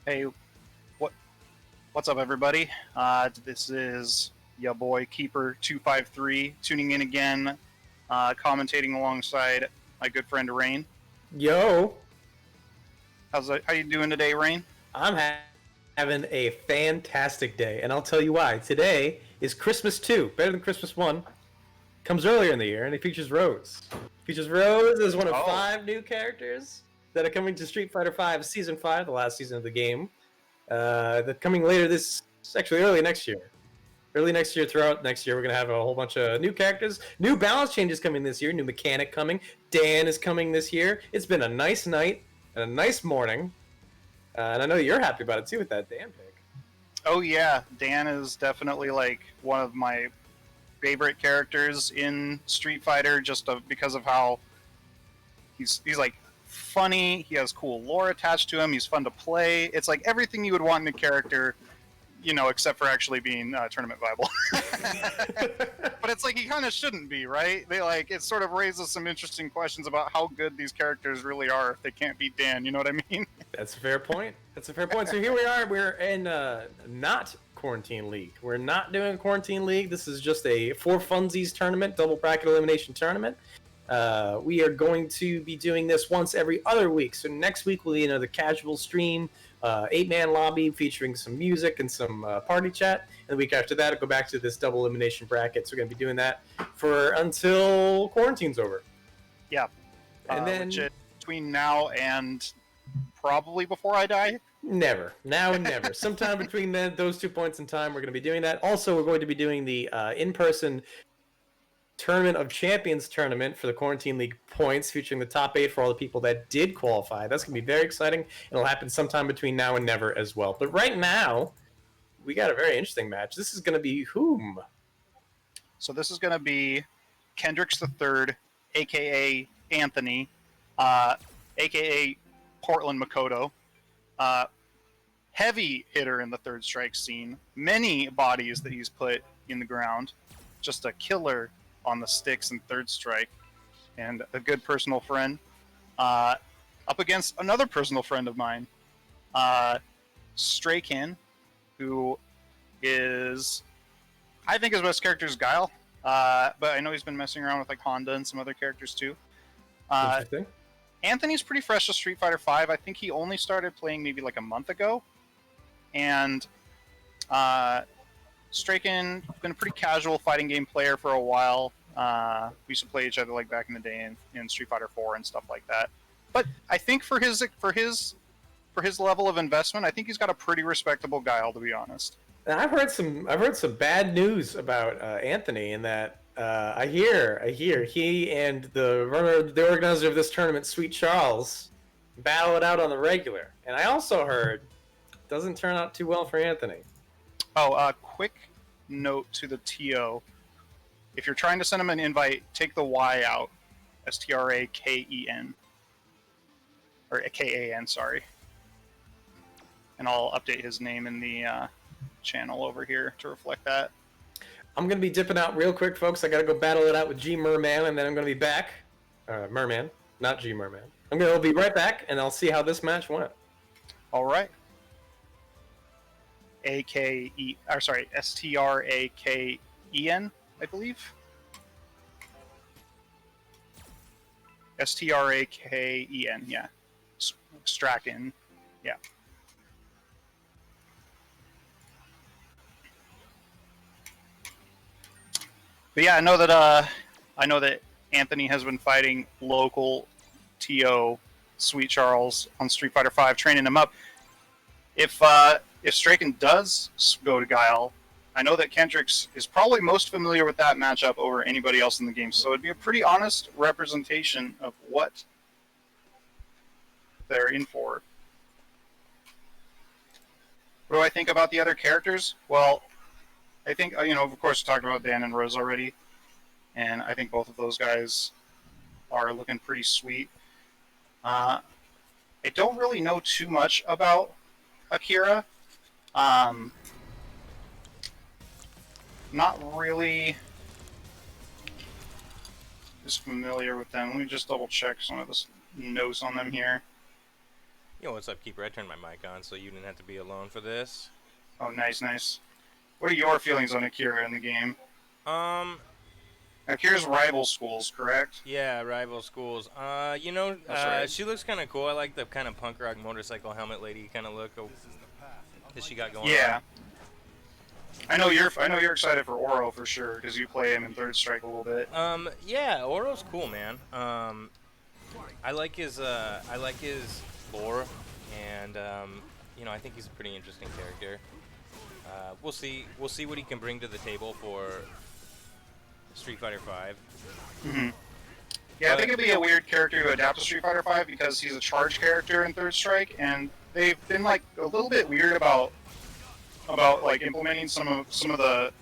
Hey, what what's up, everybody? This is your boy Keeper 253 tuning in again, commentating alongside my good friend Rain. Yo, How you doing today, Rain? having a fantastic day, and I'll tell you why. Today is Christmas 2, better than Christmas 1. Comes earlier in the year, and it features Rose. Features Rose as one of Oh, 5 new characters that are coming to Street Fighter V Season 5, the last season of the game. They're coming later actually early next year. Early next year, throughout next year, we're going to have a whole bunch of new characters. New balance changes coming this year, new mechanic coming. Dan is coming this year. It's been a nice night and a nice morning. And I know you're happy about it too with that Dan pick. oh yeah, Dan is definitely like one of my favorite characters in Street Fighter, just because of how he's like funny. He has cool lore attached to him. He's fun to play. It's like everything you would want in a character, except for actually being tournament viable. But it's like he kind of shouldn't be, right? It sort of raises some interesting questions about how good these characters really are if they can't beat Dan. You know what I mean? That's a fair point. That's a fair point. So here we are. We're in not quarantine league. We're not doing a quarantine league. This is just a for funsies tournament, double bracket elimination tournament. We are going to be doing this once every other week. So next week will be another casual stream, 8-man lobby featuring some music and some party chat. And the week after that, I'll go back to this double elimination bracket. So we're going to be doing that for until quarantine's over. Yeah. And then Legit, between now and probably before I die. never, now and never. Sometime between those 2 points in time, we're going to be doing that. Also, we're going to be doing the in-person Tournament of Champions tournament for the Quarantine League points, featuring the top 8 for all the people that did qualify. That's going to be very exciting. It'll happen sometime between now and never as well. But right now, we got a very interesting match. This is going to be whom? So this is going to be Kendricks the Third, aka Anthony, aka Portland Makoto. Heavy hitter in the third strike scene. Many bodies that he's put in the ground. Just a killer on the sticks and third strike, and a good personal friend. Up against another personal friend of mine, Straykin, who is, I think his best character is Guile, but I know he's been messing around with like Honda and some other characters too. Interesting. Anthony's pretty fresh to Street Fighter V. I think he only started playing maybe like a month ago, and Straykin been a pretty casual fighting game player for a while. We used to play each other like back in the day in Street Fighter 4 and stuff like that. But I think for his level of investment, I think he's got a pretty respectable Guile, to be honest. Now, I've heard some bad news about Anthony, in that I hear he and the organizer of this tournament, Sweet Charles, battle it out on the regular. And I also heard it doesn't turn out too well for Anthony. Oh, quick note to the TO. If you're trying to send him an invite, take the Y out. Straken. Or KAN, sorry. And I'll update his name in the channel over here to reflect that. I'm going to be dipping out real quick, folks. I got to go battle it out with G Merman, and then I'm going to be back. Merman, not G Merman. I'm going to be right back, and I'll see how this match went. All right. Straken, I believe. Straken, yeah. Straken, yeah. But yeah, I know that Anthony has been fighting local TO Sweet Charles on Street Fighter V, training him up. If Straykin does go to Guile, I know that Kendricks is probably most familiar with that matchup over anybody else in the game, so it'd be a pretty honest representation of what they're in for. What do I think about the other characters? Well, I think, of course, we talked about Dan and Rose already, and I think both of those guys are looking pretty sweet. I don't really know too much about Akira. Not really as familiar with them. Let me just double check some of the notes on them here. Yo, what's up, Keeper? I turned my mic on so you didn't have to be alone for this. Oh, nice, nice. What are your feelings on Akira in the game? Um, Akira's rival schools, correct? yeah, rival schools. That's right. She looks kind of cool. I like the kind of punk rock motorcycle helmet lady kind of look that she got going Yeah. on. I know you're excited for Oro for sure because you play him in Third Strike a little bit. Yeah, Oro's cool, man. I like his lore, and I think he's a pretty interesting character. We'll see what he can bring to the table for Street Fighter V. Mm-hmm. Yeah, I think it'd be a weird character to adapt to Street Fighter V because he's a charge character in Third Strike, and they've been like a little bit weird about like implementing some of the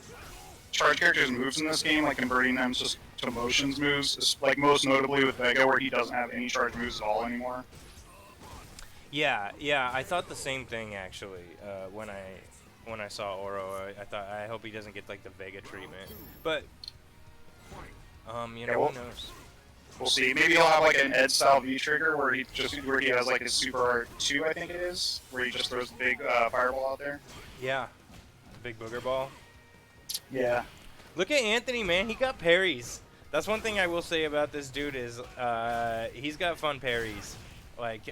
charge characters' moves in this game, like converting them just to motions moves, like most notably with Vega, where he doesn't have any charge moves at all anymore. Yeah, I thought the same thing actually. When I saw Oro, I thought I hope he doesn't get like the Vega treatment. But who knows? We'll see. Maybe he'll have like an Ed style V trigger where he has like his Super Art 2, I think it is, where he just throws the big fireball out there. Yeah, big booger ball. Yeah. Look at Anthony, man. He got parries. That's one thing I will say about this dude is he's got fun parries. Like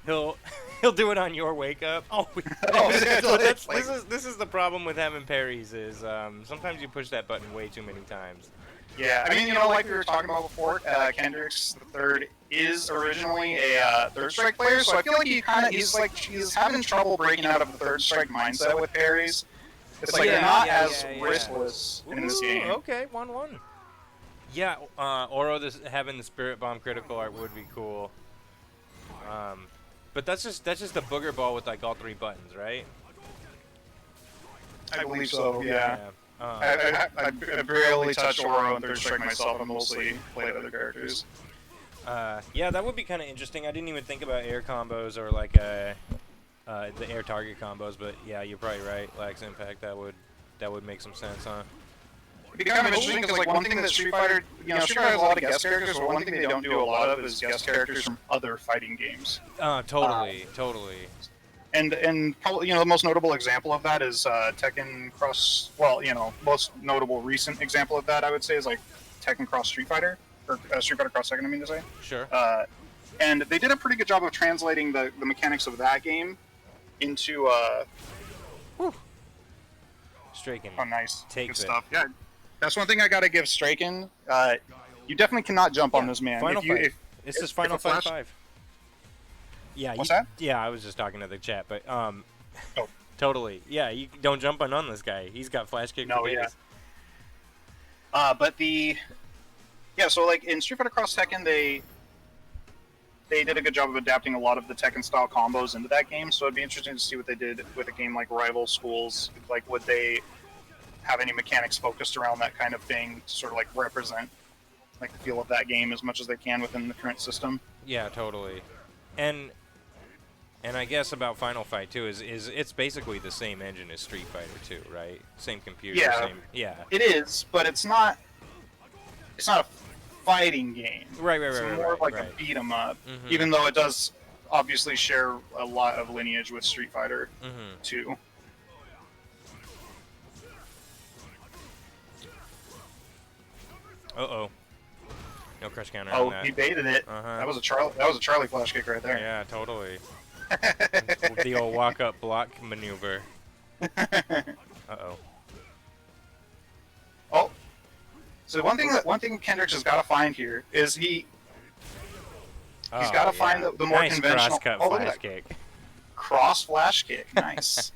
he'll do it on your wake up. Oh, this is the problem with having parries is sometimes you push that button way too many times. Yeah, I mean, like we were talking about before, Kendricks III is originally a Third Strike player, so I feel like he's having trouble breaking out of the Third Strike mindset with parries. It's like they're not as riskless in this game. Okay, 1-1. Yeah, Oro having the Spirit Bomb critical art would be cool. But that's just a booger ball with like all 3 buttons, right? I believe so. Yeah. I barely touched Oro and Third Strike myself. I mostly played other characters. Yeah, that would be kind of interesting. I didn't even think about air combos or like the air target combos, but yeah, you're probably right. Lax Impact, that would make some sense, huh? It'd be kind of interesting because like one thing that Street Fighter has a lot of guest characters, but one thing they don't do a lot of is guest characters from other fighting games. Totally. And probably the most notable example of that is Tekken Cross. Well, most notable recent example of that I would say is like Tekken Cross Street Fighter or Street Fighter Cross Tekken. I mean to say. Sure. And they did a pretty good job of translating the mechanics of that game into. Straken. Oh, nice. Takes good stuff. Yeah, that's one thing I gotta give Straken. You definitely cannot jump on this man. Final Fight. This is Final Fight 5. Yeah. What's that? Yeah, I was just talking to the chat, but Oh. totally. Yeah, you don't jump on this guy. He's got flash kick. No, yeah. So like in Street Fighter Cross Tekken, they did a good job of adapting a lot of the Tekken style combos into that game. So it'd be interesting to see what they did with a game like Rival Schools. Like, would they have any mechanics focused around that kind of thing to sort of like represent like the feel of that game as much as they can within the current system? Yeah, totally. And I guess about Final Fight 2 is it's basically the same engine as Street Fighter 2, right? Same computer, Yeah. It is, but it's not a fighting game. Right. It's more of like a beat 'em up, even though it does obviously share a lot of lineage with Street Fighter 2. Uh-oh. No crush counter Oh, on that. he baited it. That was a Charlie flash kick right there. Yeah, totally. The old walk-up block maneuver. Uh-oh. Oh. So one thing Kendricks has got to find here is he's got to find the more nice conventional cross-cut flash kick. Cross flash kick, nice.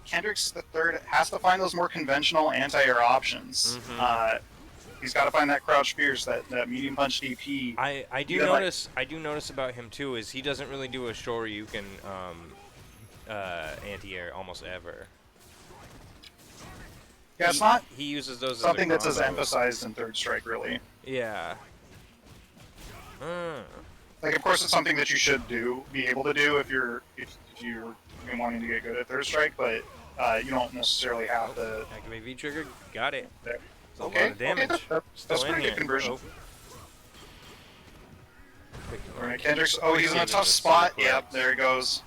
Kendricks the third has to find those more conventional anti-air options. He's got to find that crouch fierce, that medium punch DP. I do notice about him too is he doesn't really do a Shoryuken anti-air almost ever. Yeah, it's not he uses those something that's as combos. emphasized in Third Strike, really. Yeah. Like, of course, it's something that you should be able to do if you're wanting to get good at Third Strike, but you don't necessarily have to. Activate V trigger. Got it. There. That's a lot of damage. That's Still in pretty here. good conversion. Alright, Kendrick's. Oh, he's in a tough spot. Yep, there he goes.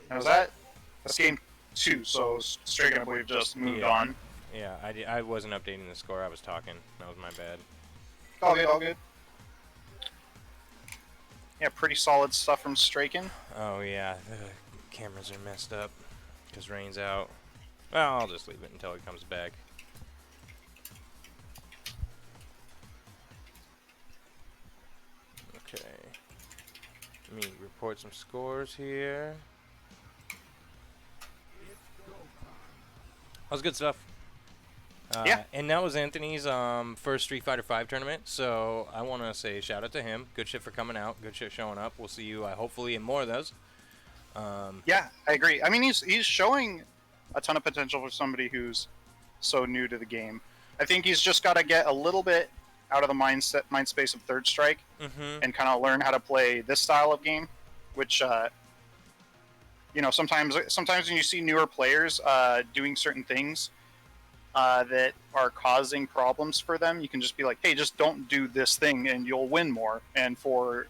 Now was that's game 2, so Stricken, I believe, just moved on. Yeah, I wasn't updating the score. I was talking. That was my bad. All good, all good. Yeah, pretty solid stuff from Straken. Oh yeah, the cameras are messed up because rain's out. Well, I'll just leave it until he comes back. Okay. Let me report some scores here. That was good stuff. Yeah. And that was Anthony's first Street Fighter V tournament, so I want to say shout out to him. Good shit for coming out. Good shit showing up. We'll see you hopefully in more of those. Yeah, I agree. I mean, he's showing a ton of potential for somebody who's so new to the game. I think he's just got to get a little bit out of the mind space of Third Strike and kind of learn how to play this style of game, which you know, sometimes when you see newer players doing certain things that are causing problems for them, you can just be like, hey, just don't do this thing and you'll win more. And for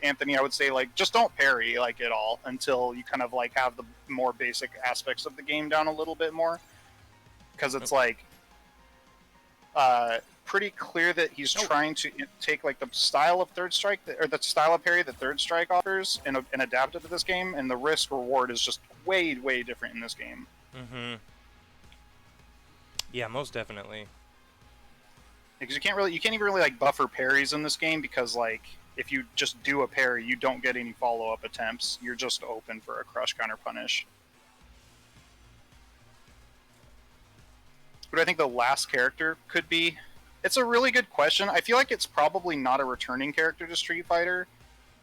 Anthony, I would say, like, just don't parry like at all until you kind of like have the more basic aspects of the game down a little bit more, because it's like pretty clear that he's trying to take like the style of Third Strike or the style of parry that Third Strike offers and adapt it to this game, and the risk reward is just way different in this game. Yeah, most definitely. Because you can't even really like buffer parries in this game, because like if you just do a parry, you don't get any follow-up attempts. You're just open for a crush counter punish. But I think the last character could be. It's a really good question. I feel like it's probably not a returning character to Street Fighter,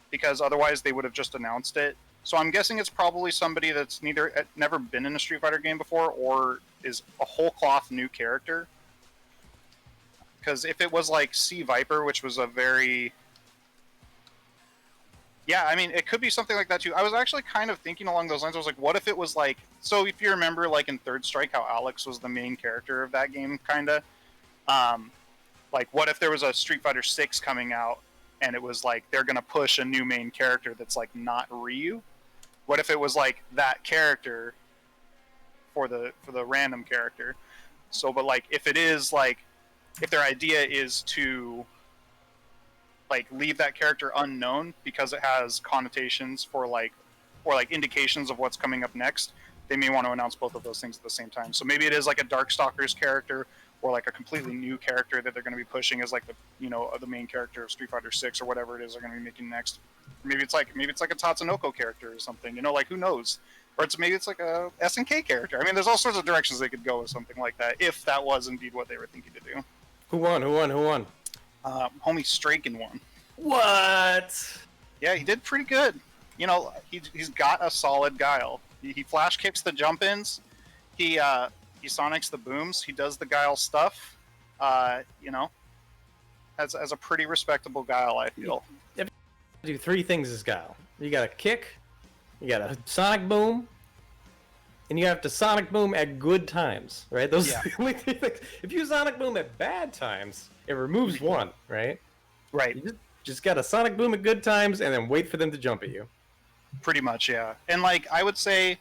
because otherwise they would have just announced it. So I'm guessing it's probably somebody that's never been in a Street Fighter game before, or is a whole cloth new character. Because if it was like C Viper, which was a very... Yeah, I mean, it could be something like that too. I was actually kind of thinking along those lines. I was like, what if it was like... So if you remember, like in Third Strike, how Alex was the main character of that game, kind of. Like, what if there was a Street Fighter 6 coming out, and it was like, they're going to push a new main character that's like not Ryu? What if it was like that character for the random character? So, but like, if it is like... If their idea is to like leave that character unknown because it has connotations for like, or like indications of what's coming up next, they may want to announce both of those things at the same time. So maybe it is like a Darkstalkers character, or like a completely new character that they're going to be pushing as like the, you know, the main character of Street Fighter 6 or whatever it is they're going to be making next. Maybe it's like a Tatsunoko character or something, you know, like who knows? Or maybe it's like a SNK character. I mean, there's all sorts of directions they could go with something like that, if that was indeed what they were thinking to do. Who won? Homie Straken won. What? Yeah, he did pretty good. You know, he's got a solid guile. He flash kicks the jump ins. He sonics the booms. He does the guile stuff. You know, as a pretty respectable guile, I feel. You do three things as guile. You got a kick, you got a sonic boom, and you have to sonic boom at good times, right? Those are the only three things. If you sonic boom at bad times, it removes one, right? Right. You just got to sonic boom at good times and then wait for them to jump at you. Pretty much, yeah. And like I would say,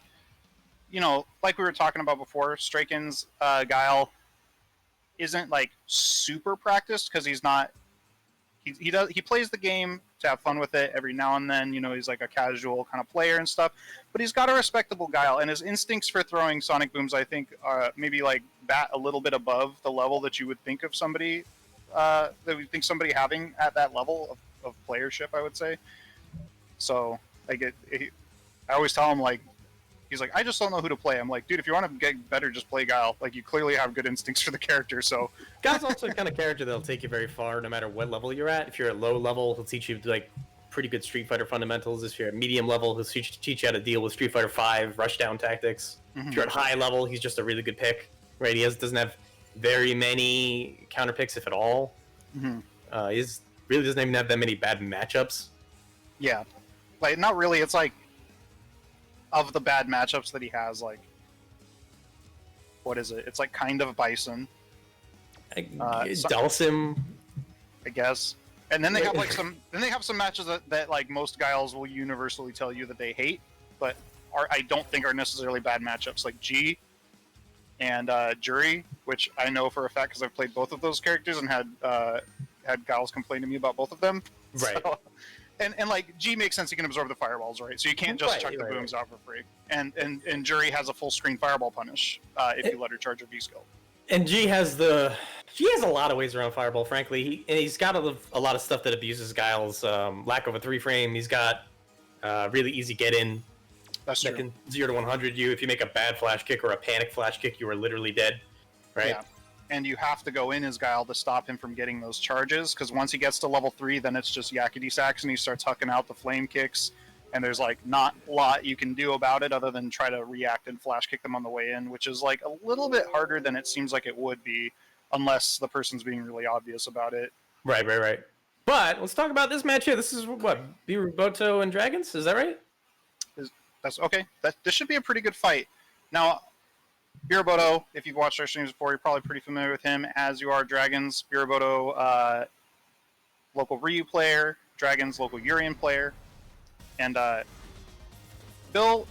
you know, like we were talking about before, Straken's guile isn't like super practiced, because he's not. He plays the game to have fun with it every now and then. You know, he's like a casual kind of player and stuff. But he's got a respectable guile, and his instincts for throwing sonic booms, I think, maybe like bat a little bit above the level that you would think of somebody that we think somebody having at that level of playership, I would say. So like I always tell him, like, he's like, I just don't know who to play. I'm like, dude, if you want to get better, just play Guile. Like, you clearly have good instincts for the character, so... Guile's also the kind of character that'll take you very far no matter what level you're at. If you're at low level, he'll teach you, like, pretty good Street Fighter fundamentals. If you're at medium level, he'll teach you how to deal with Street Fighter V rushdown tactics. Mm-hmm. If you're at high level, he's just a really good pick, right? He doesn't have very many counter picks, if at all. Mm-hmm. He really doesn't even have that many bad matchups. Yeah. Like, not really. It's like, of the bad matchups that he has, like, what is it? It's like kind of Bison. Dalsim. I guess. And then they have like some matches that like most guiles will universally tell you that they hate, but I don't think are necessarily bad matchups, like G and Jury, which I know for a fact because I've played both of those characters and had guiles complain to me about both of them. Right. So, and like G makes sense; he can absorb the fireballs, right? So you can't just chuck the booms out for free. And Jury has a full screen fireball punish if you let her charge her V skill. And G has a lot of ways around Fireball, frankly. He's got a lot of stuff that abuses Guile's lack of a 3-frame. He's got really easy get-in. That's true. That can 0 to 100 you. If you make a bad flash kick or a panic flash kick, you are literally dead, right? Yeah. And you have to go in as Guile to stop him from getting those charges, because once he gets to level 3, then it's just yakety sax, and he starts hucking out the flame kicks, and there's like not a lot you can do about it other than try to react and flash kick them on the way in, which is like a little bit harder than it seems like it would be, unless the person's being really obvious about it. Right. But let's talk about this match here. This is what, Biruboto and Dragons? Is that right? That's okay. This should be a pretty good fight. Now, Biruboto, if you've watched our streams before, you're probably pretty familiar with him, as you are Dragons. Biruboto, local Ryu player, Dragons, local Urien player. And Bill,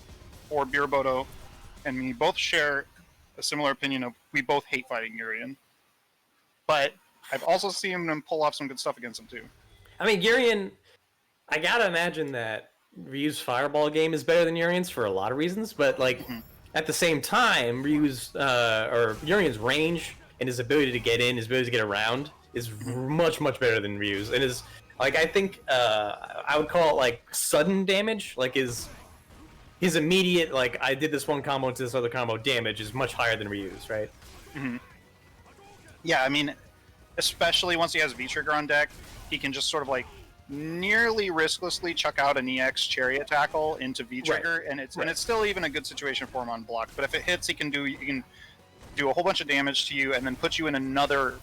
or Biruboto, and me both share a similar opinion of we both hate fighting Urien. But I've also seen him pull off some good stuff against him, too. I mean, Urien, I gotta imagine that Ryu's fireball game is better than Urien's for a lot of reasons, but like at the same time, Urien's range and his ability to get in, his ability to get around is much better than Ryu's, and is like I think I would call it like sudden damage, like his immediate like I did this one combo into this other combo damage is much higher than Ryu's, right? Mm-hmm. Yeah, I mean, especially once he has V-Trigger on deck, he can just sort of like nearly risklessly chuck out an EX Chariot Tackle into V-Trigger, and it's still even a good situation for him on block. But if it hits, he can do a whole bunch of damage to you and then put you in another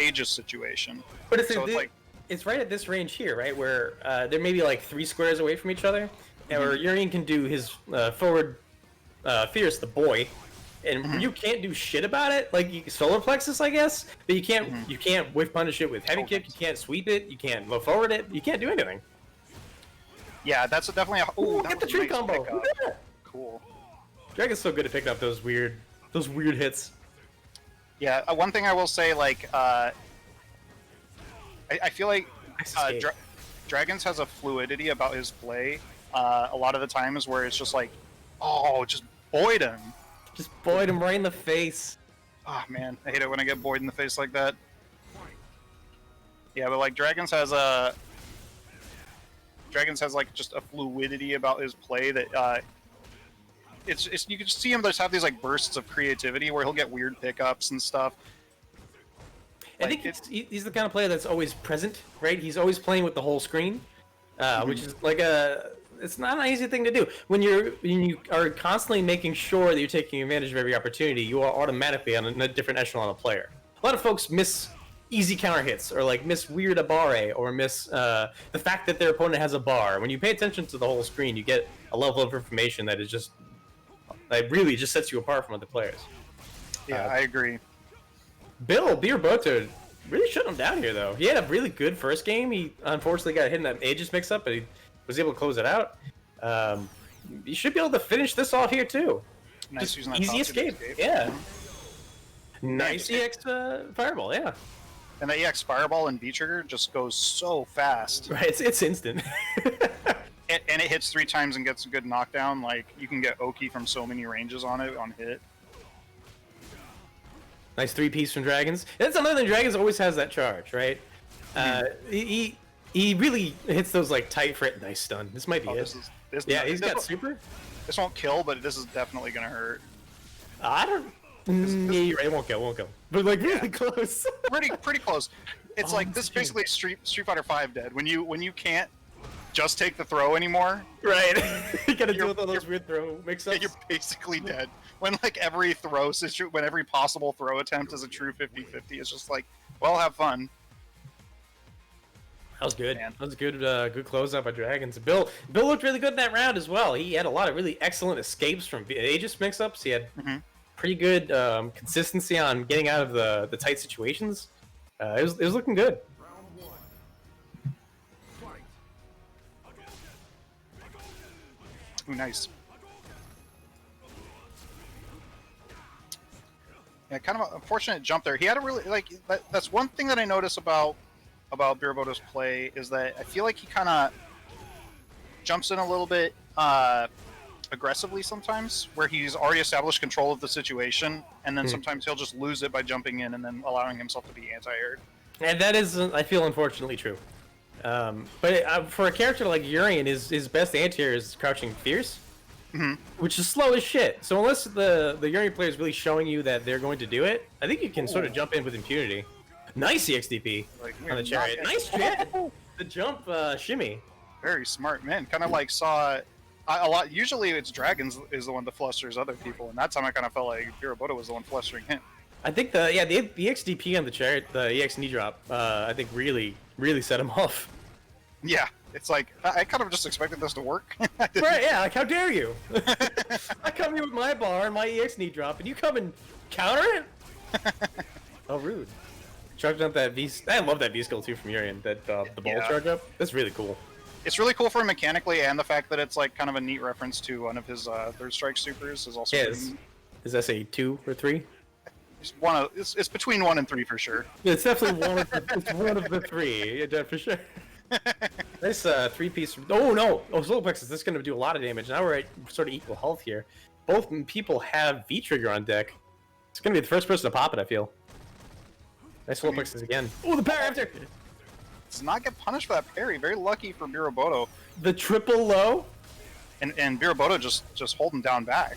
Aegis situation. But it's right at this range here, right, where they're maybe like 3 squares away from each other, where Urien can do his forward Fierce the boy, and you can't do shit about it. Like solar plexus, I guess, but you can't whiff punish it with heavy kick. You can't sweep it. You can't low forward it. You can't do anything. Yeah, that's definitely a. Ooh, get the tree combo. Cool. Dragon's so good at picking up those weird hits. Yeah, one thing I will say, like, I feel like Dragons has a fluidity about his play. A lot of the times where it's just like, oh, just Boyd him. Just Boyd him right in the face. Oh man, I hate it when I get Boyd in the face like that. Yeah, but like Dragons has like just a fluidity about his play that it's you can just see him just have these like bursts of creativity where he'll get weird pickups and stuff. I think he's the kind of player that's always present, right? He's always playing with the whole screen, which is like it's not an easy thing to do. When you are constantly making sure that you're taking advantage of every opportunity, you are automatically on a different echelon of player. A lot of folks miss easy counter hits, or like miss weird abare, or miss the fact that their opponent has a bar. When you pay attention to the whole screen, you get a level of information that is just like really just sets you apart from other players. Yeah, I agree. Biruboto really shut him down here, though. He had a really good first game. He unfortunately got hit in that Aegis mix-up, but he was able to close it out. You should be able to finish this off here, too. Nice using that easy escape. Yeah. Nice EX Fireball, yeah. And that EX Fireball and V-Trigger just goes so fast. Right, it's instant. And it hits 3 times and gets a good knockdown. Like, you can get Oki from so many ranges on it, on hit. Nice 3-piece from Dragons. That's another thing, Dragons always has that charge, right? He really hits those like tight frit. Nice stun. This might be it. He's got super. This won't kill, but this is definitely gonna hurt. I don't. Yeah, you're right. It won't kill. But like really close. pretty close. It's like this is basically Street Fighter V dead. When you can't just take the throw anymore. Right. You gotta deal with all those weird throw mix-ups. You're basically dead. When like every every possible throw attempt is a true 50-50, it's just like, well, have fun. That was good. Man. That was a good closeout by Dragons. Bill looked really good in that round as well. He had a lot of really excellent escapes from Aegis mix-ups. He had pretty good consistency on getting out of the tight situations. It was looking good. Ooh, nice. Yeah, kind of an unfortunate jump there. He had a really that's one thing that I notice about Biraboto's play is that I feel like he kind of jumps in a little bit aggressively sometimes, where he's already established control of the situation, and then sometimes he'll just lose it by jumping in and then allowing himself to be anti-aired. And that is, I feel, unfortunately true. But for a character like Urian, his best anti-air is crouching fierce, which is slow as shit. So unless the Urian player is really showing you that they're going to do it, I think you can sort of jump in with impunity. Nice EXDP on the chariot. Nice shit. The jump shimmy. Very smart, man. Kind of like saw a lot. Usually it's Dragons is the one that flusters other people, and that time I kind of felt like Biraboto was the one flustering him. I think the EXDP on the chariot, the EX knee drop, I think really set him off. Yeah, it's like I kind of just expected this to work. Right? Yeah. Like, how dare you? I come here with my bar and my EX knee drop, and you come and counter it? Oh, rude. Charging up that V. I love that V skill too from Urian. That the ball charge up. That's really cool. It's really cool for him mechanically, and the fact that it's like kind of a neat reference to one of his third strike supers is also. Yeah, is that say 2 or 3? It's between 1 and 3 for sure. Yeah, it's definitely one of the 3. Yeah, for sure. Nice 3-piece. Oh no! Oh, solar plexus. This is going to do a lot of damage. Now we're at sort of equal health here. Both people have V trigger on deck. It's going to be the first person to pop it, I feel. Nice solar plexus again. Oh, the power after. Does not get punished for that parry. Very lucky for Biraboto. The triple low. And Biraboto just holding down back.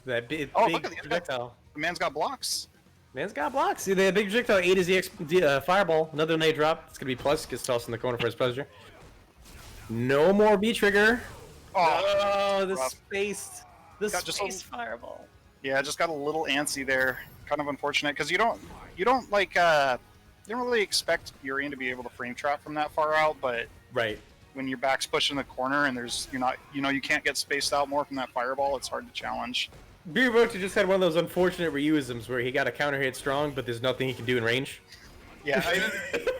That big look at the projectile. The man's got blocks. Man's got blocks. See, the big projectile 8 is the fireball. Another nade drop. It's gonna be plus. Gets tossed in the corner for his pleasure. No more B trigger. Oh, the space. The space fireball. Yeah, just got a little antsy there. Kind of unfortunate because you don't like you don't really expect Urian to be able to frame trap from that far out, but right when your back's pushed in the corner and you can't get spaced out more from that fireball, it's hard to challenge. Biraboto just had one of those unfortunate reusms where he got a counter hit strong, but there's nothing he can do in range. Yeah,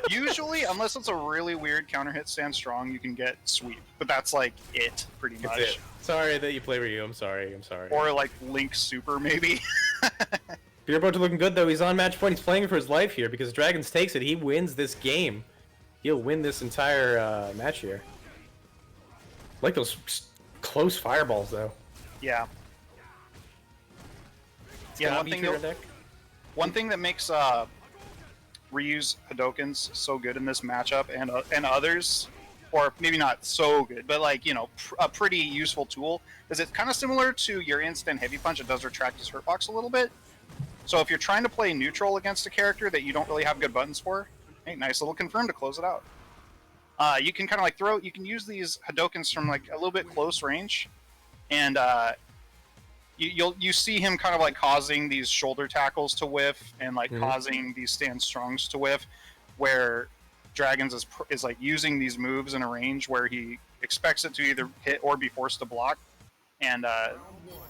usually, unless it's a really weird counter hit stand strong, you can get sweep, but that's like it, pretty much. It. Sorry that you play Ryu. I'm sorry. Or like Link Super, maybe. Biraboto looking good though. He's on match point. He's playing for his life here because Dragons takes it. He wins this game. He'll win this entire match here. Like those close fireballs though. Yeah. Yeah. One thing that makes Ryu's Hadokens so good in this matchup, and others, or maybe not so good, but like a pretty useful tool, is it's kind of similar to your instant heavy punch. It does retract his hurt box a little bit. So if you're trying to play neutral against a character that you don't really have good buttons for, hey, nice little confirm to close it out. You can kind of like you can use these Hadokens from like a little bit close range, and you see him kind of like causing these shoulder tackles to whiff and like causing these stand strongs to whiff, where Dragons is like using these moves in a range where he expects it to either hit or be forced to block, and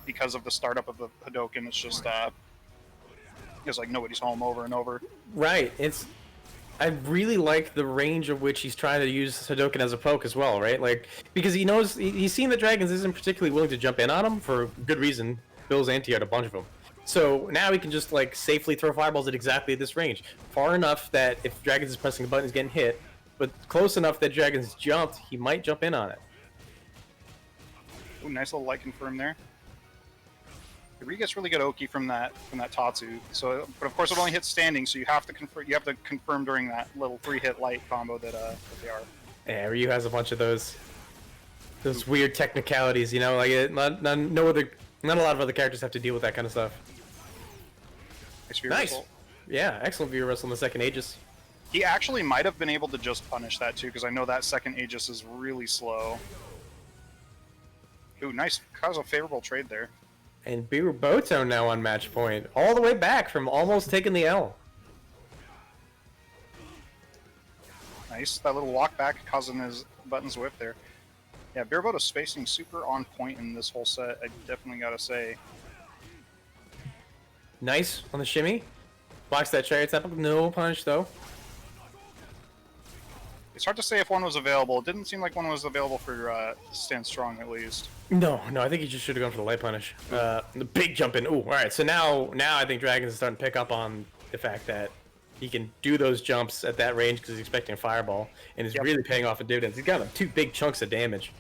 because of the startup of the Hadoken, it's like nobody's home over and over. Right. I really like the range of which he's trying to use Hadoken as a poke as well, right? Like, because he knows he's seen that Dragons isn't particularly willing to jump in on him for good reason. Bill's anti-aired a bunch of them. So now he can just like safely throw fireballs at exactly this range. Far enough that if Dragons is pressing a button, he's getting hit, but close enough that Dragons jumped, he might jump in on it. Ooh, nice little light confirm there. Ryu gets really good Oki from that Tatsu. So, but of course it only hits standing, so you have to confirm during that little 3-hit light combo that they are. Yeah, Ryu has a bunch of those weird technicalities, like not a lot of other characters have to deal with that kind of stuff. Nice. Yeah, excellent view wrestle in the second Aegis. He actually might have been able to just punish that too, because I know that second Aegis is really slow. Ooh, nice. Cause a favorable trade there. And Biraboto now on match point, all the way back from almost taking the L. Nice. That little walk back causing his buttons whip there. Yeah, Biraboto's spacing super on point in this whole set, I definitely gotta say. Nice on the shimmy. Blocks that chariot tap. No punish though. It's hard to say if one was available. It didn't seem like one was available for Stand Strong, at least. No, I think he just should have gone for the light punish. The big jump in. Ooh, all right. So now I think Dragons is starting to pick up on the fact that he can do those jumps at that range because he's expecting a fireball, and is really paying off with dividends. He's got 2 big chunks of damage.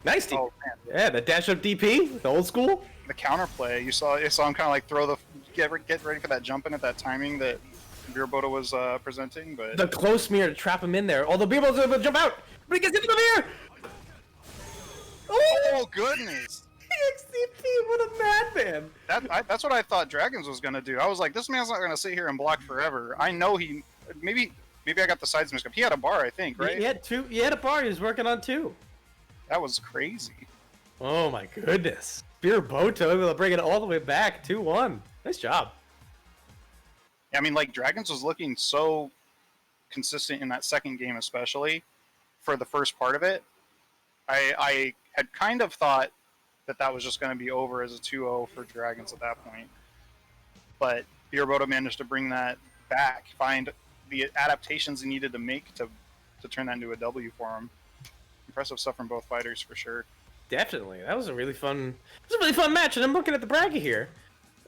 Nice DP. Oh, man. Yeah, the dash up DP, the old school. The counterplay, you saw him kind of like throw the get ready for that jump in at that timing that Beerboda was presenting, but The close mirror to trap him in there. Although Beerboda's able to jump out, but he gets into the mirror. oh goodness, XCP, what a madman! that's what I thought Dragons was gonna do. I was like, this man's not gonna sit here and block forever. I know he maybe I got the sides mixed up. He had a bar, I think, right? He had 2. He had a bar. He was working on 2. That was crazy. Oh my goodness. Beerboda able to bring it all the way back, 2-1. Nice job. I mean, like, Dragons was looking so consistent in that second game, especially for the first part of it. I had kind of thought that was just going to be over as a 2-0 for Dragons at that point. But Beerboda managed to bring that back, find the adaptations he needed to make to turn that into a W for him. Impressive stuff from both fighters, for sure. Definitely. That was a really fun match, and I'm looking at the bracket here.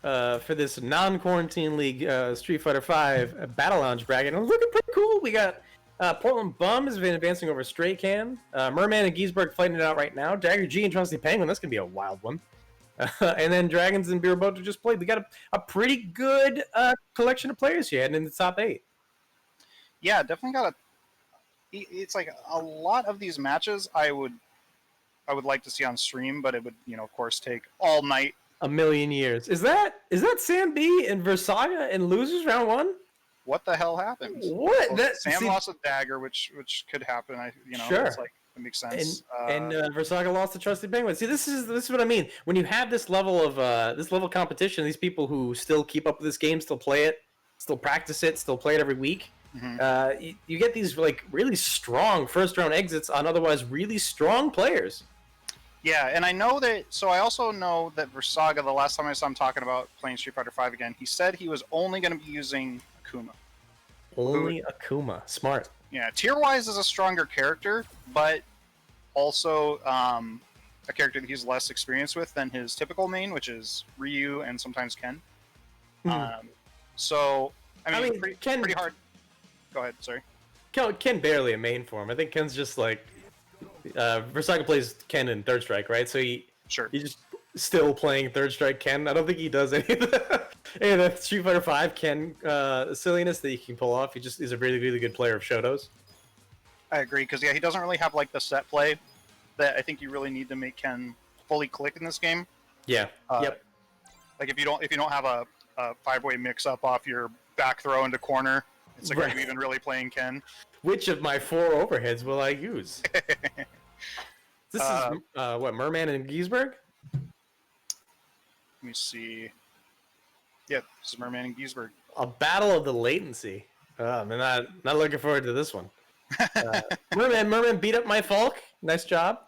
For this non-quarantine league Street Fighter V Battle Lounge bracket. And it's looking pretty cool. We got Portland Bum has been advancing over Stray Can. Merman and Giesberg fighting it out right now. Dagger G and Trusty Penguin, that's going to be a wild one. And then Dragons and Beerboda just played. We got a pretty good collection of players here and in the top 8. Yeah, definitely got it's like a lot of these matches I would like to see on stream, but it would, of course, take all night. A million years. Is that Sam B and Versaga in losers round 1? What the hell happened? What? Well, Sam lost a dagger, which could happen. Sure. It's like, it makes sense. And Versaga lost to Trusty Penguin. See, this is what I mean. When you have this level of competition, these people who still keep up with this game, still play it, still practice it, still play it every week. Mm-hmm. You get these like really strong first round exits on otherwise really strong players. Yeah, and I know that. So I also know that Versaga, the last time I saw him talking about playing Street Fighter V again, he said he was only going to be using Akuma. Only Akuma, smart. Yeah, tier-wise is a stronger character, but also a character that he's less experienced with than his typical main, which is Ryu and sometimes Ken. So I mean pretty hard. Go ahead, sorry. Ken barely a main for him. I think Ken's just like Versaga plays Ken in Third Strike, right? So he's just still playing Third Strike Ken. I don't think he does any of the Street Fighter V Ken silliness that he can pull off. He just is a really, really good player of Shotos. I agree, because he doesn't really have like the set play that I think you really need to make Ken fully click in this game. Yeah. Yep. Like if you don't have a 5-way mix up off your back throw into corner, it's like, are you even really playing Ken? Which of my 4 overheads will I use? This is what, Merman and Giesberg? Let me see. Yep, this is Merman and Giesberg. A battle of the latency. I'm not looking forward to this one. Merman beat up my Falk. Nice job.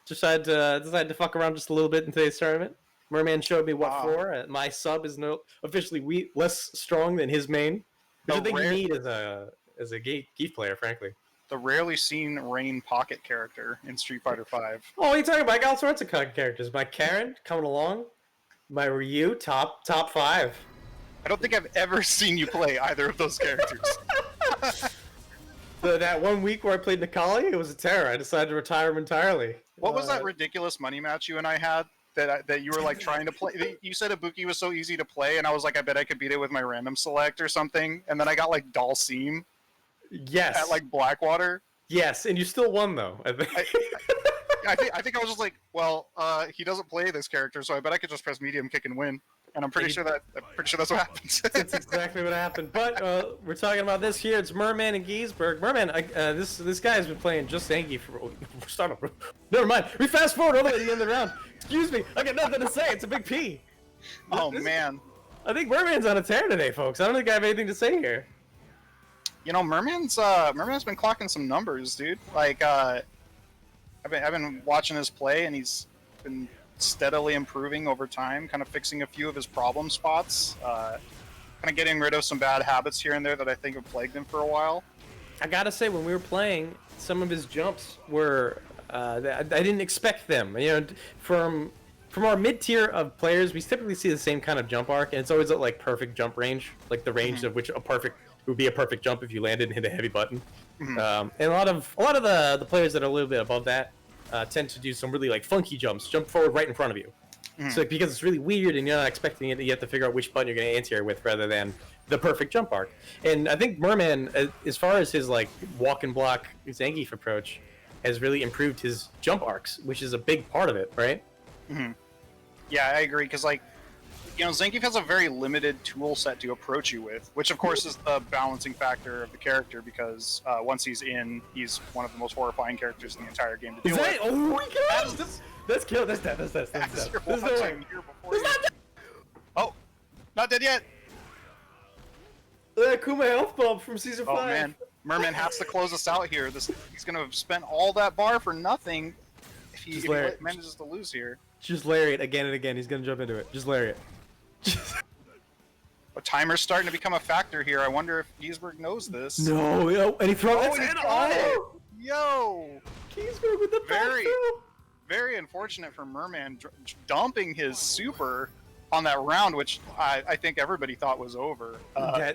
Decided to fuck around just a little bit in today's tournament. Merman showed me what for. My sub is officially less strong than his main, which I think you need as a Geef player, frankly. The rarely seen Rain Pocket character in Street Fighter V. Oh, what are you talking about? I got all sorts of characters. My Karen coming along. My Ryu, top 5. I don't think I've ever seen you play either of those characters. That 1 week where I played Nikali, it was a terror. I decided to retire him entirely. What was that ridiculous money match you and I had that you were like trying to play? You said Ibuki was so easy to play, and I was like, I bet I could beat it with my random select or something. And then I got like Dalsim. Yes. At like Blackwater. Yes, and you still won though. I think I was just like, well, he doesn't play this character, so I bet I could just press medium kick and win. And I'm pretty sure that's what happens. That's exactly what happened. But we're talking about this here. It's Merman and Giesberg. Merman, this guy has been playing just Anki for. Never mind. We fast forward all the way to the end of the round. Excuse me. I got nothing to say. It's a big P. Man. I think Merman's on a tear today, folks. I don't think I have anything to say here. Merman's been clocking some numbers, dude. Like, I've been watching his play, and he's been steadily improving over time, kind of fixing a few of his problem spots. kind of getting rid of some bad habits here and there that I think have plagued him for a while. I gotta say, when we were playing, some of his jumps were I didn't expect them. You know, from our mid tier of players, we typically see the same kind of jump arc, and it's always at like perfect jump range, like the range of which would be a perfect jump if you landed and hit a heavy button. And a lot of the players that are a little bit above that tend to do some really like funky jumps, jump forward right in front of you. So because it's really weird and you're not expecting it, you have to figure out which button you're going to anti-air with rather than the perfect jump arc. And I think Merman, as far as his like walk and block Zangief approach, has really improved his jump arcs, which is a big part of it, right? Yeah, I agree, because like, you know, Zangief has a very limited tool set to approach you with, which of course is the balancing factor of the character, because once he's in, he's one of the most horrifying characters in the entire game to deal with. Oh my god! That's kill. That's dead. That's dead. That's dead. Oh, not dead yet. The Akuma health bump from season 5. Oh man, Merman has to close us out here. He's gonna have spent all that bar for nothing if he manages to lose here. Just lariat again and again. He's gonna jump into it. Just lariat. A timer's starting to become a factor here. I wonder if Giesberg knows this. No, yo, and he throws it. Yo, Giesberg with the very, very unfortunate for Merman dumping his super on that round, which I think everybody thought was over. I'm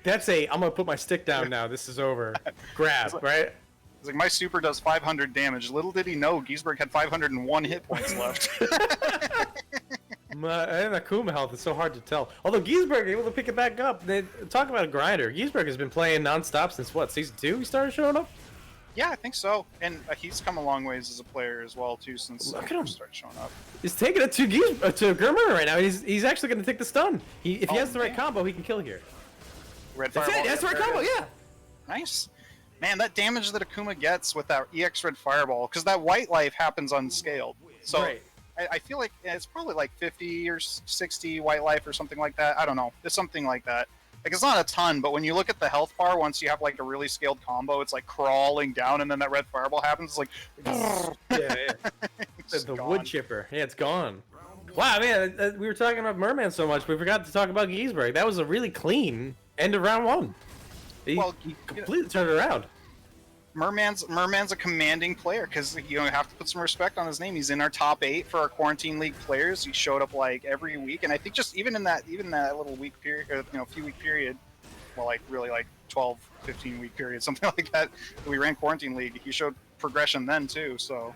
gonna put my stick down now. This is over. Grab, right? It's like, my super does 500 damage. Little did he know Giesberg had 501 hit points left. And Akuma health is so hard to tell. Although Giesberg able to pick it back up. Talk about a grinder. Giesberg has been playing nonstop since what, season 2? He started showing up. Yeah, I think so. And he's come a long ways as a player as well too since he started showing up. He's taking it to Germer right now. He's actually going to take the stun. If he has the right combo, he can kill here. Red That's Fireball. it. That's the right combo. Yeah. Nice. Man, that damage that Akuma gets with that EX Red Fireball, because that white life happens unscaled. So right. I feel like it's probably like 50 or 60 white life or something like that. I don't know. It's something like that. Like, it's not a ton, but when you look at the health bar, once you have like a really scaled combo, it's like crawling down, and then that red fireball happens. It's like, yeah. the wood chipper. Yeah, it's gone. Wow, man, we were talking about Merman so much, we forgot to talk about Giesberg. That was a really clean end of round 1. He completely turned it around. Merman's a commanding player, because you have to put some respect on his name. He's in our top 8 for our quarantine league players. He showed up like every week, and I think just even that little week period, or, few week period, well, like really like 12, 15 week period, something like that. We ran quarantine league. He showed progression then too. So.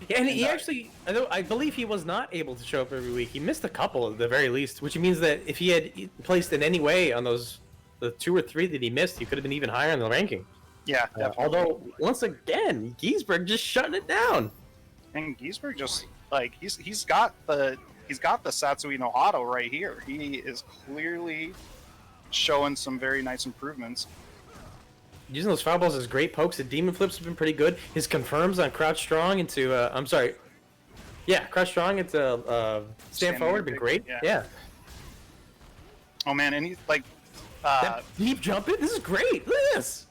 Yeah, and he actually, I believe he was not able to show up every week. He missed a couple at the very least, which means that if he had placed in any way on the 2 or 3 that he missed, he could have been even higher in the ranking. Yeah, although once again, Giesberg just shutting it down. And Giesberg just like he's got the Satsui no Hado right here. He is clearly showing some very nice improvements. Using those fireballs as great pokes. The demon flips have been pretty good. His confirms on crouch strong into crouch strong into stand forward have been great. Yeah. Oh man, and he's like that deep jumping. This is great. Look at this.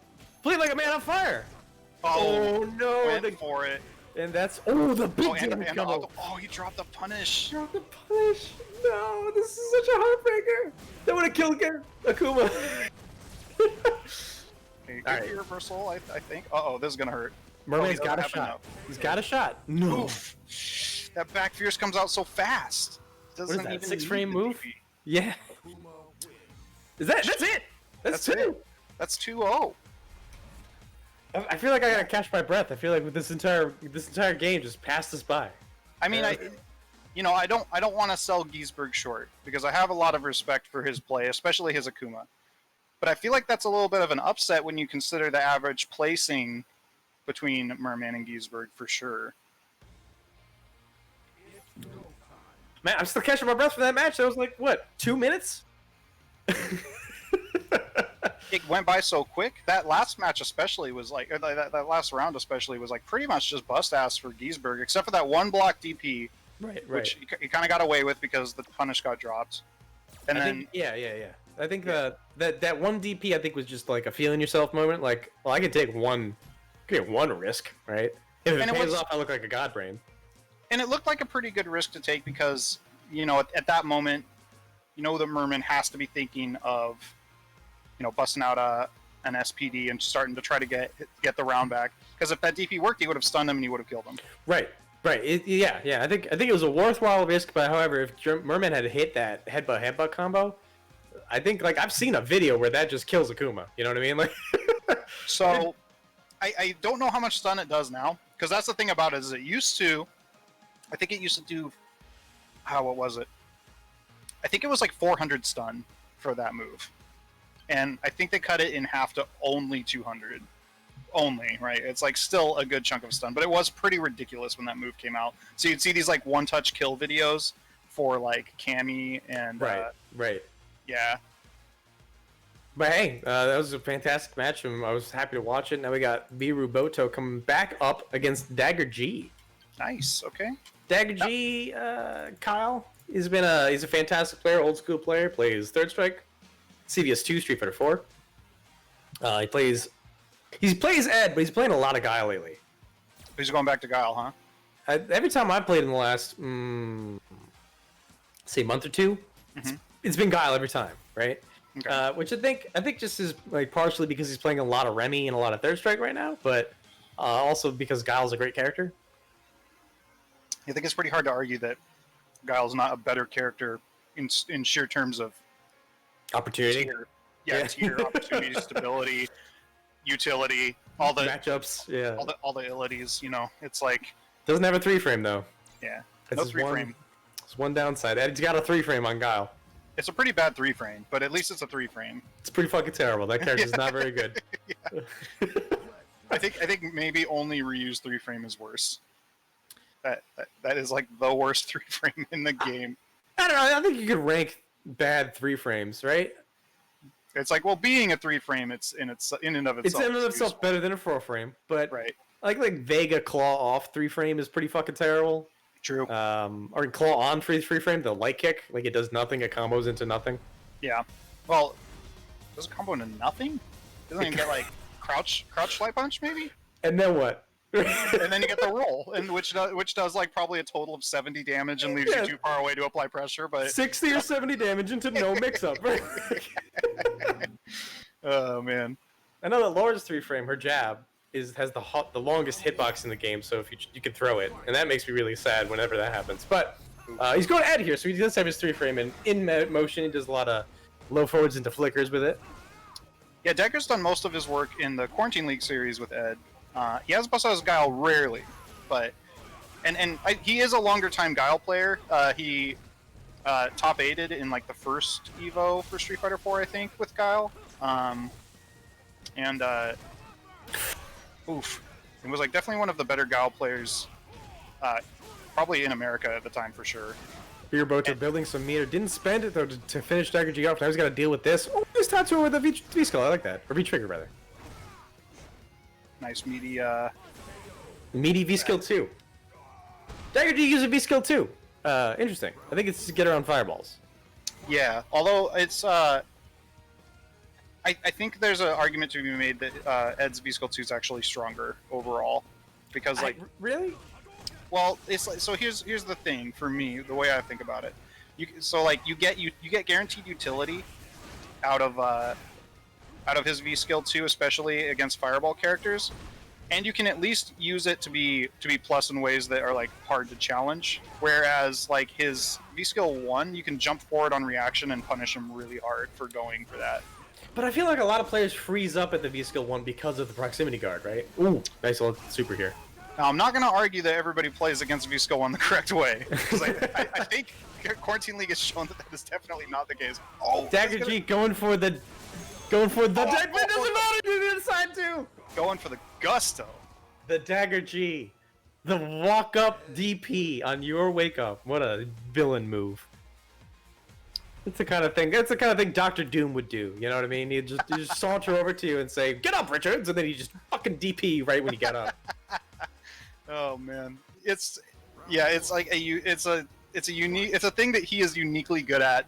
Playing like a man on fire. Oh no! Went for it. And that's the big damage combo. He dropped the punish. No, this is such a heartbreaker. That would have killed Akuma. Okay, good reversal, I think. This is gonna hurt. Merman's got a shot. He's got a shot. No. Oof. That back fierce comes out so fast. What is that? 6-frame move? Yeah. That's it. That's 2. It. That's 2-0. I feel like I gotta catch my breath. I feel like with this entire game just passed us by. I mean, I don't want to sell Giesberg short, because I have a lot of respect for his play, especially his Akuma. But I feel like that's a little bit of an upset when you consider the average placing between Merman and Giesberg, for sure. Man, I'm still catching my breath for that match. That was like, what, 2 minutes? It went by so quick. That last match especially was like, or that last round especially was like pretty much just bust ass for Giesberg, except for that one block DP, which he kind of got away with because the punish got dropped. And I think that one DP I think was just like a feeling yourself moment. Like, well, I could take one risk, right? If it pays off, I look like a godbrain. And it looked like a pretty good risk to take because, at that moment, you know that Merman has to be thinking of, busting out an SPD and starting to try to get the round back. Because if that DP worked, he would have stunned him and he would have killed him. Right. Yeah. I think it was a worthwhile risk, but however, if Merman had hit that headbutt combo, I think I've seen a video where that just kills Akuma. You know what I mean? So, I don't know how much stun it does now, because that's the thing about it is I think it used to do, what was it? I think it was 400 stun for that move, and I think they cut it in half to only 200. Only, right? It's still a good chunk of stun, but it was pretty ridiculous when that move came out. So you'd see these one-touch kill videos for Cammy and right. Yeah. But hey, that was a fantastic match, and I was happy to watch it. Now we got Miru Boto coming back up against Dagger G. Nice. Okay. Dagger G, Kyle, he's a fantastic player, old school player. Plays Third Strike, CVS2, Street Fighter 4. He plays Ed, but he's playing a lot of Guile lately. He's going back to Guile, huh? Every time I played in the last, say, month or two, it's been Guile every time, right? Okay. Which I think just is partially because he's playing a lot of Remy and a lot of Third Strike right now, but also because Guile's a great character. I think it's pretty hard to argue that Guile's not a better character in sheer terms of opportunity. Tier opportunity, stability, utility, all the matchups, yeah, all the abilities. It's doesn't have a 3-frame though. Yeah, no 3-frame. It's one downside. Ed's got a 3-frame on Guile. It's a pretty bad 3-frame, but at least it's a 3-frame. It's pretty fucking terrible. That character's not very good. I think maybe only Ryu's 3-frame is worse. That is the worst 3-frame in the game. I don't know. I think you could rank bad 3-frames, right? It's being a 3-frame, it's in and of itself. It's in and of itself better than a 4-frame, but right. Vega claw off 3-frame is pretty fucking terrible. True. Or claw on free-frame, the light kick, it does nothing, it combos into nothing. Yeah. Well, does it combo into nothing? Doesn't even get crouch light punch maybe? And then what? And then you get the roll, and which does probably a total of 70 damage and leaves you too far away to apply pressure, but 60 or 70 damage into no mix-up. Oh man. I know that Laura's 3-frame, her jab has the longest hitbox in the game, so if you can throw it, and that makes me really sad whenever that happens. But he's going Ed here, so he does have his 3-frame, and in motion he does a lot of low forwards into flickers with it. Yeah, Decker's done most of his work in the Quarantine League series with Ed. He has busted out his Guile rarely, but he is a longer time Guile player. He top 8'd in the first Evo for Street Fighter 4, I think, with Guile. It was definitely one of the better Guile players, probably in America at the time for sure. Beer boats are building some meter. Didn't spend it though to finish Dagger G off. Now he's got to deal with this. Oh, this tattoo with a V-Skull. I like that. Or V-Trigger rather. Nice meaty. Meaty V-Skill 2. Dagger G uses V-Skill 2. Interesting. I think it's to get around fireballs. Yeah, although it's I think there's an argument to be made that Ed's V-Skill 2 is actually stronger overall, because really. Well, it's so here's the thing for me, the way I think about it. You get guaranteed utility out of his V-Skill 2, especially against Fireball characters, and you can at least use it to be plus in ways that are hard to challenge. Whereas his V-Skill 1, you can jump forward on reaction and punish him really hard for going for that. But I feel like a lot of players freeze up at the V-Skill 1 because of the proximity guard, right? Ooh, nice little super here. Now, I'm not going to argue that everybody plays against V-Skill 1 the correct way, because I think Quarantine League has shown that is definitely not the case. Oh, Dagger G going for the dead man doesn't matter to the inside too. Going for the gusto. The Dagger G, the walk up DP on your wake up. What a villain move. It's the kind of thing. That's the kind of thing Dr. Doom would do. You know what I mean? He'd just saunter over to you and say, "Get up, Richards," and then he just fucking DP right when you get up. Oh man, it's a thing that he is uniquely good at.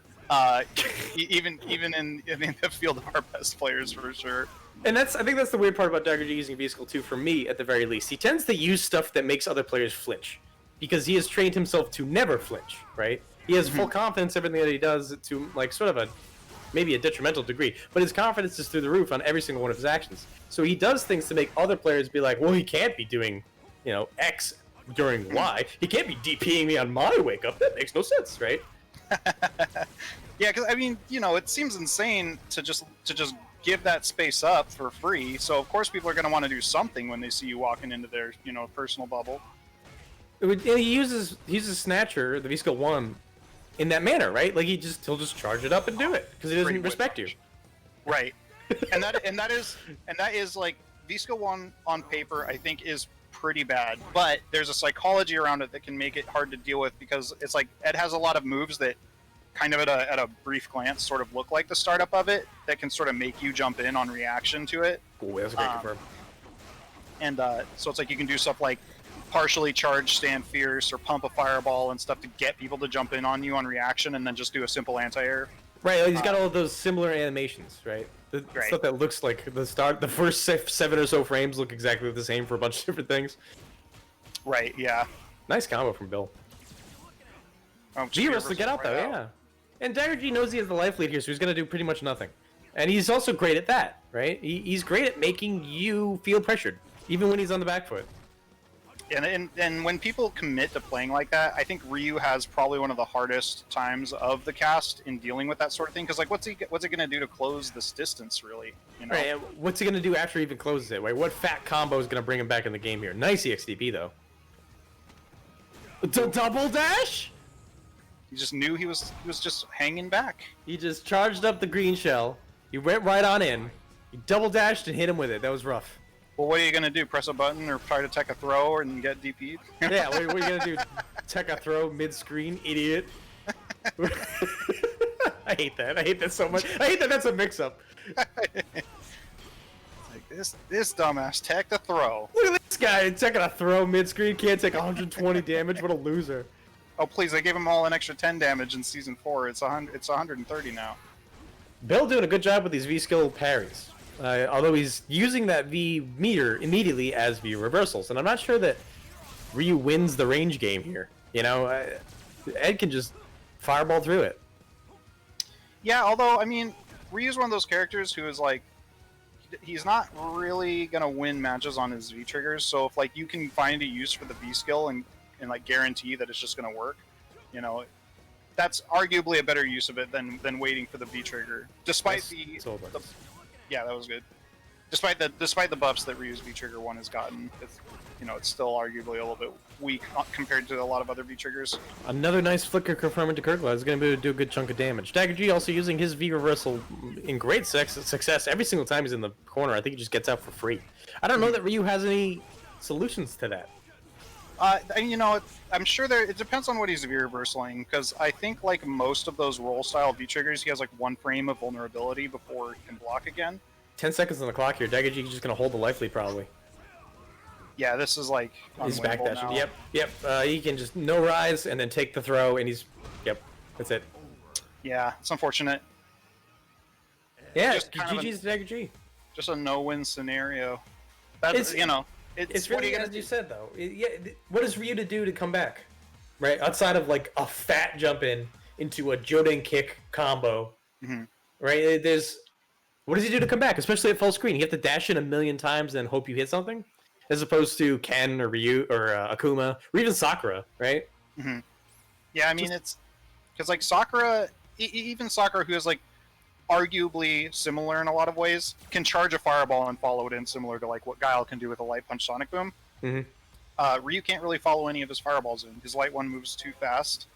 Even in the field of our best players for sure. And I think that's the weird part about Dagger G using V-Skill 2 for me, at the very least. He tends to use stuff that makes other players flinch, because he has trained himself to never flinch, right? He has full confidence in everything that he does to like sort of a maybe a detrimental degree, but his confidence is through the roof on every single one of his actions. So he does things to make other players be like, well, he can't be doing, X during Y. He can't be DPing me on my wake up. That makes no sense, right? Yeah, because I mean, it seems insane to just give that space up for free. So of course people are going to want to do something when they see you walking into their personal bubble. He uses Snatcher, the V-Skill 1, in that manner, right? Like he'll just charge it up and do it because he doesn't respect you. Right. and that is like V-Skill 1 on paper I think is pretty bad, but there's a psychology around it that can make it hard to deal with because it's like Ed has a lot of moves that kind of at a brief glance sort of look like the startup of it that can sort of make you jump in on reaction to it. Cool, that's a great confirm. And so it's like you can do stuff like partially charge Stand Fierce or pump a fireball and stuff to get people to jump in on you on reaction and then just do a simple anti-air. Right, he's got all of those similar animations, right? The stuff that looks like the first 7 or so frames look exactly the same for a bunch of different things. Right, yeah. Nice combo from Bill. G to get out though, yeah. And Dagger G knows he has the life lead here, so he's going to do pretty much nothing. And he's also great at that, right? He's great at making you feel pressured, even when he's on the back foot. And when people commit to playing like that, I think Ryu has probably one of the hardest times of the cast in dealing with that sort of thing. Because like, what's he going to do to close this distance, really? Right, and what's he going to do after he even closes it? Right? What fat combo is going to bring him back in the game here? Nice EXDB though. Double dash? He just knew he was just hanging back. He just charged up the green shell. He went right on in. He double dashed and hit him with it. That was rough. Well, what are you gonna do? Press a button or try to tech a throw and get DP'd? Yeah, what are you gonna do? Tech a throw mid-screen, idiot. I hate that. I hate that so much. I hate that that's a mix-up. Like this dumbass tech a throw. Look at this guy teching a throw mid-screen. Can't take 120 damage. What a loser. Oh please! I gave him all an extra 10 damage in season 4. It's 130 now. Bill doing a good job with these V-skill parries. Although he's using that V meter immediately as V reversals, and I'm not sure that Ryu wins the range game here. Ed can just fireball through it. Yeah, although I mean, Ryu's one of those characters who is like, he's not really gonna win matches on his V triggers. So if like you can find a use for the V skill and like guarantee that it's just gonna work, that's arguably a better use of it than waiting for the V trigger. Despite yeah, that was good. Despite the buffs that Ryu's V trigger 1 has gotten, it's still arguably a little bit weak compared to a lot of other V triggers. Another nice flicker confirming to Kirkland is going to be able to do a good chunk of damage. Dagger G also using his V reversal in great success every single time he's in the corner. I think he just gets out for free. I don't know that Ryu has any solutions to that. I'm sure it depends on what he's V-reversaling, because I think like most of those roll-style V-triggers, he has like 1 frame of vulnerability before he can block again. 10 seconds on the clock here. Dagger G is just going to hold the life lead probably. Yeah, this is like he's backdashing. Now. Yep. He can just no rise and then take the throw, and yep, that's it. Yeah, it's unfortunate. Yeah, GG's Dagger G. Just a no-win scenario. That's It's really as you said though. What is Ryu to do to come back, right? Outside of like a fat jump into a Joden kick combo, right? What does he do to come back, especially at full screen? You have to dash in 1,000,000 times and hope you hit something, as opposed to Ken or Ryu or Akuma or even Sakura, right? Yeah, I mean it's because like Sakura, even Sakura, who is like arguably similar in a lot of ways, can charge a fireball and follow it in, similar to like what Guile can do with a light punch sonic boom. Ryu can't really follow any of his fireballs in. His light one moves too fast.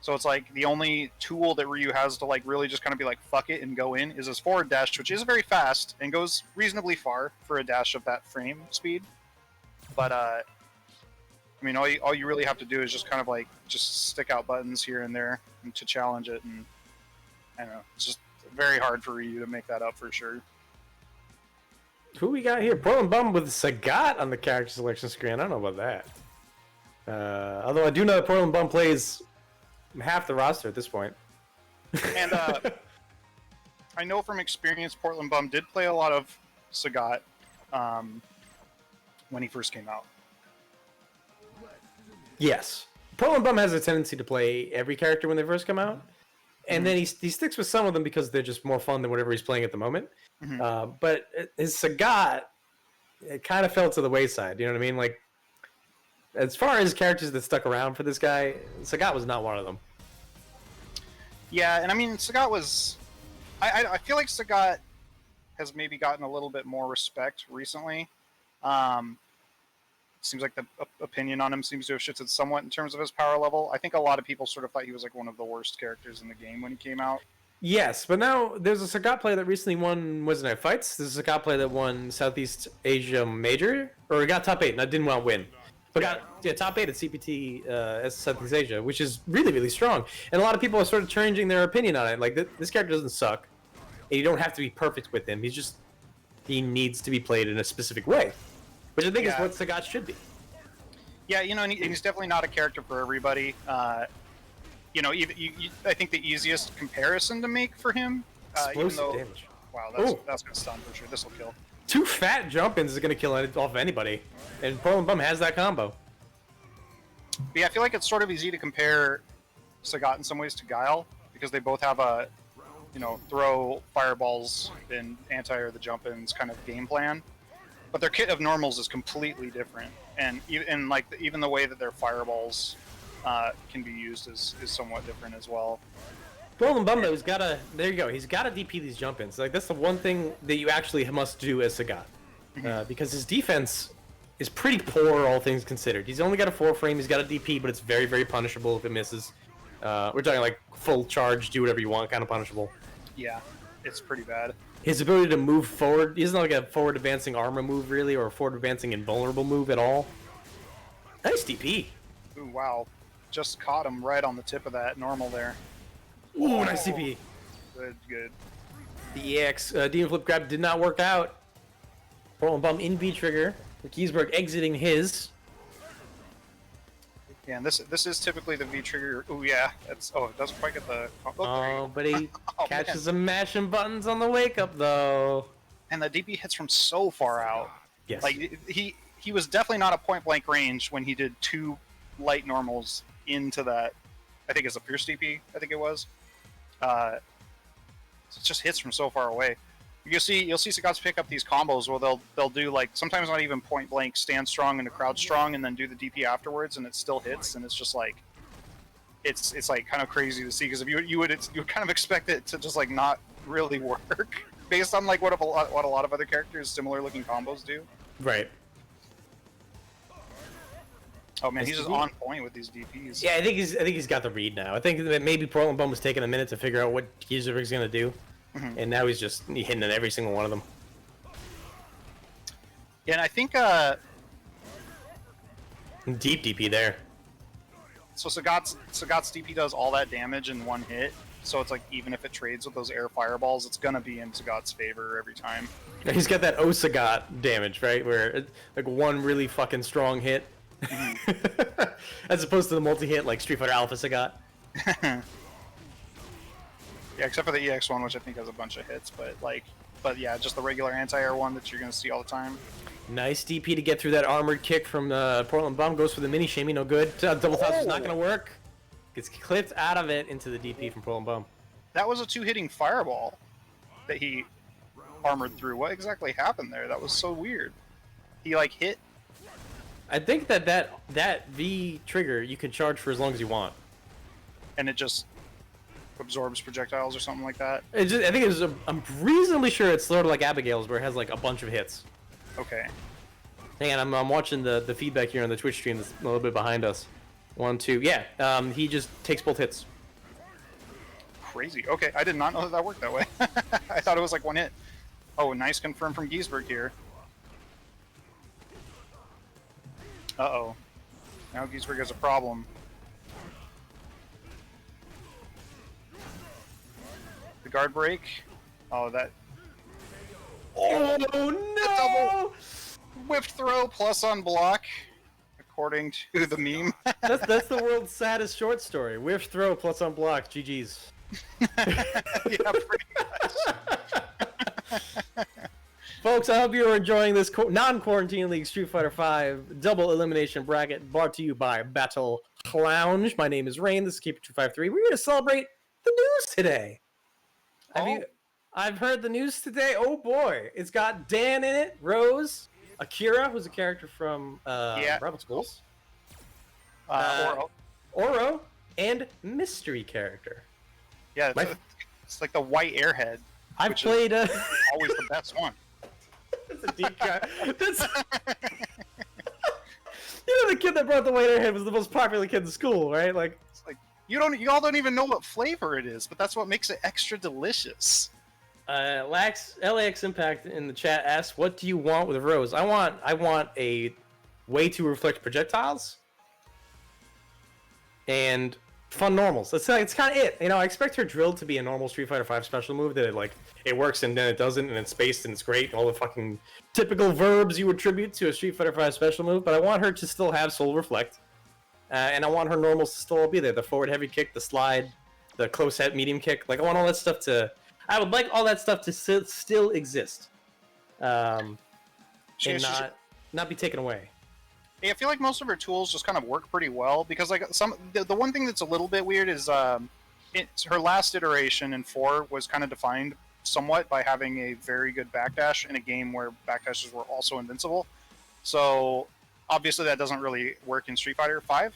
So it's like the only tool that Ryu has to like really just kind of be like fuck it and go in is his forward dash, which is very fast and goes reasonably far for a dash of that frame speed. But I mean, all you really have to do is just kind of like just stick out buttons here and there to challenge it, and I don't know, it's just very hard for Ryu to make that up for sure. Who we got here? Portland Bum with Sagat on the character selection screen. I don't know about that. Although I do know that Portland Bum plays half the roster at this point. And I know from experience, Portland Bum did play a lot of Sagat when he first came out. Yes. Portland Bum has a tendency to play every character when they first come out, and then he sticks with some of them because they're just more fun than whatever he's playing at the moment. But his Sagat, it kind of fell to the wayside. You know what I mean? Like, as far as characters that stuck around for this guy, Sagat was not one of them. Yeah, and I mean, Sagat was. I feel like Sagat has maybe gotten a little bit more respect recently. Seems like the opinion on him seems to have shifted somewhat in terms of his power level. I think a lot of people sort of thought he was like one of the worst characters in the game when he came out. Yes, but now there's a Sagat player that recently won Wednesday Night Fights. There's a Sagat player that won Southeast Asia Major, or got top 8, and I didn't want to win. But got top 8 at CPT Southeast Asia, which is really, really strong. And a lot of people are sort of changing their opinion on it. Like, this character doesn't suck, and you don't have to be perfect with him. He needs to be played in a specific way, which I think is what Sagat should be. Yeah, you know, and he's definitely not a character for everybody. You know, I think the easiest comparison to make for him, Explosive damage. Wow, that's gonna stun for sure. This will kill. 2 fat jump-ins is gonna kill off of anybody, and Portland Bum has that combo. But yeah, I feel like it's sort of easy to compare Sagat in some ways to Guile because they both have a, you know, throw fireballs and anti-air the jump-ins kind of game plan. But their kit of normals is completely different, and even the way that their fireballs can be used is somewhat different as well. Portland Bum though, he's gotta DP these jump-ins. Like, that's the one thing that you actually must do as Sagat, because his defense is pretty poor, all things considered. He's only got a 4 frame. He's got a DP, but it's very, very punishable if it misses. We're talking like full charge, do whatever you want, kind of punishable. Yeah, it's pretty bad. His ability to move forward, he doesn't like a forward advancing armor move really, or a forward advancing invulnerable move at all. Nice DP. Ooh, wow. Just caught him right on the tip of that normal there. Ooh, nice DP. Good. The EX Demon Flip Grab did not work out. Portland Bum in V trigger. Giesberg exiting his. Yeah, and this is typically the V trigger. Ooh, yeah. It doesn't quite get the. But he catches him mashing buttons on the wake up though. And the DP hits from so far out. Yes. Like he was definitely not at point blank range when he did 2 light normals into that. I think it's a Fierce DP. I think it was. It just hits from so far away. You'll see Sagat's pick up these combos where they'll do like sometimes not even point blank stand strong into crouch strong and then do the DP afterwards and it still hits and it's just like it's like kind of crazy to see because if you would kind of expect it to just like not really work based on like what a lot of other characters similar looking combos do. Right. Oh man, he's just on point with these DPs. Yeah, I think he's got the read now. I think that maybe Portland Bum was taking a minute to figure out what Giesberg's gonna do. And now he's just hitting at every single one of them. Yeah, and I think deep DP there. So Sagat's DP does all that damage in one hit. So it's like even if it trades with those air fireballs, it's gonna be in Sagat's favor every time. He's got that Sagat damage, right? Where it's like one really fucking strong hit, as opposed to the multi-hit like Street Fighter Alpha Sagat. Yeah, except for the EX one, which I think has a bunch of hits, but yeah, just the regular anti-air one that you're gonna see all the time. Nice DP to get through that armored kick from Portland Bum. Goes for the mini shimmy, no good. Double toss is not gonna work. Gets clipped out of it into the DP from Portland Bum. That was a 2-hitting fireball that he armored through. What exactly happened there? That was so weird. He like hit. I think that V trigger you can charge for as long as you want, and it just absorbs projectiles or something like that. I think it was. I'm reasonably sure it's sort of like Abigail's, where it has like a bunch of hits. Okay. Hang on, I'm watching the feedback here on the Twitch stream that's a little bit behind us. 1, 2, yeah. He just takes both hits. Crazy. Okay, I did not know that worked that way. I thought it was like one hit. Oh, nice confirm from Giesberg here. Uh-oh. Now Giesberg has a problem. The guard break. Oh, that... Oh, no! Whipped throw plus on block, according to the meme. that's the world's saddest short story. Whiff throw plus on block. GG's. Yeah, pretty much. Folks, I hope you're enjoying this non-quarantine league Street Fighter V double elimination bracket brought to you by Battle Lounge. My name is Rain. This is Keeper253. We're going to celebrate the news today. I've heard the news today. Oh boy, it's got Dan in it, Rose, Akira, who's a character from Rebel Schools, Oro, and mystery character. Yeah, it's like the white airhead. I've played. Always the best one. That's a deep cut. That's. You know, the kid that brought the white airhead was the most popular kid in school, right? Like, it's like you all don't even know what flavor it is, but that's what makes it extra delicious. LAX Impact in the chat asks, "What do you want with Rose?" I want a way to reflect projectiles and fun normals. It's kind of it. You know, I expect her drill to be a normal Street Fighter V special move that it works and then it doesn't and it's spaced and it's great. All the fucking typical verbs you attribute to a Street Fighter V special move. But I want her to still have Soul Reflect, and I want her normals to still be there. The forward heavy kick, the slide, the close head medium kick. Like I want all that stuff to. I would like all that stuff to still exist, and not be taken away. Yeah, I feel like most of her tools just kind of work pretty well because like the one thing that's a little bit weird is her last iteration in 4 was kind of defined somewhat by having a very good backdash in a game where backdashes were also invincible. So obviously that doesn't really work in Street Fighter 5.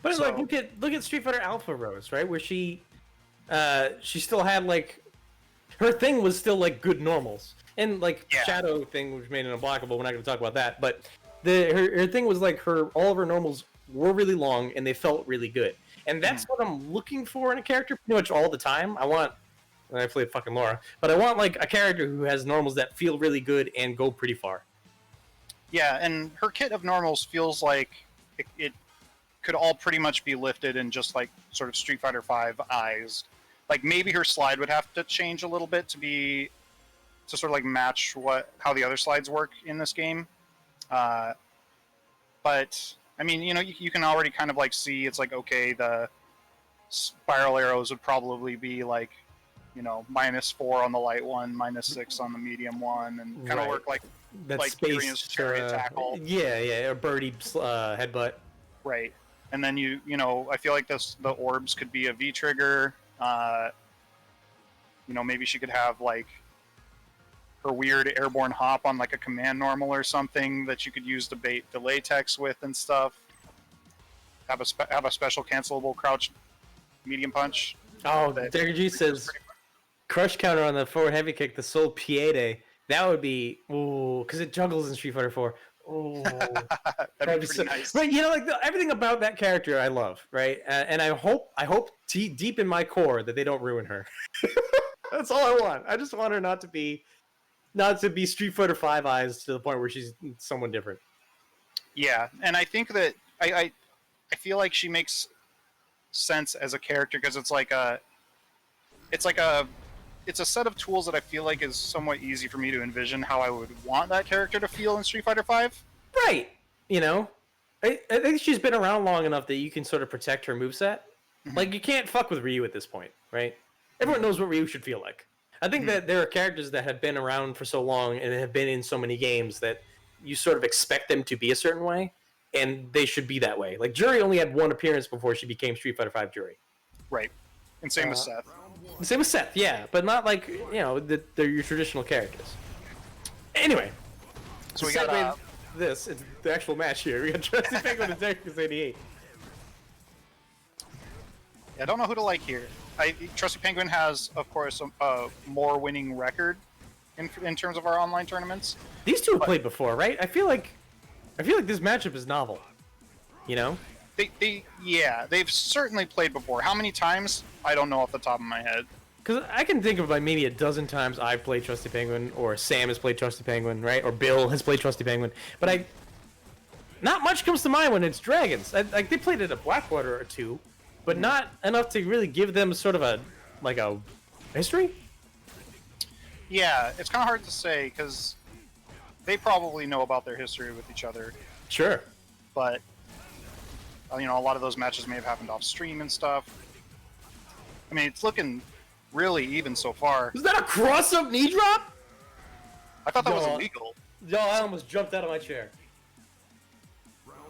But like look at Street Fighter Alpha Rose, right? Where she still had like her thing was still like good normals and like Shadow thing which made it unblockable. We're not going to talk about that, but. Her thing was like all of her normals were really long and they felt really good, and that's what I'm looking for in a character pretty much all the time. I played fucking Laura, but I want like a character who has normals that feel really good and go pretty far. Yeah, and her kit of normals feels like it could all pretty much be lifted in just like sort of Street Fighter V eyes. Like maybe her slide would have to change a little bit to sort of like match how the other slides work in this game. But I mean, you know, you can already kind of like see it's like, okay, the spiral arrows would probably be like, you know, -4 on the light one, -6 on the medium one, and kind of work like space tackle. Yeah, a birdie headbutt. Right, and then you know, I feel like the orbs could be a V trigger. You know, maybe she could have like her weird airborne hop on like a command normal or something that you could use to bait the latex with and stuff. Have a special cancelable crouch medium punch. Oh, Derek G says crush counter on the forward heavy kick, the Soul Piede. That would be because it juggles in Street Fighter 4. Oh, that'd be pretty nice. Right, you know, like everything about that character I love, right? And I hope deep in my core that they don't ruin her. That's all I want. I just want her not to be Street Fighter 5 eyes to the point where she's someone different. Yeah, and I think that I feel like she makes sense as a character because it's a set of tools that I feel like is somewhat easy for me to envision how I would want that character to feel in Street Fighter 5. Right. You know, I think she's been around long enough that you can sort of protect her moveset. Mm-hmm. Like, you can't fuck with Ryu at this point, right? Everyone knows what Ryu should feel like. I think that there are characters that have been around for so long and have been in so many games that you sort of expect them to be a certain way, and they should be that way. Like, Juri only had one appearance before she became Street Fighter V Juri. Right. And same with Seth. Same with Seth, yeah. But not like, you know, they're your traditional characters. Anyway. So we got this. It's the actual match here. We got Trusty Penguin and Derek 88. I don't know who to like here. Trusty Penguin has, of course, a more winning record in terms of our online tournaments. These two have played before, right? I feel like this matchup is novel. You know? They've certainly played before. How many times? I don't know off the top of my head. Because I can think of like maybe a dozen times I've played Trusty Penguin, or Sam has played Trusty Penguin, right? Or Bill has played Trusty Penguin. But not much comes to mind when it's Dragons. Like they played it at Blackwater or two, but not enough to really give them sort of a history. Yeah, it's kind of hard to say because they probably know about their history with each other. Sure. But you know, a lot of those matches may have happened off stream and stuff. I mean, it's looking really even so far. Is that a cross-up knee drop? I thought that was Yo, illegal. Yo, I almost jumped out of my chair.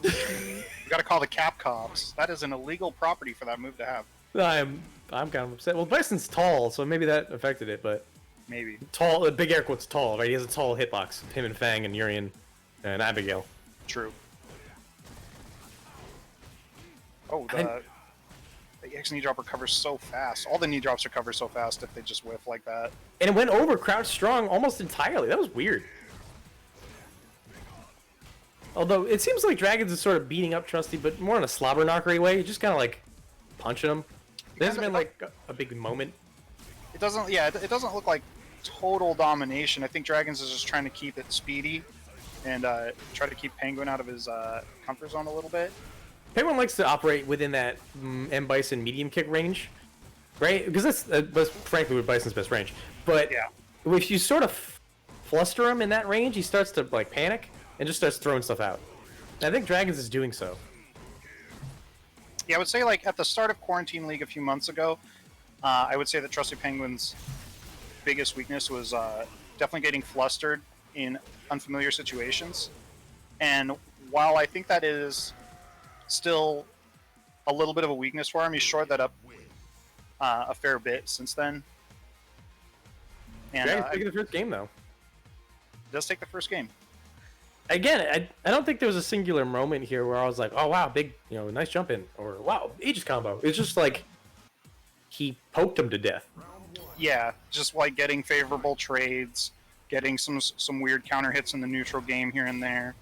We gotta call the Cap Cops. That is an illegal property for that move to have. I'm kind of upset. Well, Bison's tall, so maybe that affected it, but Maybe. tall, big air quotes tall, right? He has a tall hitbox. Him and Fang and Urian and Abigail. True. Oh, the EX knee drop recovers so fast. All the knee drops recover so fast if they just whiff like that. And it went over crouch strong almost entirely. That was weird. Although it seems like Dragons is sort of beating up Trusty, but more in a slobber knockery way. Just kind of like punching him. There hasn't been like a big moment. It doesn't. Yeah, it doesn't look like total domination. I think Dragons is just trying to keep it speedy and try to keep Penguin out of his comfort zone a little bit. Penguin likes to operate within that M. Bison medium kick range, right? Because that's frankly what Bison's best range. But Yeah. if you sort of fluster him in that range, he starts to like panic and just starts throwing stuff out. And I think Dragons is doing so. Yeah, I would say like at the start of Quarantine League a few months ago, I would say that Trusty Penguin's biggest weakness was definitely getting flustered in unfamiliar situations. And while I think that is still a little bit of a weakness for him, he's shored that up a fair bit since then. And Dragons taking the first game though. it does take the first game. Again, I don't think there was a singular moment here where I was like, oh wow, big, nice jump in, or wow, Aegis combo. It's just like he poked him to death. Yeah, just like getting favorable trades, getting some weird counter hits in the neutral game here and there.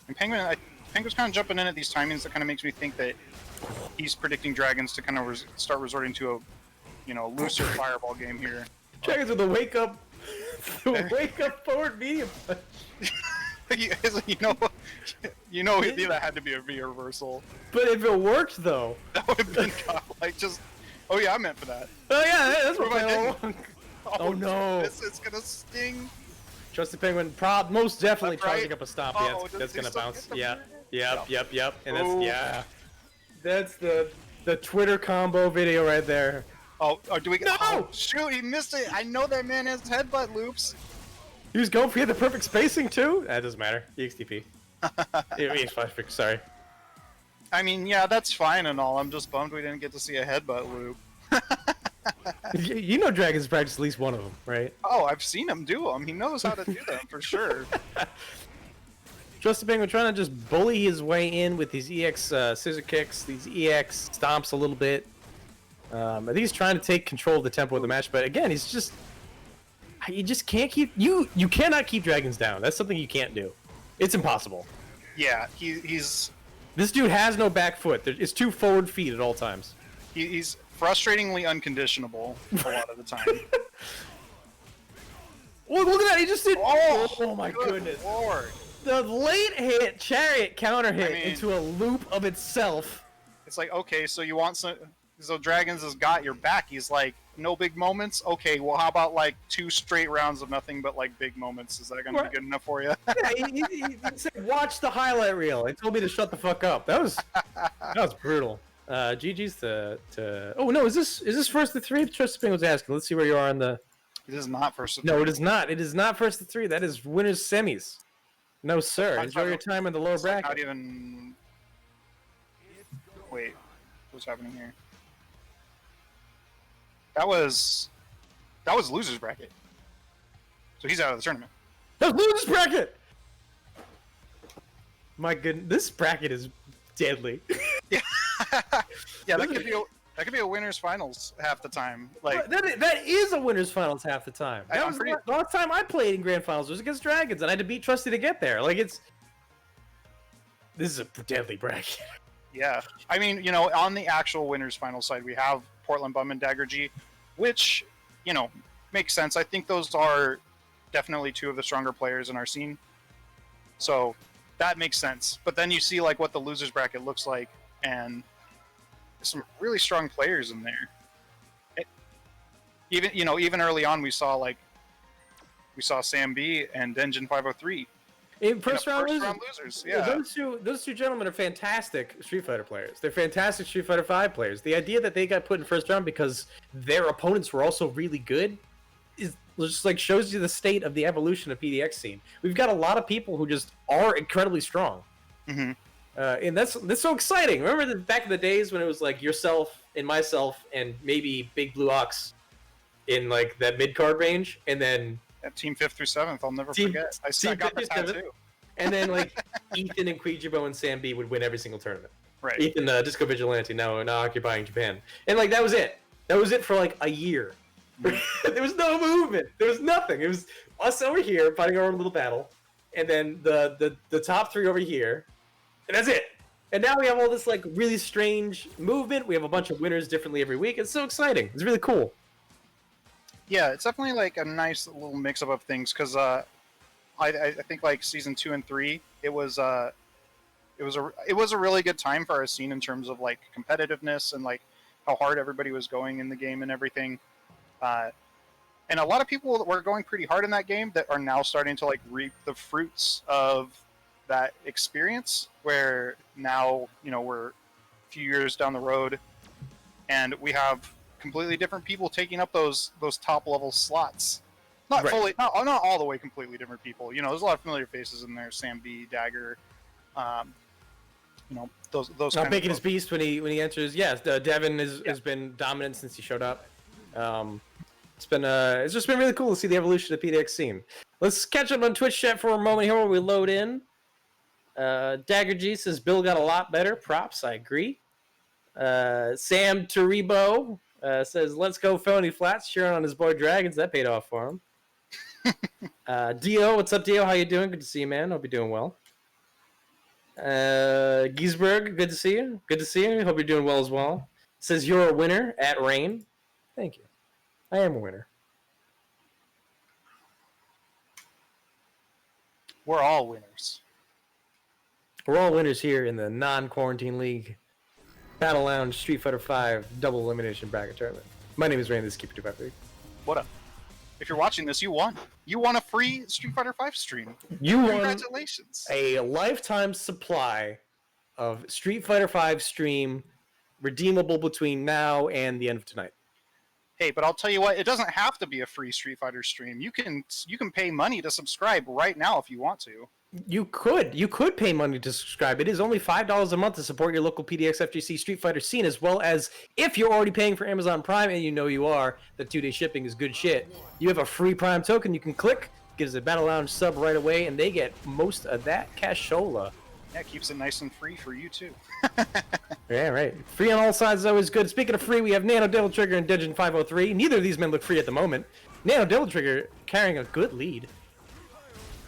And Penguin's kind of jumping in at these timings that kind of makes me think that he's predicting Dragons to kind of start resorting to a looser fireball game here. Dragons with a wake up forward medium. That had to be a V reversal. But if it worked though. That would have been like just. Oh yeah, I meant for that. Oh yeah, that's what What I am I went Oh no. It's gonna sting. Trusty Penguin, most definitely That's right. charging up a stomp. Oh, Yeah, that's gonna bounce. Yeah, Yep. yep. And that's Ooh. That's the Twitter combo video right there. Oh, do we? No! Oh, shoot, he missed it. I know that man has headbutt loops. He was going for the perfect spacing too. That doesn't matter. EXTP. EX5, sorry. I mean, yeah, that's fine and all. I'm just bummed we didn't get to see a headbutt loop. You know Dragons practice at least one of them, right? Oh, I've seen him do them. He knows how to do them for sure. Trusty Penguin trying to just bully his way in with these EX scissor kicks, these EX stomps a little bit. I think he's trying to take control of the tempo of the match, but again, you just can't keep you cannot keep Dragons down. That's something you can't do. It's impossible. Yeah, he's This dude has no back foot. It's 2 forward feet at all times. he's frustratingly unconditionable a lot of the time. Oh, look at that! He just did. Oh my good goodness! Lord. The late hit chariot counter hit I mean- into a loop of itself. It's like, okay, so you want some. So Dragons has got your back. He's like, no big moments? Okay, well, how about like 2 straight rounds of nothing but like big moments? Is that going to be good enough for you? Yeah, he said, "Watch the highlight reel." He told me to shut the fuck up. That was brutal. GG's to. Oh no, is this first to 3? Trusty Penguin's asking. Let's see where you are on the. It is not first to No, three. it is not. It is not first to 3. That is winners semis. No sir. Enjoy your time in the lower It's like bracket. not even. Wait, what's happening here? That was losers bracket. So he's out of the tournament. Let's lose this bracket. My goodness, this bracket is deadly. Yeah, that could be a winners finals half the time. Like that is a winners finals half the time. That I'm was pretty- the last time I played in grand finals was against Dragons, and I had to beat Trusty to get there. Like this is a deadly bracket. yeah, I mean, on the actual winners finals side, we have Portland Bum and Dagger G, which makes sense. I think those are definitely 2 of the stronger players in our scene. So that makes sense. But then you see like what the losers bracket looks like, and there's some really strong players in there. Even early on, we saw Sam B and Denjin 503. In first round losers. Yeah. Those two gentlemen are fantastic Street Fighter players. They're fantastic Street Fighter 5 players. The idea that they got put in first round because their opponents were also really good is just like shows you the state of the evolution of PDX scene. We've got a lot of people who just are incredibly strong. Mm-hmm. And that's so exciting. Remember back in the days when it was like yourself and myself and maybe Big Blue Ox in like that mid card range, and then At Team 5th through 7th, I'll never forget. I got the tattoo. And then like Ethan and Quijibo and Sam B would win every single tournament. Right. Ethan, Disco Vigilante, now occupying Japan, and like that was it. That was it for like a year. There was no movement. There was nothing. It was us over here fighting our own little battle, and then the top three over here, and that's it. And now we have all this like really strange movement. We have a bunch of winners differently every week. It's so exciting. It's really cool. Yeah, it's definitely like a nice little mix-up of things because I think like season 2 and 3, it was a really good time for our scene in terms of like competitiveness and like how hard everybody was going in the game and everything. And a lot of people that were going pretty hard in that game that are now starting to like reap the fruits of that experience, where now, you know, we're a few years down the road and we have completely different people taking up those top level slots. Not Right. fully, not all the way completely different people. You know, there's a lot of familiar faces in there. Sam B, Dagger, you know, those. Not making his beast when he enters. Yes, Devin has been dominant since he showed up. It's just been really cool to see the evolution of the PDX scene. Let's catch up on Twitch chat for a moment here while we load in. Dagger G says Bill got a lot better. Props, I agree. Sam Taribo says let's go Phony Flats, cheering on his boy Dragons. That paid off for him. Dio, what's up, Dio? How you doing? Good to see you, man. Hope you're doing well. Giesberg, good to see you. Good to see you. Hope you're doing well as well. Says you're a winner at Rain. Thank you. I am a winner. We're all winners. We're all winners here in the non-quarantine league Battle Lounge Street Fighter V double elimination bracket tournament. My name is Rain. This is Keeper 253. What up? If you're watching this, you won. You won a free Street Fighter V stream. You won Congratulations. a lifetime supply of Street Fighter V stream, redeemable between now and the end of tonight. Hey, but I'll tell you what, it doesn't have to be a free Street Fighter stream. You can pay money to subscribe right now if you want to. You could pay money to subscribe. It is only $5 a month to support your local PDX FGC Street Fighter scene, as well as if you're already paying for Amazon Prime, and you know you are, the 2-day shipping is good shit. You have a free Prime token you can click, gives a Battle Lounge sub right away, and they get most of that cashola. Yeah, keeps it nice and free for you too. Yeah, right. Free on all sides is always good. Speaking of free, we have Nano Devil Trigger and Digin 503. Neither of these men look free at the moment. Nano Devil Trigger carrying a good lead.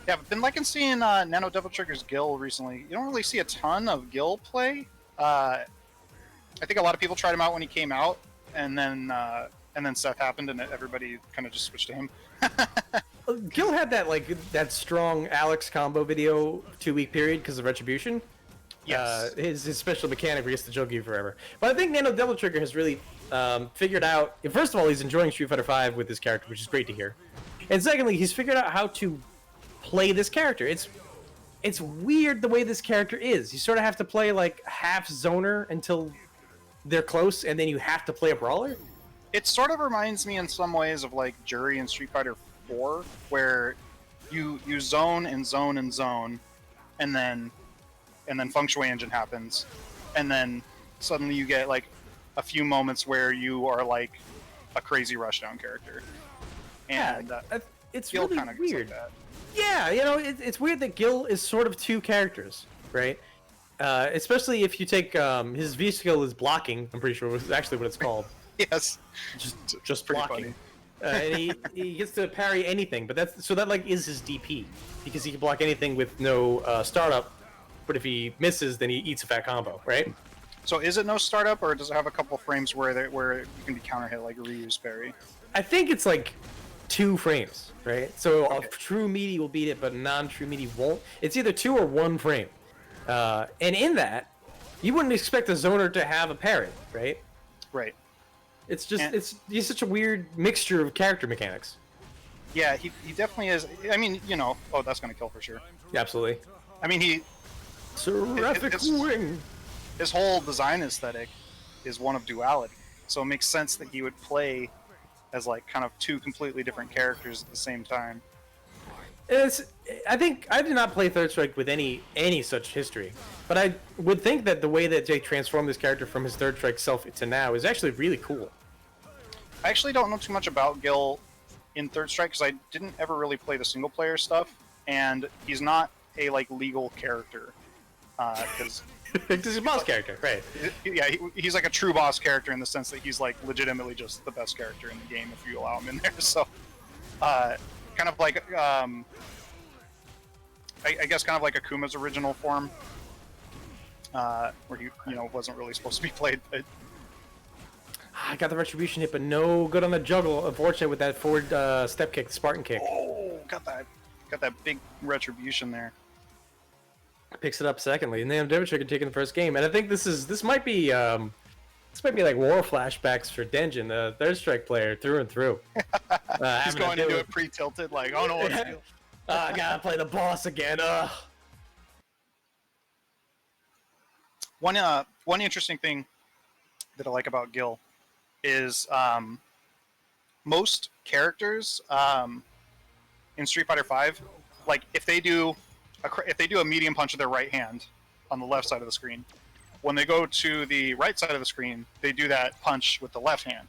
Yeah, I've been liking seeing Nano Devil Trigger's Gil recently. You don't really see a ton of Gil play. I think a lot of people tried him out when he came out, and then Seth happened, and everybody kind of just switched to him. Gil had that strong Alex combo video 2-week period because of Retribution. Yes. His special mechanic where he gets to choke you forever. But I think Nano Devil Trigger has really figured out. First of all, he's enjoying Street Fighter V with this character, which is great to hear. And secondly, he's figured out how to play this character. It's weird the way this character is. You sort of have to play like half zoner until they're close, and then you have to play a brawler. It sort of reminds me in some ways of like Jury in Street Fighter 4, where you zone and zone and zone, and then Feng Shui Engine happens, and then suddenly you get like a few moments where you are like a crazy rushdown character. And it's Gil really kinda goes weird. like that. Yeah, you know, it's weird that Gil is sort of two characters, right? Especially if you take his V skill is blocking. I'm pretty sure was actually what it's called. Yes, Just pretty blocking. And he gets to parry anything, but that like is his DP because he can block anything with no startup. But if he misses, then he eats a fat combo, right? So is it no startup, or does it have a couple frames where you can be counter hit like a Ryu's parry? I think it's like 2 frames, right? So Okay. a true meaty will beat it, but non-true meaty won't. It's either 2 or 1 frame. And in that, you wouldn't expect a zoner to have a parry, right? Right. It's just he's such a weird mixture of character mechanics. Yeah, he definitely is. I mean, you know, that's gonna kill for sure. Absolutely. I mean, Seraphic it's- wing. his whole design aesthetic is one of duality, so it makes sense that he would play as like kind of two completely different characters at the same time. I think I did not play Third Strike with any such history, but I would think that the way that Jay transformed this character from his Third Strike self to now is actually really cool. I actually don't know too much about Gil in Third Strike because I didn't ever really play the single player stuff, and he's not a like legal character because He's a boss character, right? yeah, he's like a true boss character in the sense that he's like legitimately just the best character in the game if you allow him in there. So, kind of like I guess kind of like Akuma's original form, where he wasn't really supposed to be played. But I got the retribution hit, but no good on the juggle. Unfortunate with that forward step kick, Spartan kick. oh, got that big retribution there. Picks it up secondly, and then Devil Trigger taking the first game. And I think this might be like war flashbacks for Denjin, the Third Strike player through and through. He's going into it pre-tilted, like, oh no, I gotta play the boss again. One interesting thing that I like about Gil is most characters in Street Fighter V, like if they do a medium punch with their right hand on the left side of the screen, when they go to the right side of the screen, they do that punch with the left hand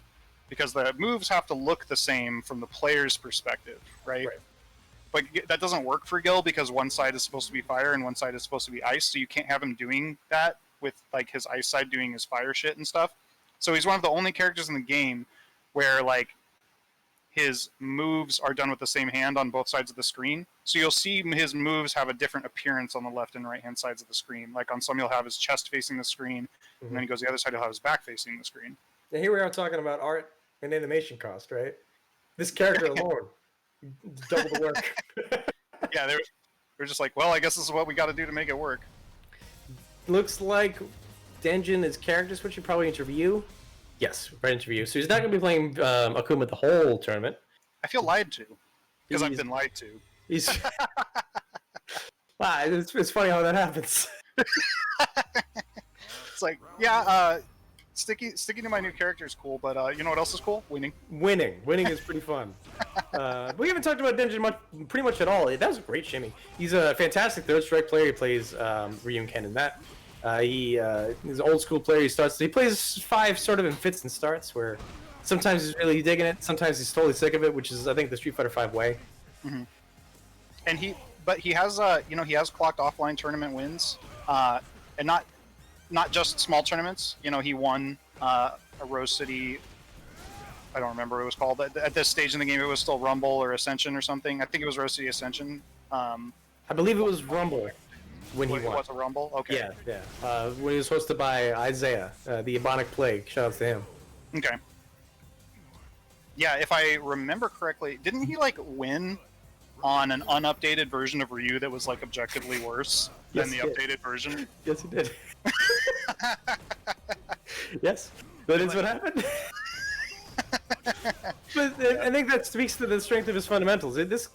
because the moves have to look the same from the player's perspective, right? But that doesn't work for Gil because one side is supposed to be fire and one side is supposed to be ice, so you can't have him doing that with like his ice side doing his fire shit and stuff. So he's one of the only characters in the game where like his moves are done with the same hand on both sides of the screen. So you'll see his moves have a different appearance on the left and right hand sides of the screen. Like on some, you'll have his chest facing the screen, and then he goes the other side, he'll have his back facing the screen. And here we are talking about art and animation cost, right? This character alone, double the work. Yeah, they're just like, well, I guess this is what we got to do to make it work. Looks like Denjin is character switching, probably interview. Yes, right interview. So he's not going to be playing Akuma the whole tournament. I feel lied to because I've been lied to. He's wow, it's funny how that happens. It's like, yeah, sticking to my new character is cool, but you know what else is cool? Winning is pretty fun. We haven't talked about Denjin pretty much at all. That was a great shimmy. He's a fantastic Third Strike player. He plays Ryu and Ken in that. He's an old school player. He plays 5 sort of in fits and starts where sometimes he's really digging it, sometimes he's totally sick of it, which is I think the Street Fighter V way. Mm-hmm. And he has he has clocked offline tournament wins, and not just small tournaments. He won a Rose City. I don't remember what it was called. At this stage in the game, it was still Rumble or Ascension or something. I think it was Rose City Ascension. I believe it was Rumble when he won. It was a Rumble? Okay. Yeah. When he was hosted by Isaiah, the Ebonic Plague. Shout out to him. Okay. Yeah, if I remember correctly, didn't he win on an unupdated version of Ryu that was objectively worse than the updated version? Yes, he did. Yes, that is what happened. But I think that speaks to the strength of his fundamentals. This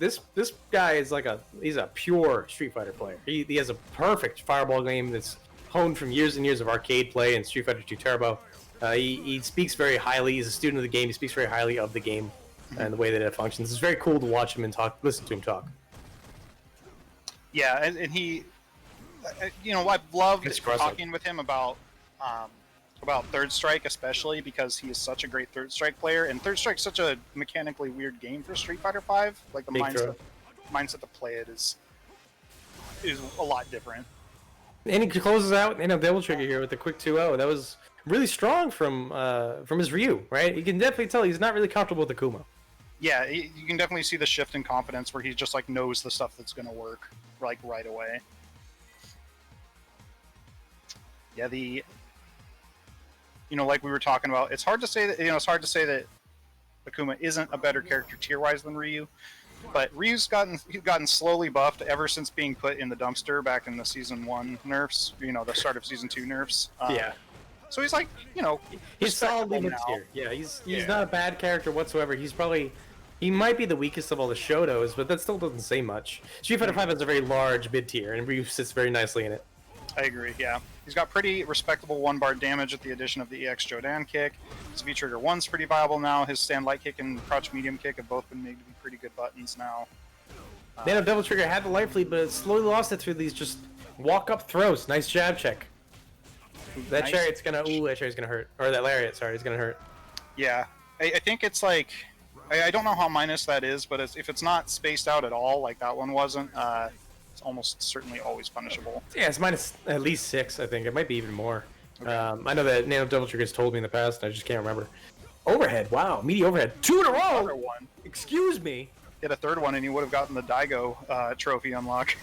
guy is he's a pure Street Fighter player. He has a perfect fireball game that's honed from years and years of arcade play and Street Fighter 2 Turbo. He speaks very highly. He's a student of the game. He speaks very highly of the game and the way that it functions. It's very cool to watch him and listen to him talk. Yeah, and he, I've loved talking with him about Third Strike, especially because he is such a great Third Strike player, and Third Strike's such a mechanically weird game for Street Fighter V. Like the mindset to play it is a lot different. And he closes out Devil Trigger here with a quick 2-0. That was really strong from his Ryu, right? You can definitely tell he's not really comfortable with Akuma. Yeah, you can definitely see the shift in confidence where he just knows the stuff that's going to work right away. Yeah, like we were talking about, it's hard to say that Akuma isn't a better character tier-wise than Ryu, but Ryu's gotten slowly buffed ever since being put in the dumpster back in the Season 1 nerfs, the start of Season 2 nerfs. Yeah. So he's he's solidly mid tier. Yeah, he's not a bad character whatsoever. He might be the weakest of all the Shotos, but that still doesn't say much. Street Fighter V has a very large mid tier, and Ryu sits very nicely in it. I agree, yeah. He's got pretty respectable one-bar damage with the addition of the EX Jodan kick. His V-Trigger 1's pretty viable now. His stand light kick and crouch medium kick have both been made to be pretty good buttons now. Nano Double Trigger had the life lead, but it slowly lost it through these just walk-up throws. Nice jab check. That Nice. chariot's gonna... Ooh, that chariot's gonna hurt. Or that lariat, sorry, is gonna hurt. Yeah. I think it's like... I don't know how minus that is, but if it's not spaced out at all, like that one wasn't, it's almost certainly always punishable. Yeah, it's minus at least 6, I think. It might be even more. Okay. I know that Nano Double Trigger's told me in the past, and I just can't remember. Overhead, wow. Meaty overhead. 2 in a row! Another one. Excuse me. Hit a third one, and he would have gotten the Daigo trophy unlock.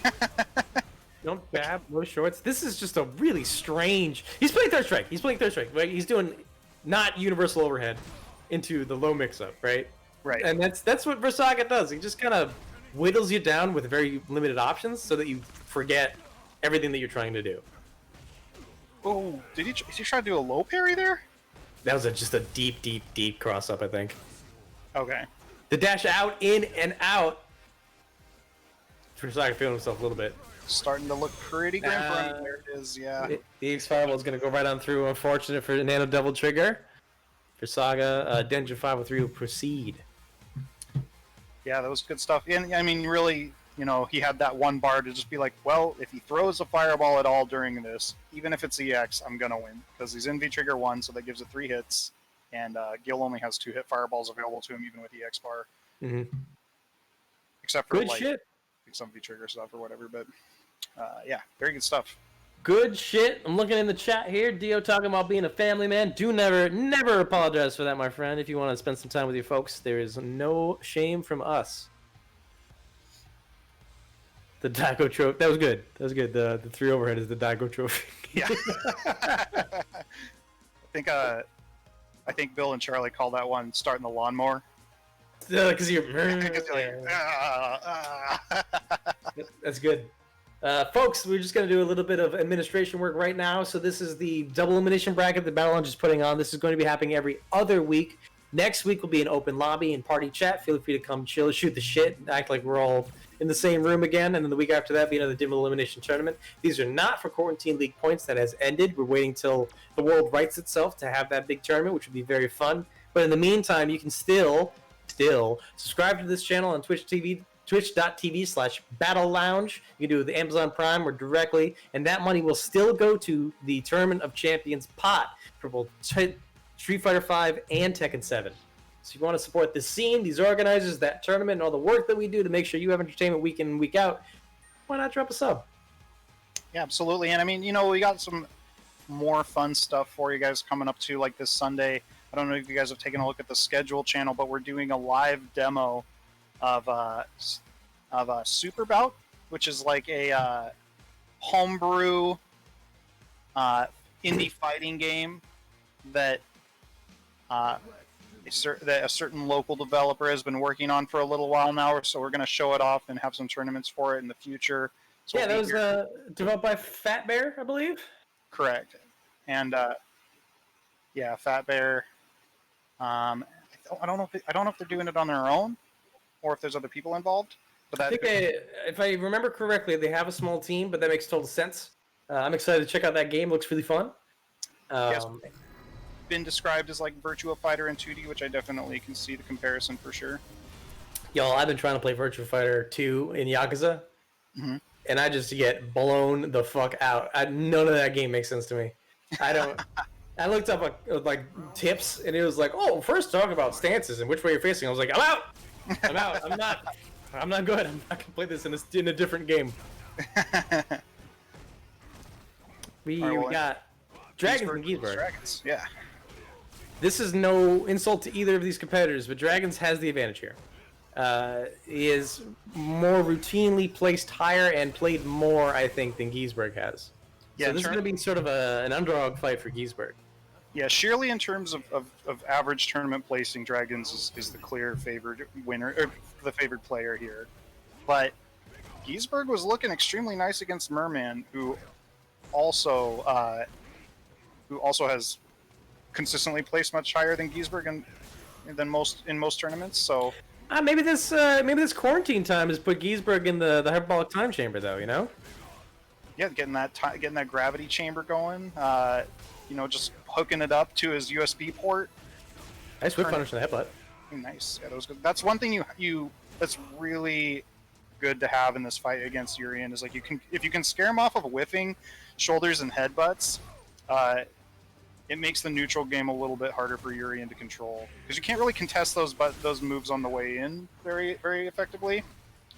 Don't jab, no shorts. This is just a really strange... He's playing third strike. He's playing third strike. Right? He's doing not universal overhead into the low mix-up, right? Right. And that's what Versaga does. He just kind of whittles you down with very limited options so that you forget everything that you're trying to do. Oh, is he trying to do a low parry there? That was just a deep, deep, deep cross-up, I think. Okay. The dash out, in, and out. Versaga feeling himself a little bit. Starting to look pretty grim for him. There it is, yeah. The X-Fireball is going to go right on through. Unfortunate for Nano Double Trigger. Versaga, Denja 503 will proceed. Yeah, that was good stuff. And I mean, really, you know, he had that one bar to just be like, well, if he throws a fireball at all during this, even if it's EX, I'm going to win. Because he's in V-Trigger 1, so that gives it 3 hits. And Gil only has 2 hit fireballs available to him, even with EX bar. Mm-hmm. Except for, Good like, shit. some V-Trigger stuff or whatever. But, yeah, very good stuff. Good shit. I'm looking in the chat here. Dio talking about being a family man. Do never apologize for that, my friend. If you want to spend some time with your folks, there is no shame from us. The Daigo trophy. That was good. That was good. The 3 overhead is the Daigo trophy. Yeah. I think Bill and Charlie call that one starting the lawnmower. Because you're... That's good. Folks, we're just going to do a little bit of administration work right now. So this is the double elimination bracket that Battle Lounge is putting on. This is going to be happening every other week. Next week will be an open lobby and party chat. Feel free to come chill, shoot the shit, act like we're all in the same room again. And then the week after that, be another double elimination tournament. These are not for Quarantine League points. That has ended. We're waiting till the world rights itself to have that big tournament, which would be very fun. But in the meantime, you can still subscribe to this channel on twitch.tv/Battle Lounge. You can do it with the Amazon Prime or directly, and that money will still go to the Tournament of Champions pot for both Street Fighter V and Tekken 7. So if you want to support this scene, these organizers, that tournament, and all the work that we do to make sure you have entertainment week in and week out, why not drop a sub? Yeah, absolutely. And I mean, you know, we got some more fun stuff for you guys coming up too, like this Sunday. I don't know if you guys have taken a look at the schedule channel, but we're doing a live demo of Super Bout, which is like a homebrew indie fighting game that a certain local developer has been working on for a little while now. So we're going to show it off and have some tournaments for it in the future. So yeah, that was developed by Fat Bear, I believe. Correct. And yeah, Fat Bear. I don't know if they're doing it on their own or if there's other people involved. But I think if I remember correctly, they have a small team, but that makes total sense. I'm excited to check out that game. Looks really fun. Yes. Been described as like Virtua Fighter in 2D, which I definitely can see the comparison for sure. Y'all, I've been trying to play Virtua Fighter 2 in Yakuza, and I just get blown the fuck out. None of that game makes sense to me. I don't. I looked up like tips, and it was like, oh, first talk about stances and which way you're facing. I was like, I'm out. I'm out. I'm not good. I'm not gonna play this in a different game. We got Dragons and Giesberg. Dragons, yeah. This is no insult to either of these competitors, but Dragons has the advantage here. He is more routinely placed higher and played more, I think, than Giesberg has. Yeah, so this is going to be sort of an underdog fight for Giesberg. Yeah, surely in terms of average tournament placing, Dragons is the clear favored winner, or the favored player here. But Giesberg was looking extremely nice against Merman, who also has consistently placed much higher than Giesberg in most tournaments. So maybe this quarantine time has put Giesberg in the hyperbolic time chamber, though. You know. yeah, getting that gravity chamber going. Just hooking it up to his USB port. Nice whip punish in the headbutt. Nice. Yeah, that was good. That's one thing you that's really good to have in this fight against Urian is like if you can scare him off of whiffing shoulders and headbutts, it makes the neutral game a little bit harder for Urian to control because you can't really contest those moves on the way in very very effectively.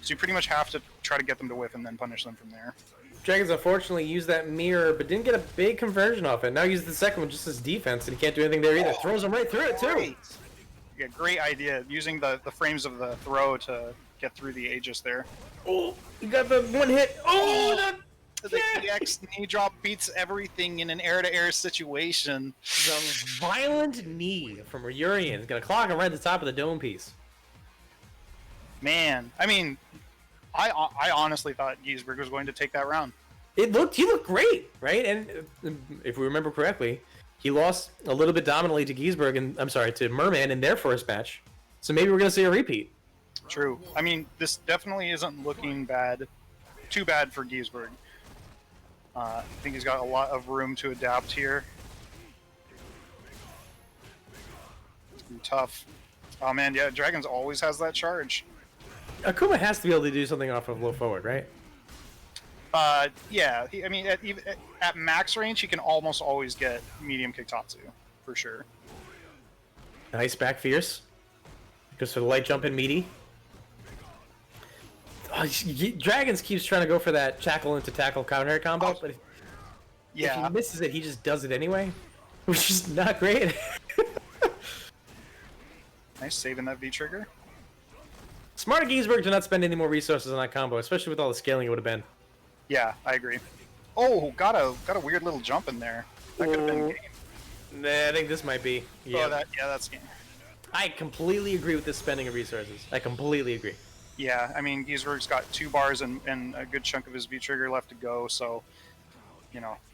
So you pretty much have to try to get them to whiff and then punish them from there. Dragons unfortunately used that mirror, but didn't get a big conversion off it. Now uses the second one just as defense, and he can't do anything there either. Throws him right through it too. Great. Yeah, great idea using the frames of the throw to get through the Aegis there. Oh, you got the one hit. Oh, the EX knee drop beats everything in an air-to-air situation. The violent knee from Urian is gonna clock him right at the top of the dome piece. Man, I mean, I honestly thought Giesberg was going to take that round. He looked great, right? And if we remember correctly, he lost a little bit dominantly to Giesberg to Merman in their first match. So maybe we're gonna see a repeat. True. I mean, this definitely isn't looking too bad for Giesberg. I think he's got a lot of room to adapt here. It's gonna be tough. Oh man, yeah, Dragons always has that charge. Akuma has to be able to do something off of low forward, right? Yeah. At max range, he can almost always get medium Kiktatsu, for sure. Nice back fierce. Goes for the light jump and meaty. Dragons keeps trying to go for that tackle into tackle counter combo, but if he misses it, he just does it anyway, which is not great. Nice saving that V trigger. Smart of Giesberg to not spend any more resources on that combo, especially with all the scaling it would have been. Yeah, I agree. Oh, got a weird little jump in there. That could have been game. Nah, I think this might be. Yeah. That's game. I completely agree with this spending of resources. I completely agree. Yeah, I mean, Giesberg's got 2 bars and a good chunk of his V-trigger left to go, so,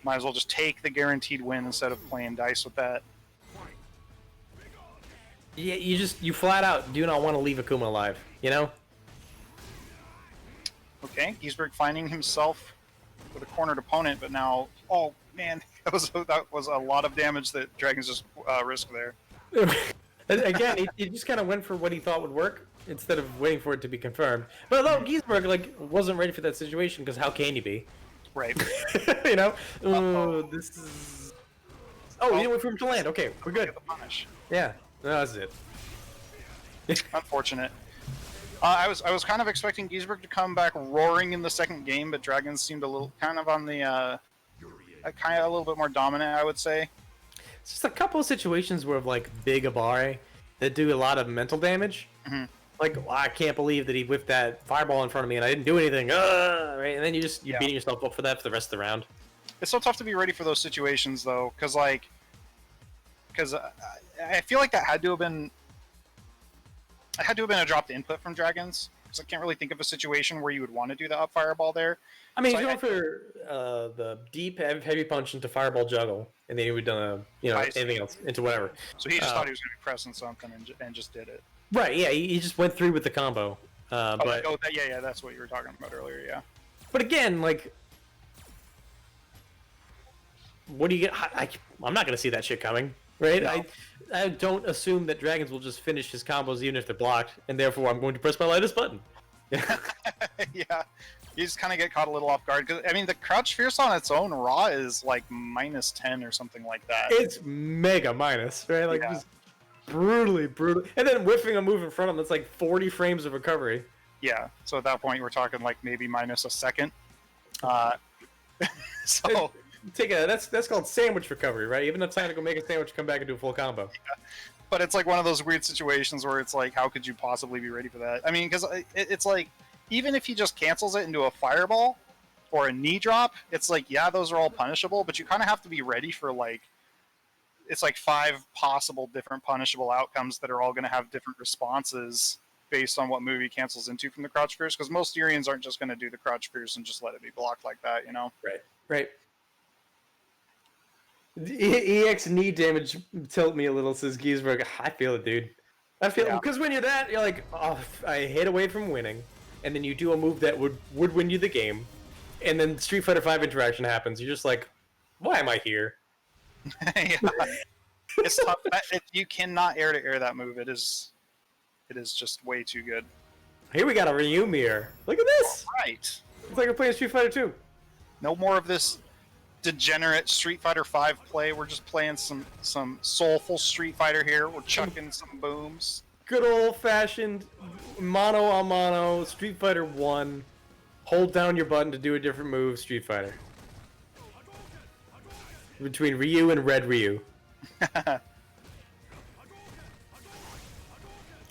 might as well just take the guaranteed win instead of playing dice with that. Yeah, you flat out do not want to leave Akuma alive, you know? Okay, Giesberg finding himself with a cornered opponent, but now, oh man, that was a lot of damage that Dragons just risked there. Again, he just kind of went for what he thought would work instead of waiting for it to be confirmed. But though Giesberg wasn't ready for that situation because how can you be? Right. You know. This is. Oh, you went from to land. Okay, we're good. The punish. Yeah, that's it. Unfortunate. I was kind of expecting Giesberg to come back roaring in the second game, but Dragons seemed a little kind of on the kind of a little bit more dominant, I would say. It's just a couple of situations where big Abare that do a lot of mental damage. Mm-hmm. I can't believe that he whipped that fireball in front of me and I didn't do anything. Right, and then you're beating yourself up for that for the rest of the round. It's so tough to be ready for those situations though, because I feel like that had to have been a dropped input from Dragons. Because I can't really think of a situation where you would want to do the up fireball there. I mean, he's going for the deep heavy punch into fireball juggle, and then he would done anything else into whatever. So he just thought he was going to be pressing something and just did it. Right? Yeah, he just went through with the combo. Yeah, that's what you were talking about earlier. Yeah. But again, what do you get? I'm not going to see that shit coming, right? No. I don't assume that Dragons will just finish his combos even if they're blocked, and therefore I'm going to press my lightest button. Yeah, you just kind of get caught a little off guard. Because I mean, the crouch fierce on its own raw is -10 or something like that. It's mega minus, right? Just brutally, and then whiffing a move in front of him that's 40 frames of recovery. Yeah, so at that point we're talking maybe minus a second. So. That's called sandwich recovery, right? Even enough time to go make a sandwich, come back and do a full combo. Yeah. But it's one of those weird situations where it's how could you possibly be ready for that? I mean, because it's even if he just cancels it into a fireball or a knee drop, it's yeah, those are all punishable, but you kind of have to be ready for it's 5 possible different punishable outcomes that are all going to have different responses based on what move he cancels into from the crouch fierce, because most Urians aren't just going to do the crouch fierce and just let it be blocked like that, you know? Right. EX knee damage tilt me a little, says Giesberg. I feel it, dude. I feel it. Because when you're that, you're I hate away from winning. And then you do a move that would win you the game. and then Street Fighter V interaction happens. You're just like, why am I here? Yeah. It's tough. You cannot air to air that move. It is just way too good. Here we got a Ryu mirror. Look at this. Right. It's like we're playing Street Fighter 2. No more of this degenerate Street Fighter V play. We're just playing some soulful Street Fighter here. We're chucking some booms. Good old-fashioned mono-a-mono Street Fighter 1. Hold down your button to do a different move, Street Fighter. Between Ryu and Red Ryu. I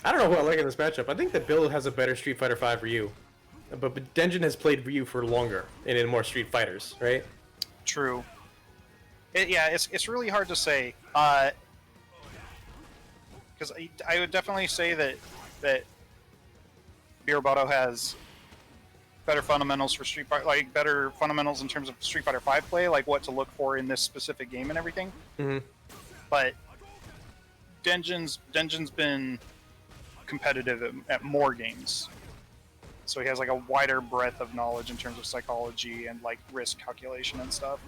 don't know who I like in this matchup. I think that Bill has a better Street Fighter V Ryu. But Denjin has played Ryu for longer and in more Street Fighters, right? True. It's really hard to say. Because I would definitely say that Biraboto has better fundamentals for Street Fighter, like better fundamentals in terms of Street Fighter V play, like what to look for in this specific game and everything. Mm-hmm. But Denjin's been competitive at more games, so he has like a wider breadth of knowledge in terms of psychology and like risk calculation and stuff.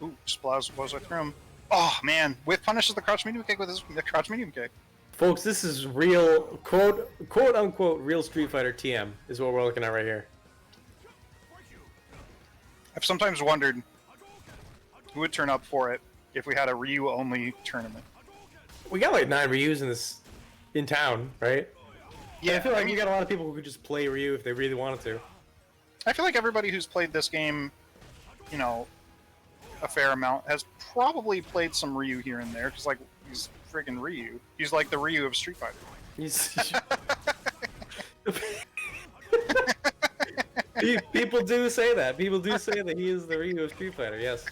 Ooh, just blows right through him. Oh man, Whiff punishes the crouch medium kick with the crouch medium kick. Folks, this is real, quote unquote, real Street Fighter TM is what we're looking at right here. I've sometimes wondered who would turn up for it if we had a Ryu only tournament. We got like 9 Ryus in town, right? Yeah, and I feel like we got a lot of people who could just play Ryu if they really wanted to. I feel like everybody who's played this game, you know, a fair amount, has probably played some Ryu here and there, because like he's freaking Ryu. He's like the Ryu of Street Fighter. People do say that. People do say that he is the Ryu of Street Fighter. Yes.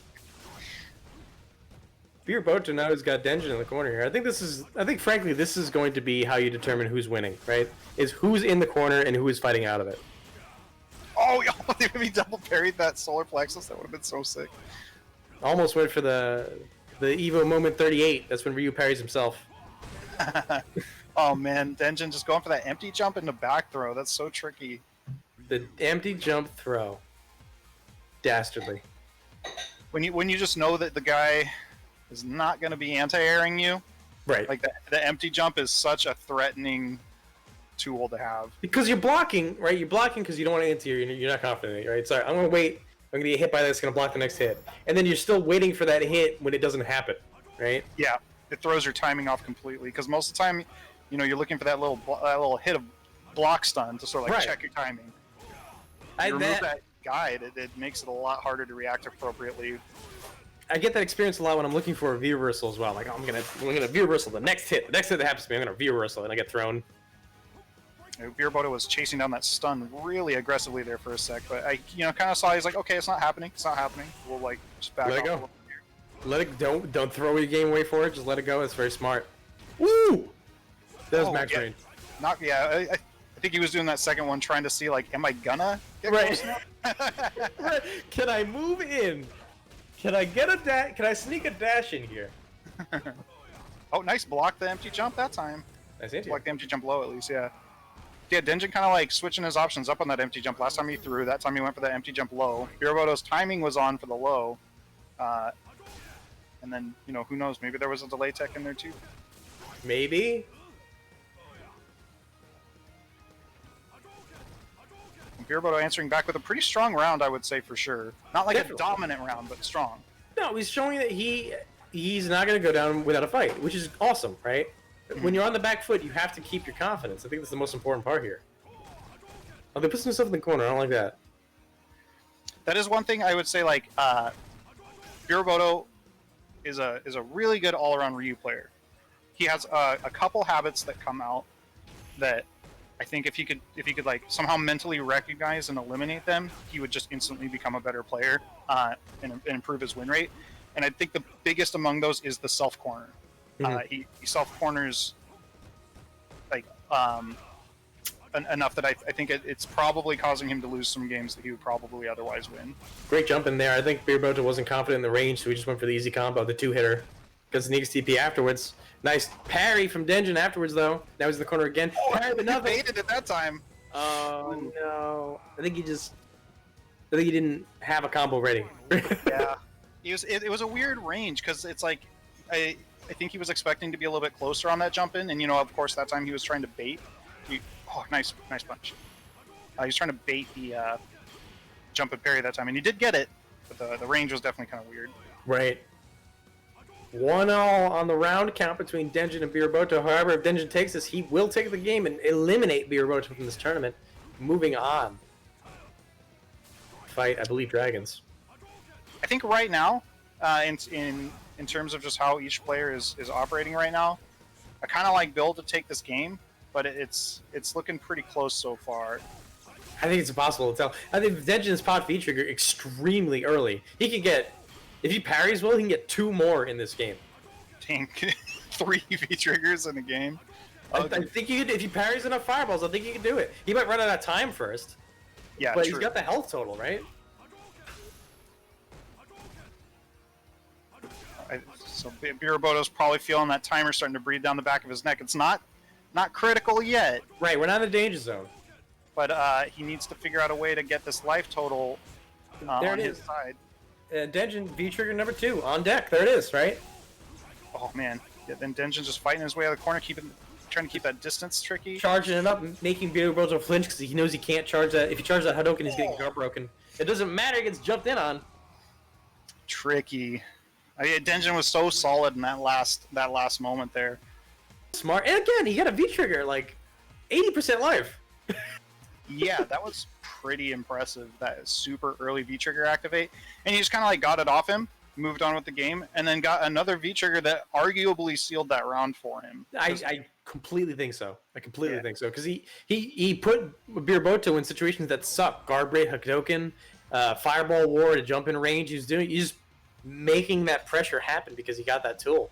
Biraboto now has got Denjin in the corner here. I think frankly this is going to be how you determine who's winning, right? Is who's in the corner and who is fighting out of it. Oh, if he double parried that solar plexus, that would have been so sick. Almost went for the Evo moment 38. That's when Ryu parries himself. Oh man, Denjin just going for that empty jump into back throw. That's so tricky. The empty jump throw. Dastardly. When you just know that the guy is not going to be anti-airing you, right? Like the empty jump is such a threatening tool to have. Because you're blocking, right? You're blocking because you don't want to enter. You're not confident in it, right? Sorry, I'm going to wait. I'm going to get hit by this. Going to block the next hit, and then you're still waiting for that hit when it doesn't happen, right? Yeah, it throws your timing off completely. Because most of the time, you know, you're looking for that little hit of block stun to sort of like check your timing. You remove that guide, it makes it a lot harder to react appropriately. I get that experience a lot when I'm looking for a V reversal as well. Like, I'm gonna V reversal the next hit that happens to me. I'm gonna V reversal and I get thrown. Biraboto was chasing down that stun really aggressively there for a sec, but I, kind of saw he's like, okay, it's not happening. We'll like just back off. Let it go. Let it don't throw your game away for it. Just let it go. It's very smart. Woo! That was max range. I think he was doing that second one, trying to see like, am I gonna get close enough? Right. Can I move in? Can I get a dash? Can I sneak a dash in here? Oh, nice block the empty jump that time. Nice empty. Block the empty jump low at least, yeah. Yeah, Denjin kind of like switching his options up on that empty jump. Last time he threw, that time he went for that empty jump low. Biraboto's timing was on for the low. And then, who knows, maybe there was a delay tech in there too. Maybe. Biraboto answering back with a pretty strong round, I would say, for sure. Not like a dominant round, but strong. No, he's showing that he's not going to go down without a fight, which is awesome, right? Mm-hmm. When you're on the back foot, you have to keep your confidence. I think that's the most important part here. Oh, they put some stuff in the corner. I don't like that. That is one thing I would say, like, Biraboto is a really good all-around Ryu player. He has a couple habits that come out that I think if he could like somehow mentally recognize and eliminate them, he would just instantly become a better player and improve his win rate. And I think the biggest among those is the self corner. Mm-hmm. He self corners like enough that I think it's probably causing him to lose some games that he would probably otherwise win. Great jump in there. I think Biraboto wasn't confident in the range, so he just went for the easy combo, the 2-hitter. Because Sneaks TP afterwards. Nice parry from Denjin afterwards, though. Now he's in the corner again. Oh, parry, but nothing. He baited it that time. Oh no! I think he didn't have a combo ready. Yeah, it was a weird range because it's like I think he was expecting to be a little bit closer on that jump in, and of course that time he was trying to bait. Nice punch. He was trying to bait the jump and parry that time, and he did get it, but the range was definitely kind of weird. Right. 1-all on the round count between Denjin and Biraboto. However, if Denjin takes this, he will take the game and eliminate Biraboto from this tournament. Moving on. Fight, I believe, Dragons. I think right now, in terms of just how each player is operating right now, I kind of like Bill to take this game, but it's looking pretty close so far. I think it's impossible to tell. I think Denjin's pot V-trigger extremely early. He can get, if he parries well, he can get 2 more in this game. Dang, 3 V triggers in a game. I think he could, if he parries enough fireballs, I think he can do it. He might run out of time first. Yeah, but true. He's got the health total, right? So Biraboto's probably feeling that timer starting to breathe down the back of his neck. It's not critical yet. Right, we're not in the danger zone. But he needs to figure out a way to get this life total on his side. Denjin V-trigger number 2 on deck. There it is, right? Oh man. Yeah, then Denjin's just fighting his way out of the corner, trying to keep that distance tricky. Charging it up, making Biraboto flinch because he knows he can't charge that. If he charges that Hadouken, he's getting gut broken. It doesn't matter, he gets jumped in on. Tricky. Denjin was so solid in that last moment there. Smart. And again, he got a V-trigger, like 80% life. Yeah, that was pretty impressive, that super early V-trigger activate. And he just kind of like got it off him, moved on with the game, and then got another V-trigger that arguably sealed that round for him. I completely think so. I completely think so. Because he put Biraboto in situations that suck. Guard break, Hadouken, Fireball War to jump in range. He's just making that pressure happen because he got that tool.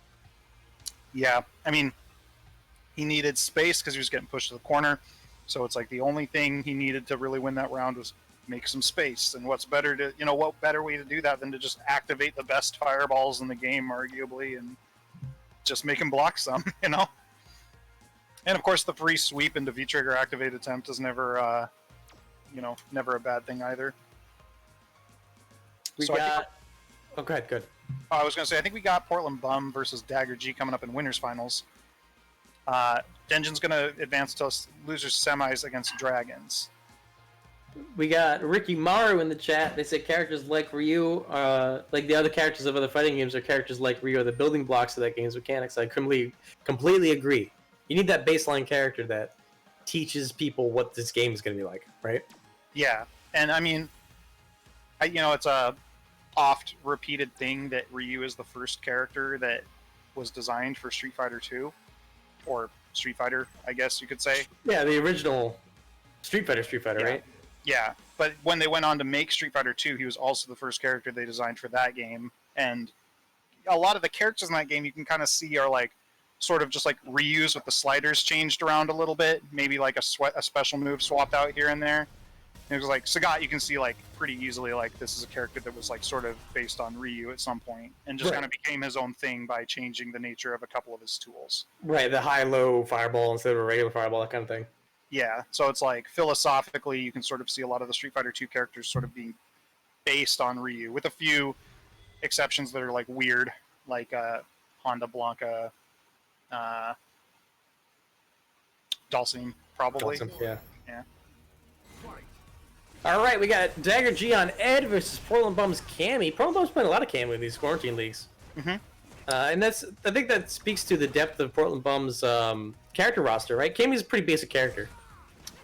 Yeah, I mean, he needed space because he was getting pushed to the corner. So it's like the only thing he needed to really win that round was make some space. And what better way to do that than to just activate the best fireballs in the game, arguably, and just make him block some, And of course, the free sweep into V-trigger activate attempt is never, never a bad thing either. Go ahead, good. I was going to say, I think we got Portland Bum versus Dagger G coming up in winners finals. Denjin's going to advance to losers semis against Dragons. We got Ricky Maru in the chat. They said characters like Ryu, like the other characters of other fighting games, are characters like Ryu are the building blocks of that game's mechanics. I completely agree. You need that baseline character that teaches people what this game is going to be like, right? Yeah, and I mean, it's a oft repeated thing that Ryu is the first character that was designed for Street Fighter 2, or Street Fighter, I guess you could say. Yeah, the original Street Fighter, yeah. Right? Yeah, but when they went on to make Street Fighter 2, he was also the first character they designed for that game, and a lot of the characters in that game you can kind of see are like sort of just like reused with the sliders changed around a little bit, maybe like a special move swapped out here and there. It was like Sagat, you can see like pretty easily like this is a character that was like sort of based on Ryu at some point, and just kind of became his own thing by changing the nature of a couple of his tools. Right, the high-low fireball instead of a regular fireball, that kind of thing. Yeah, so it's like philosophically you can sort of see a lot of the Street Fighter 2 characters sort of being based on Ryu, with a few exceptions that are like weird, like Honda Blanca, Dhalsim, probably. Dhalsim, yeah. Yeah. All right, we got Dagger G on Ed versus Portland Bum's Cammy. Portland Bum's playing a lot of Cammy in these quarantine leagues. Mm-hmm. And I think that speaks to the depth of Portland Bum's character roster, right? Cammy's a pretty basic character.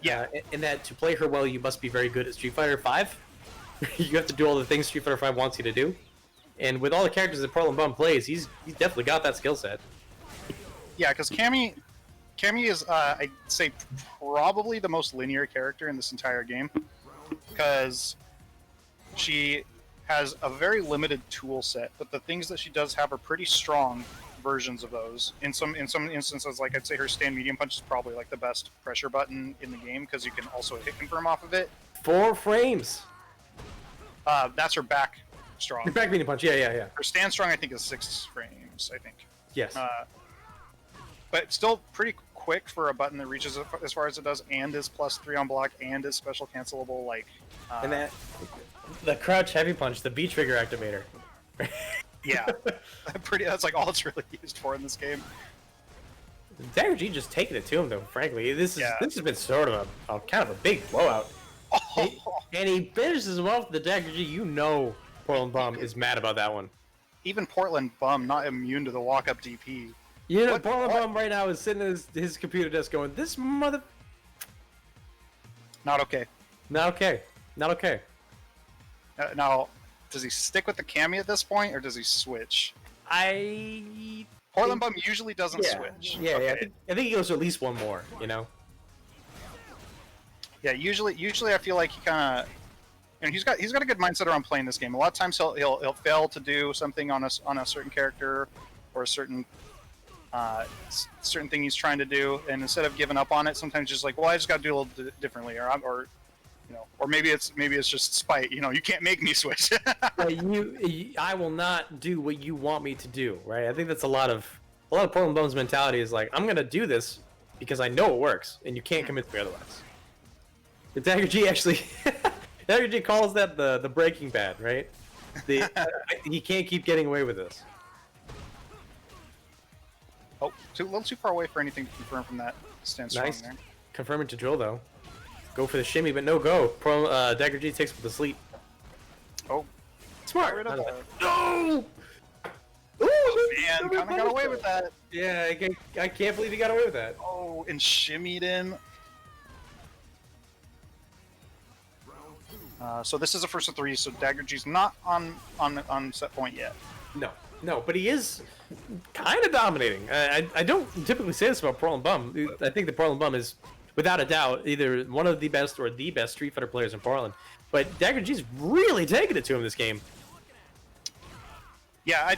Yeah. In that to play her well, you must be very good at Street Fighter 5. You have to do all the things Street Fighter 5 wants you to do. And with all the characters that Portland Bum plays, he's definitely got that skill set. Yeah, because Cammy is, I'd say, probably the most linear character in this entire game. Because she has a very limited tool set, but the things that she does have are pretty strong versions of those. In some instances, like I'd say her stand medium punch is probably like the best pressure button in the game because you can also hit confirm off of it. 4 frames. That's her back strong. Your back medium punch, yeah. Her stand strong, I think, is 6 frames. I think. Yes. But still pretty quick for a button that reaches as far as it does, and is +3 on block, and is special cancelable. Like, And that the crouch heavy punch, the B trigger activator. yeah, That's like all it's really used for in this game. Dagger G just taking it to him though. Frankly, this has been sort of a kind of a big blowout. Oh. And he finishes him off with the Dagger G. You know, Portland Bum is mad about that one. Even Portland Bum not immune to the walk-up DP. You know, Portland Bum right now is sitting at his computer desk going, "This mother." Not okay. Not okay. Not okay. Now, does he stick with the Cammy at this point, or does he switch? Portland Bum usually doesn't switch. Yeah, okay. I think he goes to at least one more. You know. Yeah, usually I feel like he kind of, he's got a good mindset around playing this game. A lot of times he'll fail to do something on a certain character or a certain thing he's trying to do, and instead of giving up on it, sometimes just like, well, I just got to do a little differently, or maybe it's just spite. You can't make me switch. I will not do what you want me to do. Right? I think that's a lot of Portland Bum's mentality is like, I'm gonna do this because I know it works, and you can't convince me otherwise. The Dagger G actually, Dagger G calls that the Breaking Bad, right? He can't keep getting away with this. Oh, a little too far away for anything to confirm from that. Stand strong Nice. there. Confirming to drill though. Go for the shimmy, but no go. Dagger G takes with the sleep. Oh, Smart. got rid of No! Ooh, man, kind of got away with that. Yeah, I can't believe he got away with that. Oh, and shimmied him. So this is a first of 3, so Dagger G's not on set point yet. No, but he is kind of dominating. I don't typically say this about Portland Bum. I think the Portland Bum is, without a doubt, either one of the best or the best Street Fighter players in Portland. But Dagger G's really taking it to him this game. Yeah,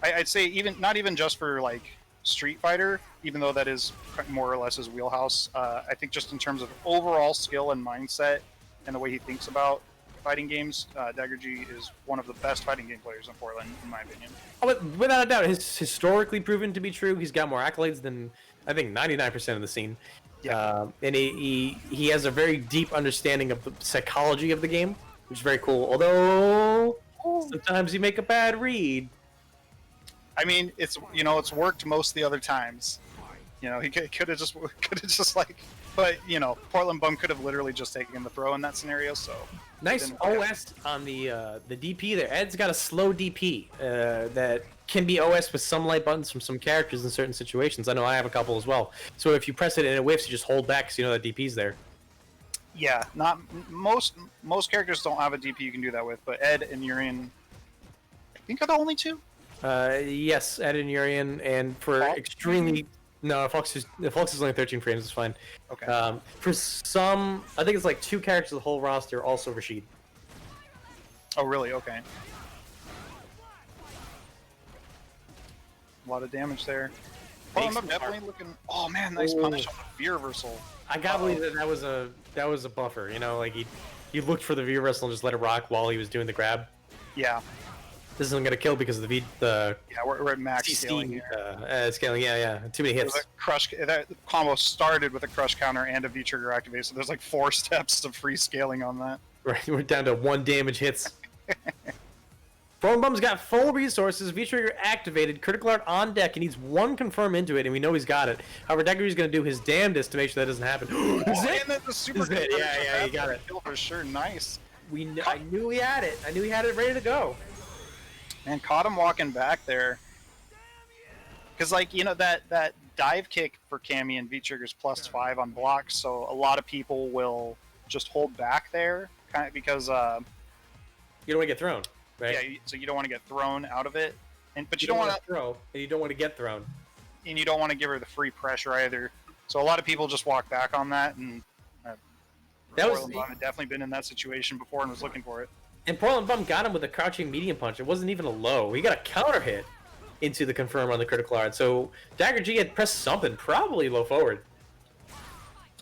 I'd say not even just for like Street Fighter, even though that is more or less his wheelhouse. I think just in terms of overall skill and mindset and the way he thinks about fighting games, Dagger G is one of the best fighting game players in Portland, in my opinion. Oh, but without a doubt, it's historically proven to be true. He's got more accolades than, I think, 99% of the scene. Yeah. And he has a very deep understanding of the psychology of the game, which is very cool. Although sometimes you make a bad read. I mean, it's worked most of the other times. He could have just like, but Portland Bum could have literally just taken the throw in that scenario. So nice OS on the DP there. Ed's got a slow DP that can be OS with some light buttons from some characters in certain situations. I know I have a couple as well. So if you press it and it whiffs, you just hold back because you know that DP's there. Yeah, not most characters don't have a DP you can do that with, but Ed and Urian, I think, are the only two. Yes, Ed and Urian, and for Fox? extremely Fox is only 13 frames. It's fine. Okay. For some, I think it's like 2 characters of the whole roster. Also Rashid. Oh, really? Okay. A lot of damage there. Oh, I'm definitely looking. Oh man, nice punish on the V reversal. I gotta believe that was a buffer. Like he looked for the V reversal and just let it rock while he was doing the grab. Yeah. This isn't gonna kill because of the Yeah, we're at max scaling here. Scaling. Yeah. Too many hits. That combo started with a crush counter and a V trigger activate, so there's like 4 steps of free scaling on that. Right, we're down to 1 damage hits. Portland Bum's got full resources, V-Trigger activated, critical art on deck. He needs 1 confirm into it, and we know he's got it. However, Dagger's going to do his damnedest to make sure that doesn't happen. Is it? And the super Is it? Yeah, he got it. Kill for sure, nice. I knew he had it. I knew he had it ready to go. Man, caught him walking back there. Because, like, that dive kick for Cammy and V-Trigger's +5 on blocks, so a lot of people will just hold back there, kind of because... you don't want to get thrown. Right? Yeah, so you don't want to get thrown out of it, but you don't don't want to throw, and you don't want to get thrown, and you don't want to give her the free pressure either. So a lot of people just walk back on that, and Portland Bum had definitely been in that situation before and was looking for it. And Portland Bum got him with a crouching medium punch. It wasn't even a low. He got a counter hit into the confirm on the critical art. So Dagger G had pressed something, probably low forward.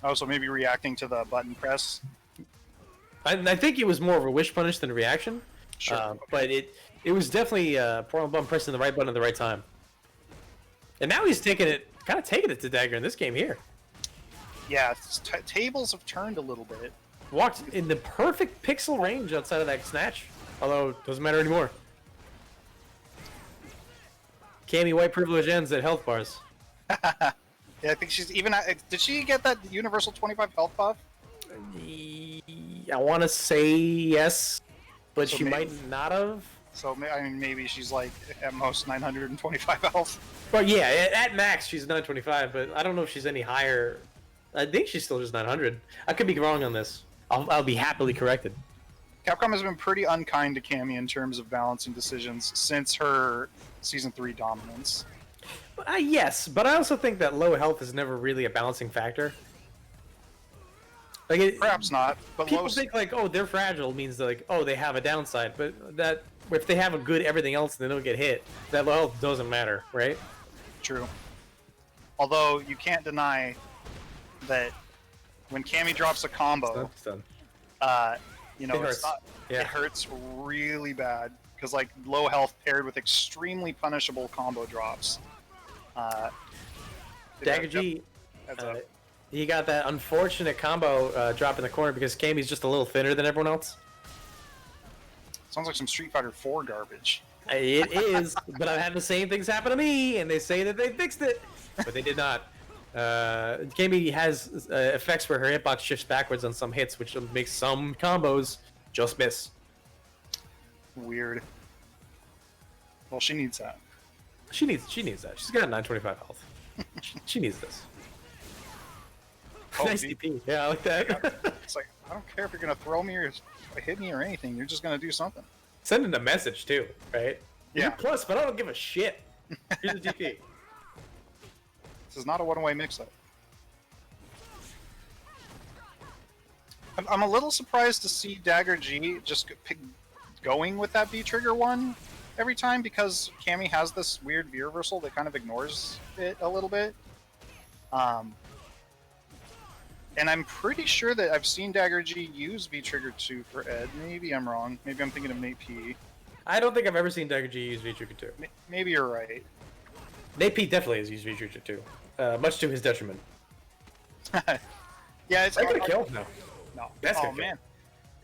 Oh, so maybe reacting to the button press. I think it was more of a wish punish than a reaction. Sure. But it was definitely Portland Bum pressing the right button at the right time. And now he's taking it kind of taking it to Dagger in this game here. Yeah, tables have turned a little bit. Walked in the perfect pixel range outside of that snatch. Although, doesn't matter anymore. Cammy white privilege ends at health bars. Yeah, I think she's even. Did she get that universal 25 health buff? I want to say yes, but So she maybe- might not have. So I mean, maybe she's like at most 925 health. But yeah, at max she's 925, but I don't know if she's any higher. I think she's still just 900. I could be wrong on this. I'll be happily corrected. Capcom has been pretty unkind to Cammy in terms of balancing decisions since her Season 3 dominance. Yes, but I also think that low health is never really a balancing factor. Like Perhaps not, but people low. think like, oh, they're fragile means like, oh, they have a downside, but that if they have a good everything else and they don't get hit, that low health doesn't matter, right? True. Although you can't deny that when Cammy drops a combo, Stun. you know, It it's hurts. not, Yeah. it hurts really bad because like low health paired with extremely punishable combo drops. Dagger G, That's up. he got that unfortunate combo drop in the corner because Cammy's just a little thinner than everyone else. Sounds like some Street Fighter 4 garbage. It is, but I've had the same things happen to me, and they say that they fixed it, but they did not. Cammy has effects where her hitbox shifts backwards on some hits, which makes some combos just miss. Weird. Well, she needs that. She needs that. She's got 925 health. She needs this. Oh, Nice dude. DP. Yeah, I like that. It's like, I don't care if you're gonna throw me or hit me or anything. You're just gonna do something. Sending a message too, right? Yeah. You're plus, but I don't give a shit. Here's a DP. This is not a one-way mix-up. I'm a little surprised to see Dagger G just going with that V-trigger one every time because Cammy has this weird V reversal that kind of ignores it a little bit. And I'm pretty sure that I've seen Dagger G use V-trigger 2 for Ed. Maybe I'm wrong. Maybe I'm thinking of Nate P. I don't think I've ever seen Dagger G use V-Trigger 2. Maybe you're right. Nate P definitely has used V-Trigger 2, much to his detriment. Yeah, it's I hard- could have killed. No. No. That's oh gonna kill. man.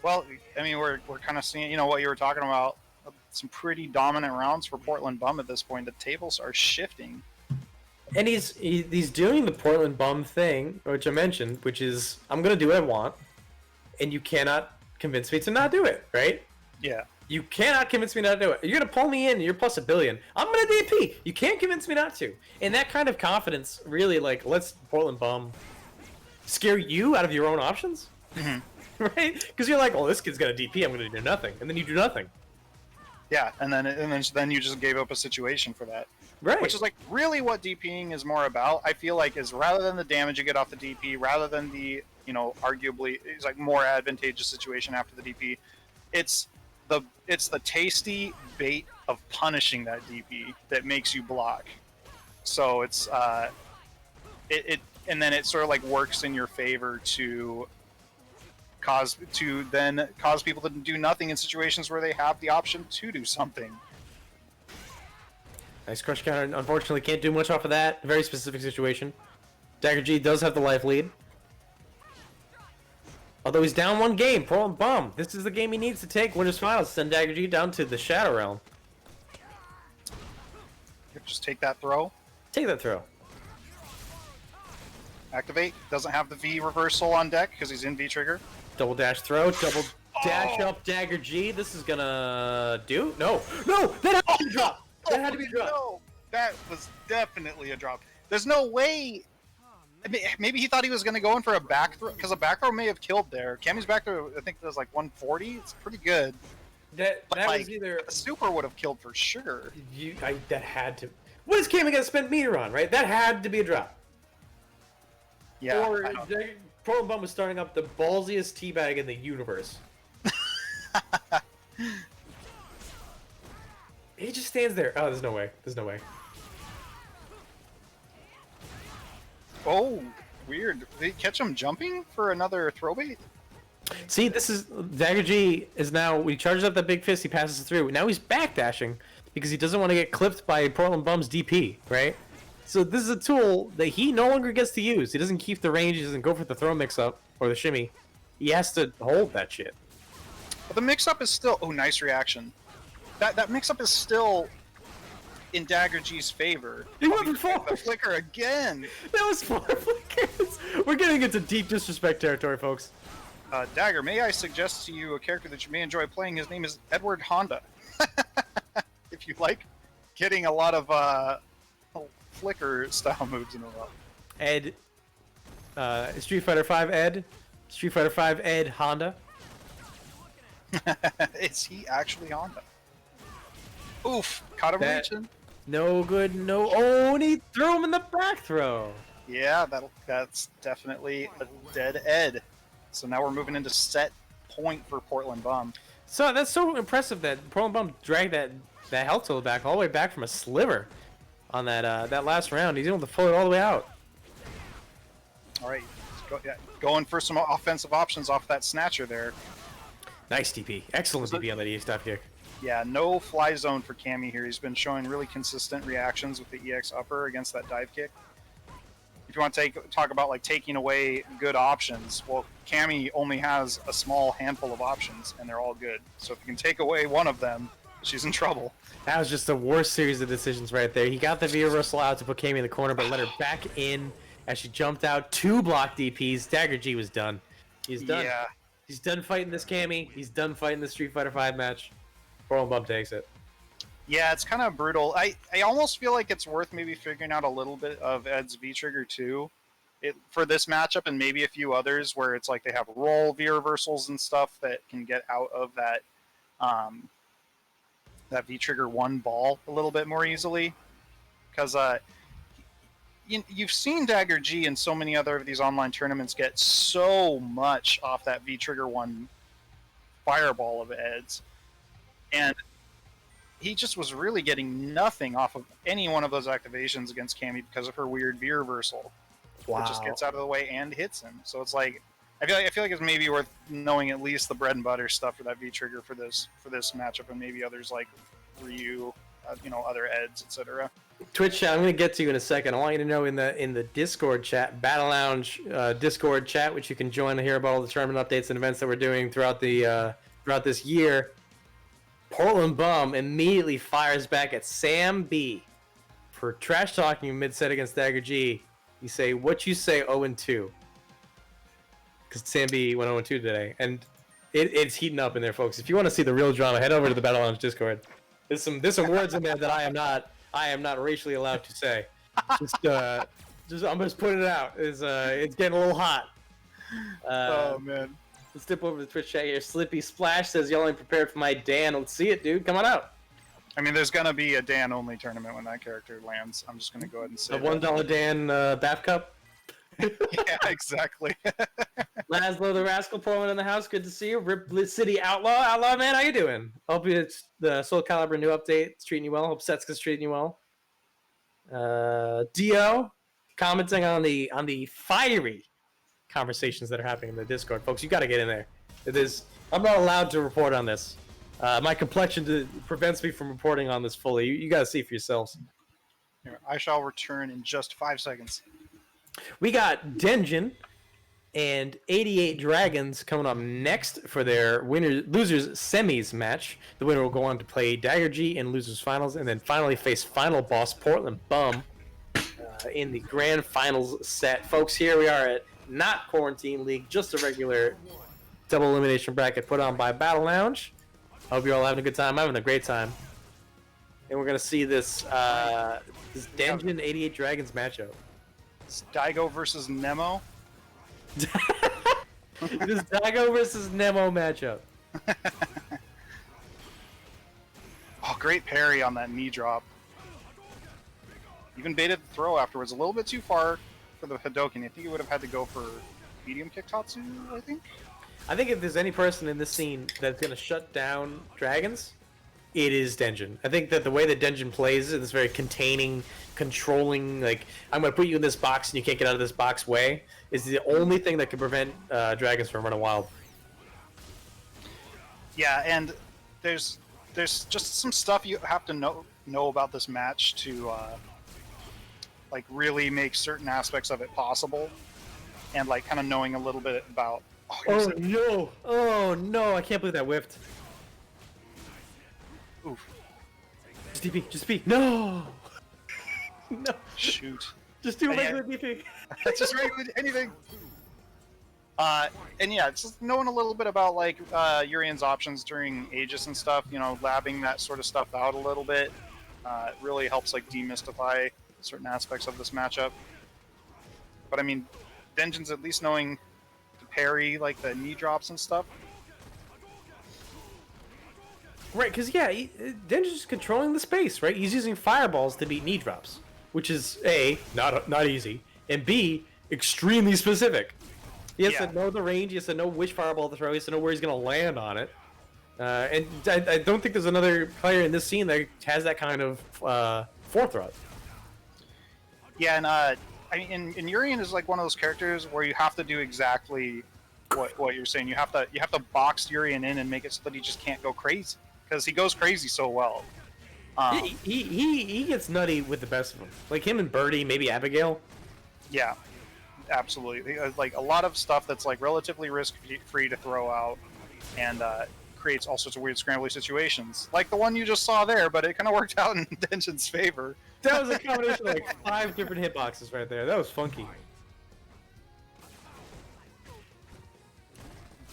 Well, I mean, we're kind of seeing, you know, what you were talking about. Some pretty dominant rounds for Portland Bum at this point. The tables are shifting. And he's doing the Portland Bum thing, which I mentioned, which is I'm gonna do what I want, and you cannot convince me to not do it, right? Yeah. You cannot convince me not to do it. You're gonna pull me in, you're plus $1 billion. I'm gonna DP. You can't convince me not to. And that kind of confidence really like lets Portland Bum scare you out of your own options, right? Because you're like, oh, this kid's gonna DP. I'm gonna do nothing, and then you do nothing. Yeah, and then you just gave up a situation for that. Right. Which is like really what DPing is more about. I feel like is rather than the damage you get off the DP, rather than the, you know, arguably it's like more advantageous situation after the DP, it's the tasty bait of punishing that DP that makes you block. So it's it and then it sort of like works in your favor to cause people to do nothing in situations where they have the option to do something. Nice crush counter. Unfortunately, can't do much off of that. Very specific situation. Dagger G does have the life lead. Although he's down one game, Portland Bum. This is the game he needs to take. Winners finals. Send Dagger G down to the Shadow Realm. Just take that throw. Take that throw. Activate. Doesn't have the V reversal on deck because he's in V trigger. Double dash throw. Double dash up Dagger G. This is gonna do. No. No! That had to be a drop. That had to be a drop. No, that was definitely a drop. There's no way. I mean, maybe he thought he was going to go in for a back throw because a back throw may have killed there. Cammy's back throw, I think, was like 140. It's pretty good. That Like, was either a super would have killed for sure. that had to. What is Cammy gonna spend meter on? Right? That had to be a drop. Yeah. Or I don't- Portland Bum was starting up the ballsiest teabag in the universe. He just stands there. Oh, there's no way. There's no way. Oh, weird. Did he catch him jumping for another throw bait? See, this is Dagger G is now. We charges up that big fist. He passes through. Now he's backdashing because he doesn't want to get clipped by Portland Bum's DP. Right? So this is a tool that he no longer gets to use. He doesn't keep the range. He doesn't go for the throw mix-up or the shimmy. He has to hold that shit. But the mix-up is still... Oh, nice reaction. That mix-up is still in Dagger G's favor. He went for 4. The flicker again. That was 4 flickers. We're getting into deep disrespect territory, folks. Dagger, may I suggest to you a character that you may enjoy playing? His name is Edward Honda. If you like getting a lot of flicker style moves in a row. Ed, Street Fighter V Ed, Street Fighter V Ed Honda. Is he actually Honda? Oof, caught him reaching. No good, no. Oh, and he threw him in the back throw. Yeah, that's definitely a dead Ed. So now we're moving into set point for Portland Bum. So that's so impressive that Portland Bum dragged that health total back all the way back from a sliver on that last round. He's able to pull it all the way out. All right, going for some offensive options off that snatcher there. Nice DP. Excellent DP on that EX dive kick. Yeah, no fly zone for Cammy here. He's been showing really consistent reactions with the EX upper against that dive kick. If you want to talk about like taking away good options, well, Cammy only has a small handful of options, and they're all good. So if you can take away one of them, she's in trouble. That was just the worst series of decisions right there. He got the V reversal out to put Cammy in the corner, but let her back in as she jumped out. 2 block DPs. Dagger G was done. He's done. Yeah. He's done fighting this Cammy. He's done fighting the Street Fighter V match. Portland Bum takes it. Yeah, it's kind of brutal. I almost feel like it's worth maybe figuring out a little bit of Ed's V-Trigger too. For this matchup and maybe a few others where it's like they have roll V-reversals and stuff that can get out of that that V-Trigger 1 ball a little bit more easily. Because you've seen Dagger G and so many other of these online tournaments get so much off that V-Trigger 1 fireball of Ed's. And he just was really getting nothing off of any one of those activations against Cammy because of her weird V reversal. Wow. It just gets out of the way and hits him. So it's like I feel like it's maybe worth knowing at least the bread and butter stuff for that V trigger for this matchup, and maybe others like Ryu, other Eds, etc. Twitch chat, I'm going to get to you in a second. I want you to know in the Discord chat, Battle Lounge Discord chat, which you can join to hear about all the tournament updates and events that we're doing throughout this year. Portland Bum immediately fires back at Sam B for trash talking mid-set against Dagger G. You say, what you say 0-2. Because Sam B went 0-2 today. And it's heating up in there, folks. If you want to see the real drama, head over to the Battle Lounge Discord. There's some words in there that I am not racially allowed to say. I'm just putting it out. It's getting a little hot. Oh man. Let's dip over to the Twitch chat here. Slippy Splash says, y'all ain't prepared for my Dan. Let's see it, dude. Come on out. I mean, there's going to be a Dan-only tournament when that character lands. I'm just going to go ahead and say a $1 Dan Bath Cup? Yeah, exactly. Laszlo the Rascal Portland in the house. Good to see you. Rip City Outlaw. Outlaw, man, how you doing? Hope it's the Soul Calibur new update. It's treating you well. Hope Setsuka's treating you well. Dio commenting on the fiery conversations that are happening in the Discord. Folks, you got to get in there. I'm not allowed to report on this. My complexion prevents me from reporting on this fully. You got to see for yourselves. Here, I shall return in just 5 seconds. We got Denjin and 88 Dragons coming up next for their losers semis match. The winner will go on to play Dagger G in losers finals, and then finally face final boss Portland Bum in the grand finals set. Folks, here we are at not Quarantine League, just a regular double elimination bracket put on by Battle Lounge. Hope you're all having a good time. I'm having a great time. And we're going to see this Denjin 88 Dragons matchup. It's Daigo versus Nemo. This Daigo versus Nemo matchup. Oh, great parry on that knee drop. Even baited the throw afterwards. A little bit too far for the Hadoken. I think he would have had to go for medium kick Tatsu, I think. I think if there's any person in this scene that's going to shut down Dragons, it is Denjin. I think that the way that Denjin plays in this very containing, controlling, like, I'm going to put you in this box and you can't get out of this box way, is the only thing that can prevent Dragons from running wild. Yeah, and there's just some stuff you have to know about this match to like really make certain aspects of it possible, and like kind of knowing a little bit about. Oh no! Oh no! I can't believe that whiffed. Oof. Just DP. Just DP. No. No. Shoot. Just do And regular DP. That's just regular anything. And yeah, it's just knowing a little bit about like Urian's options during Aegis and stuff. You know, labbing that sort of stuff out a little bit. It really helps like demystify certain aspects of this matchup. But I mean, Denjin's at least knowing to parry like the knee drops and stuff. Right, because yeah, Denji's just controlling the space, right? He's using fireballs to beat knee drops, which is A, not easy, and B, extremely specific. He has to know the range, he has to know which fireball to throw, he has to know where he's going to land on it. And I don't think there's another player in this scene that has that kind of forethought. Yeah, and I mean, and Urian is like one of those characters where you have to do exactly what you're saying. You have to box Urian in and make it so that he just can't go crazy, because he goes crazy so well. He gets nutty with the best of them, like him and Birdie, maybe Abigail. Yeah, absolutely. Like a lot of stuff that's like relatively risk-free to throw out, and creates all sorts of weird scrambly situations, like the one you just saw there. But it kind of worked out in Denjin's favor. That was a combination of like 5 different hitboxes right there. That was funky.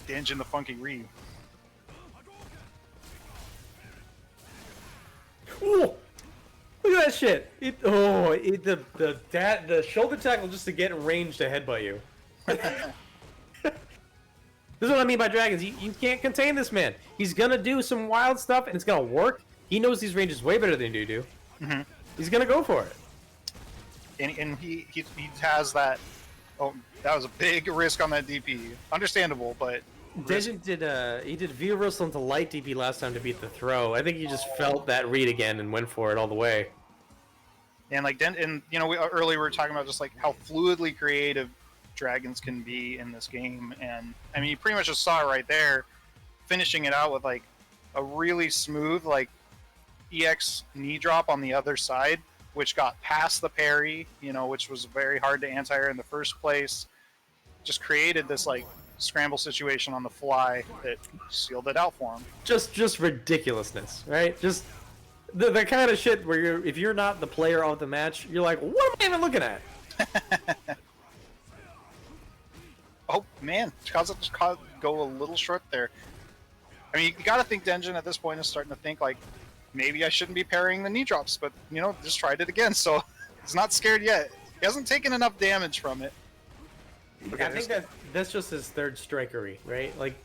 Denjin the Funky Reeve. Ooh! Look at that shit! The shoulder tackle just to get in range to headbutt you. This is what I mean by dragons. You can't contain this man. He's gonna do some wild stuff and it's gonna work. He knows these ranges way better than you do. Mm-hmm. He's gonna go for it. And he has that. Oh, that was a big risk on that DP. Understandable, but Denjin did V reversal into light DP last time to beat the throw. I think he just felt that read again and went for it all the way. And like and you know, earlier we were talking about just like how fluidly creative dragons can be in this game, and I mean you pretty much just saw it right there, finishing it out with like a really smooth like EX knee drop on the other side, which got past the parry, you know, which was very hard to anti-air in the first place. Just created this like scramble situation on the fly that sealed it out for him. Just ridiculousness, right? Just the kind of shit where if you're not the player of the match, you're like, what am I even looking at? Oh man, Kaza just go a little short there. I mean, you gotta think Denjin at this point is starting to think like, maybe I shouldn't be parrying the knee drops, but you know, just tried it again, so he's not scared yet. He hasn't taken enough damage from it. I think that's just his third strikery, right? Like,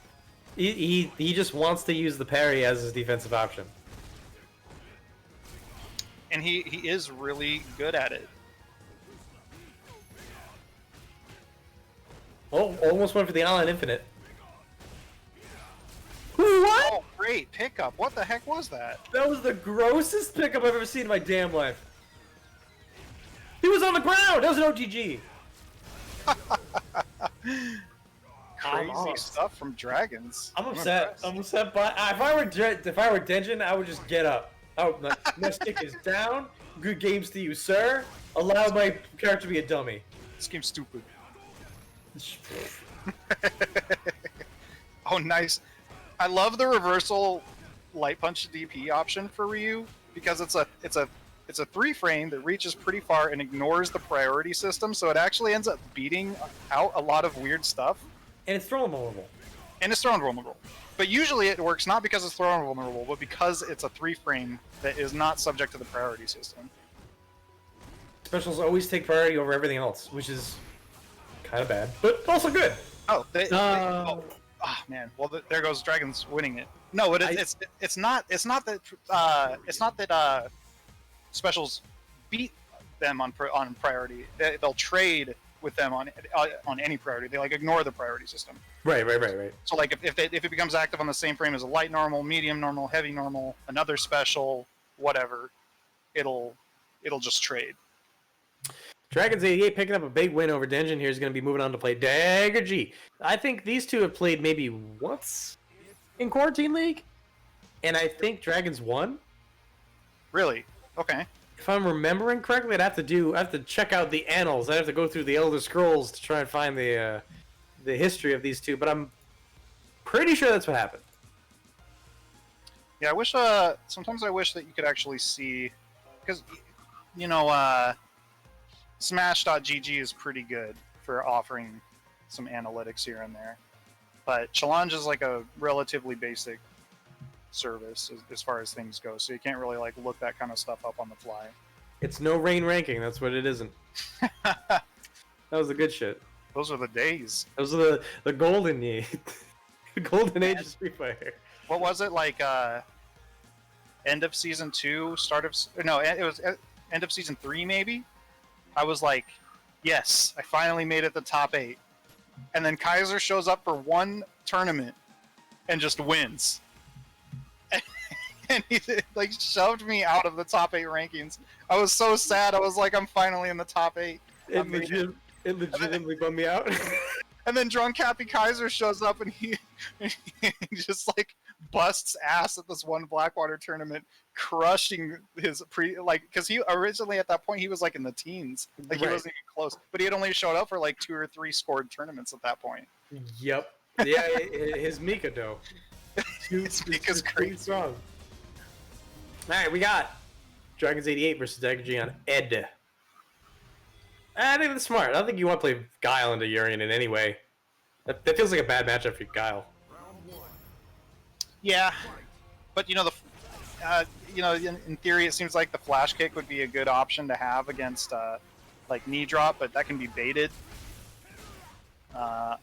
he just wants to use the parry as his defensive option. And he is really good at it. Oh, almost went for the Online Infinite. What? Oh, great pickup. What the heck was that? That was the grossest pickup I've ever seen in my damn life. He was on the ground! That was an OGG! Crazy stuff from dragons. I'm upset. I'm upset, but if I were Denjin, I would just get up. My stick is down. Good games to you, sir. Allow my character to be a dummy. This game's stupid. Oh, nice. I love the reversal light punch DP option for Ryu, because it's a 3-frame that reaches pretty far and ignores the priority system, so it actually ends up beating out a lot of weird stuff. And it's thrown vulnerable. And it's thrown vulnerable. But usually it works not because it's thrown vulnerable, but because it's a 3-frame that is not subject to the priority system. Specials always take priority over everything else, which is kind of bad, but also good. Oh, man. Well, there goes Dragons winning it. No, it's not that specials beat them on priority. They'll trade with them on any priority. They like ignore the priority system. Right. So like if it becomes active on the same frame as a light normal, medium normal, heavy normal, another special, whatever, it'll just trade. Dragons 88 picking up a big win over Denjin here is going to be moving on to play Dagger G. I think these two have played maybe once in Quarantine League, and I think Dragons won. Really? Okay. if I'm remembering correctly, I have to check out the annals. I have to go through the Elder Scrolls to try and find the history of these two. But I'm pretty sure that's what happened. Yeah, I wish. Sometimes I wish that you could actually see, because Smash.gg is pretty good for offering some analytics here and there, but Challenge is like a relatively basic service as far as things go, so you can't really like look that kind of stuff up on the fly. It's no rain ranking. That's what it isn't. That was the good shit. Those are the days. Those are the golden age, the golden age of Street Fighter. What was it like? End of season 2, it was end of season 3 maybe. I was like, yes, I finally made it the top 8, and then Kaiser shows up for one tournament and just wins. And he like shoved me out of the top 8 rankings. I was so sad. I was like, I'm finally in the top 8. It legitimately bummed me out. And then Drunk Happy Kaiser shows up and he just like busts ass at this one Blackwater tournament, crushing his because he originally at that point he was like in the teens, like he wasn't even close, but he had only showed up for like 2 or 3 scored tournaments at that point. Yep. Yeah, his Mikado. His Mika's crazy. Strong. All right, we got Dragons 88 versus Dagger G on Ed. I think that's smart. I don't think you want to play Guile into Urian in any way. That feels like a bad matchup for Guile. Yeah, but in theory, it seems like the flash kick would be a good option to have against like knee drop, but that can be baited. But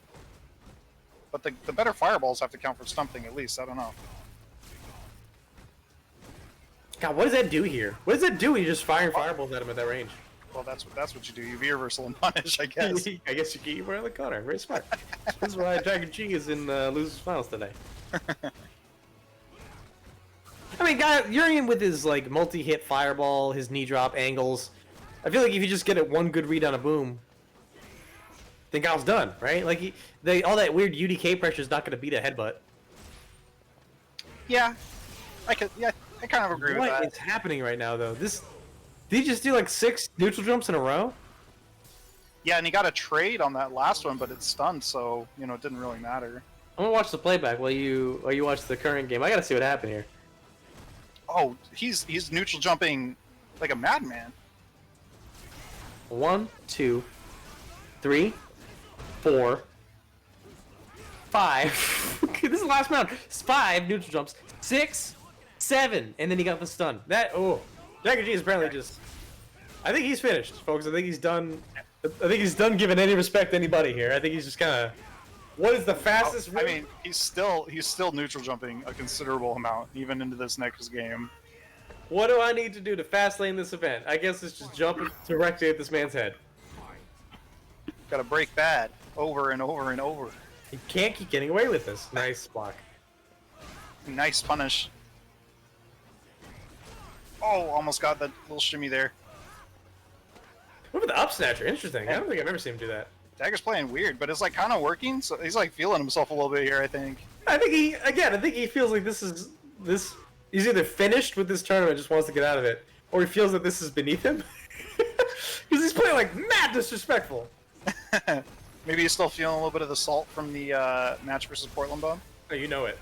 the better fireballs have to count for something at least. I don't know. God, what does that do here? What does that do when you just firing fireballs at him at that range? Well, that's what you do. You V-reversal and punish, I guess. I guess you get you around the corner. Very smart. This is why Dragon G is in losers finals today. I mean, Urian with his like multi-hit fireball, his knee drop angles. I feel like if you just get it one good read on a boom, then Guile's done, right? Like all that weird UDK pressure is not going to beat a headbutt. Yeah, I kind of agree with that. What is happening right now, though? Did he just do like 6 neutral jumps in a row? Yeah, and he got a trade on that last one, but it's stunned, so it didn't really matter. I'm gonna watch the playback while you watch the current game. I gotta see what happened here. Oh, he's neutral jumping like a madman. 1, 2, 3, 4, 5. This is the last round. 5 neutral jumps. 6, 7, and then he got the stun. Dagger G is apparently just. I think he's finished, folks. I think he's done. I think he's done giving any respect to anybody here. I think he's just kind of. What is the fastest? I mean, he's still neutral jumping a considerable amount even into this next game. What do I need to do to fast lane this event? I guess it's just jump directly at this man's head. Got to break bad over and over and over. He can't keep getting away with this. Nice block. Nice punish. Oh, almost got that little shimmy there. What about the up snatcher? Interesting. I don't think I've ever seen him do that. Dagger's playing weird, but it's like kind of working. So he's like feeling himself a little bit here, I think. I think he feels like this. He's either finished with this tournament, just wants to get out of it, or he feels that this is beneath him. Because he's playing like mad disrespectful. Maybe he's still feeling a little bit of the salt from the match versus Portland Bum. Oh, you know it.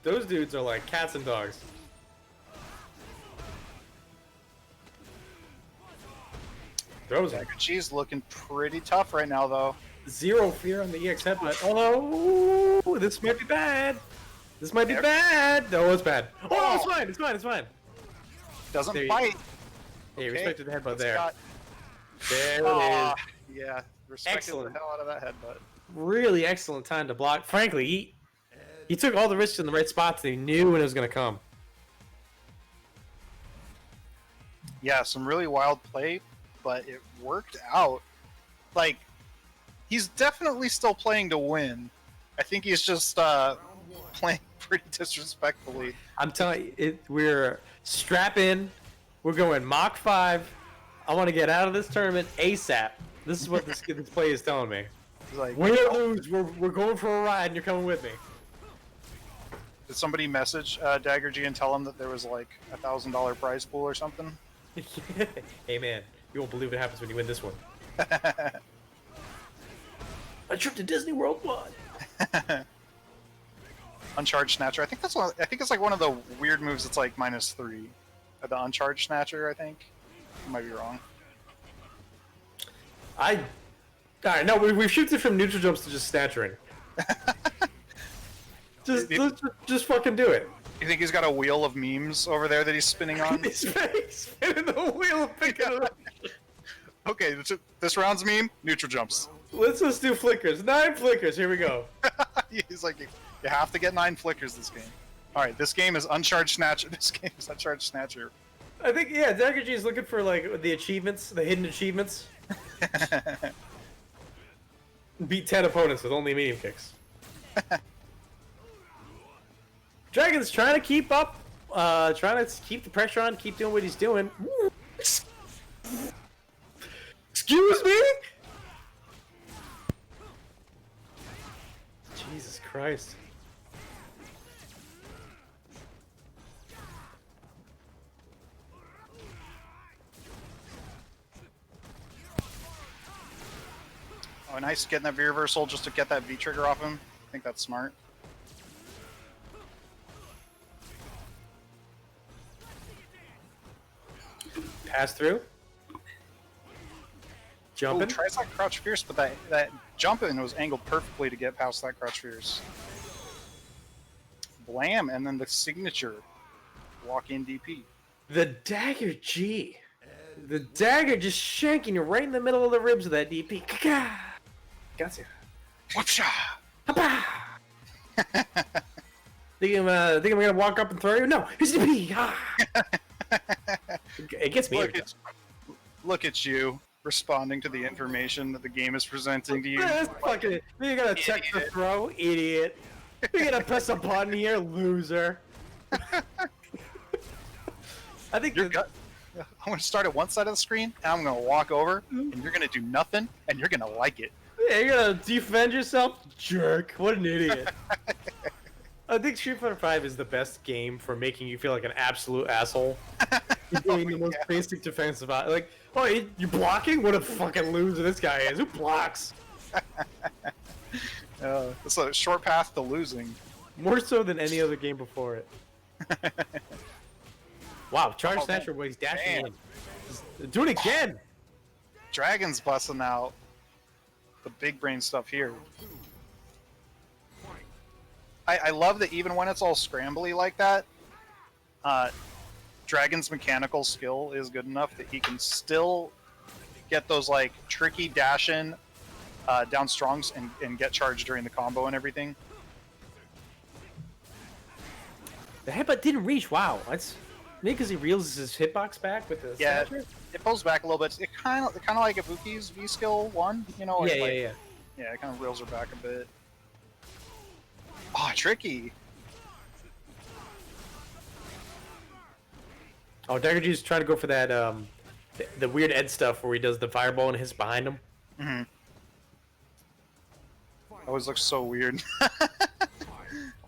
Those dudes are like cats and dogs. Throws Dagger G's looking pretty tough right now, though. Zero fear on the EX headbutt. Oh, this might be bad. This might be bad. No, it's bad. Oh, it's fine. It's fine. It's fine. Doesn't bite. Hey, respected the headbutt there. There it is. Yeah, respected the hell out of that headbutt. Really excellent time to block. Frankly, he took all the risks in the right spots and he knew when it was going to come. Yeah, some really wild play, but it worked out. Like, he's definitely still playing to win. I think he's just playing pretty disrespectfully. I'm telling you, we're strap in. We're going Mach 5. I want to get out of this tournament ASAP. This is what this play is telling me. He's like, win or lose, we're going for a ride and you're coming with me. Did somebody message Dagger G and tell him that there was like $1,000 prize pool or something? Hey man, you won't believe what happens when you win this one. A trip to Disney World won. Uncharged Snatcher. I think that's one. I think it's like one of the weird moves. It's like -3. The Uncharged Snatcher. I think. I might be wrong. Alright, no, we've shifted from neutral jumps to just snatchering. Just fucking do it. You think he's got a wheel of memes over there that he's spinning on? He's spinning the wheel of picking it up. Okay, this round's meme. Neutral jumps. Let's just do flickers. 9 flickers. Here we go. He's like, you have to get 9 flickers this game. All right, this game is Uncharged Snatcher. This game is Uncharged Snatcher. I think Dagger G is looking for like the achievements, the hidden achievements. Beat 10 opponents with only medium kicks. Dragon's trying to keep up, trying to keep the pressure on, keep doing what he's doing. Excuse me? Jesus Christ. Oh, nice getting that V reversal just to get that V trigger off him. I think that's smart. Pass through. Jumping. Ooh, tries that crouch fierce, but that jump in was angled perfectly to get past that crouch fierce. Blam, and then the signature walk in DP. The Dagger G. The dagger just shanking you right in the middle of the ribs of that DP. Gotcha. Whoopsha! Think I'm gonna walk up and throw you? No, it's DP. It gets me. Look at you responding to the information that the game is presenting to you. Fucking, you're gonna check the throw, idiot. You're gonna press a button here, loser. I think I'm gonna start at one side of the screen, and I'm gonna walk over, and you're gonna do nothing, and you're gonna like it. Yeah, you're gonna defend yourself, jerk. What an idiot. I think Street Fighter V is the best game for making you feel like an absolute asshole. You're doing the most basic defensive. Like, oh, you're blocking? What a fucking loser this guy is. Who blocks? It's a short path to losing. More so than any other game before it. Wow, Charge Snatcher, boy, he's dashing in. Just do it again! Dragon's busting out the big brain stuff here. I love that even when it's all scrambly like that, Dragon's mechanical skill is good enough that he can still get those like tricky dash-in down strongs and get charged during the combo and everything. The headbutt didn't reach. Wow, that's maybe because he reels his hitbox back with the snatcher? It pulls back a little bit. It kind of like Ibuki's V skill 1, you know? Yeah, like, yeah. Yeah, it kind of reels her back a bit. Oh, tricky. Oh, Dagger G's trying to go for that, the weird Ed stuff where he does the fireball and hits behind him. Mm-hmm. Always looks so weird.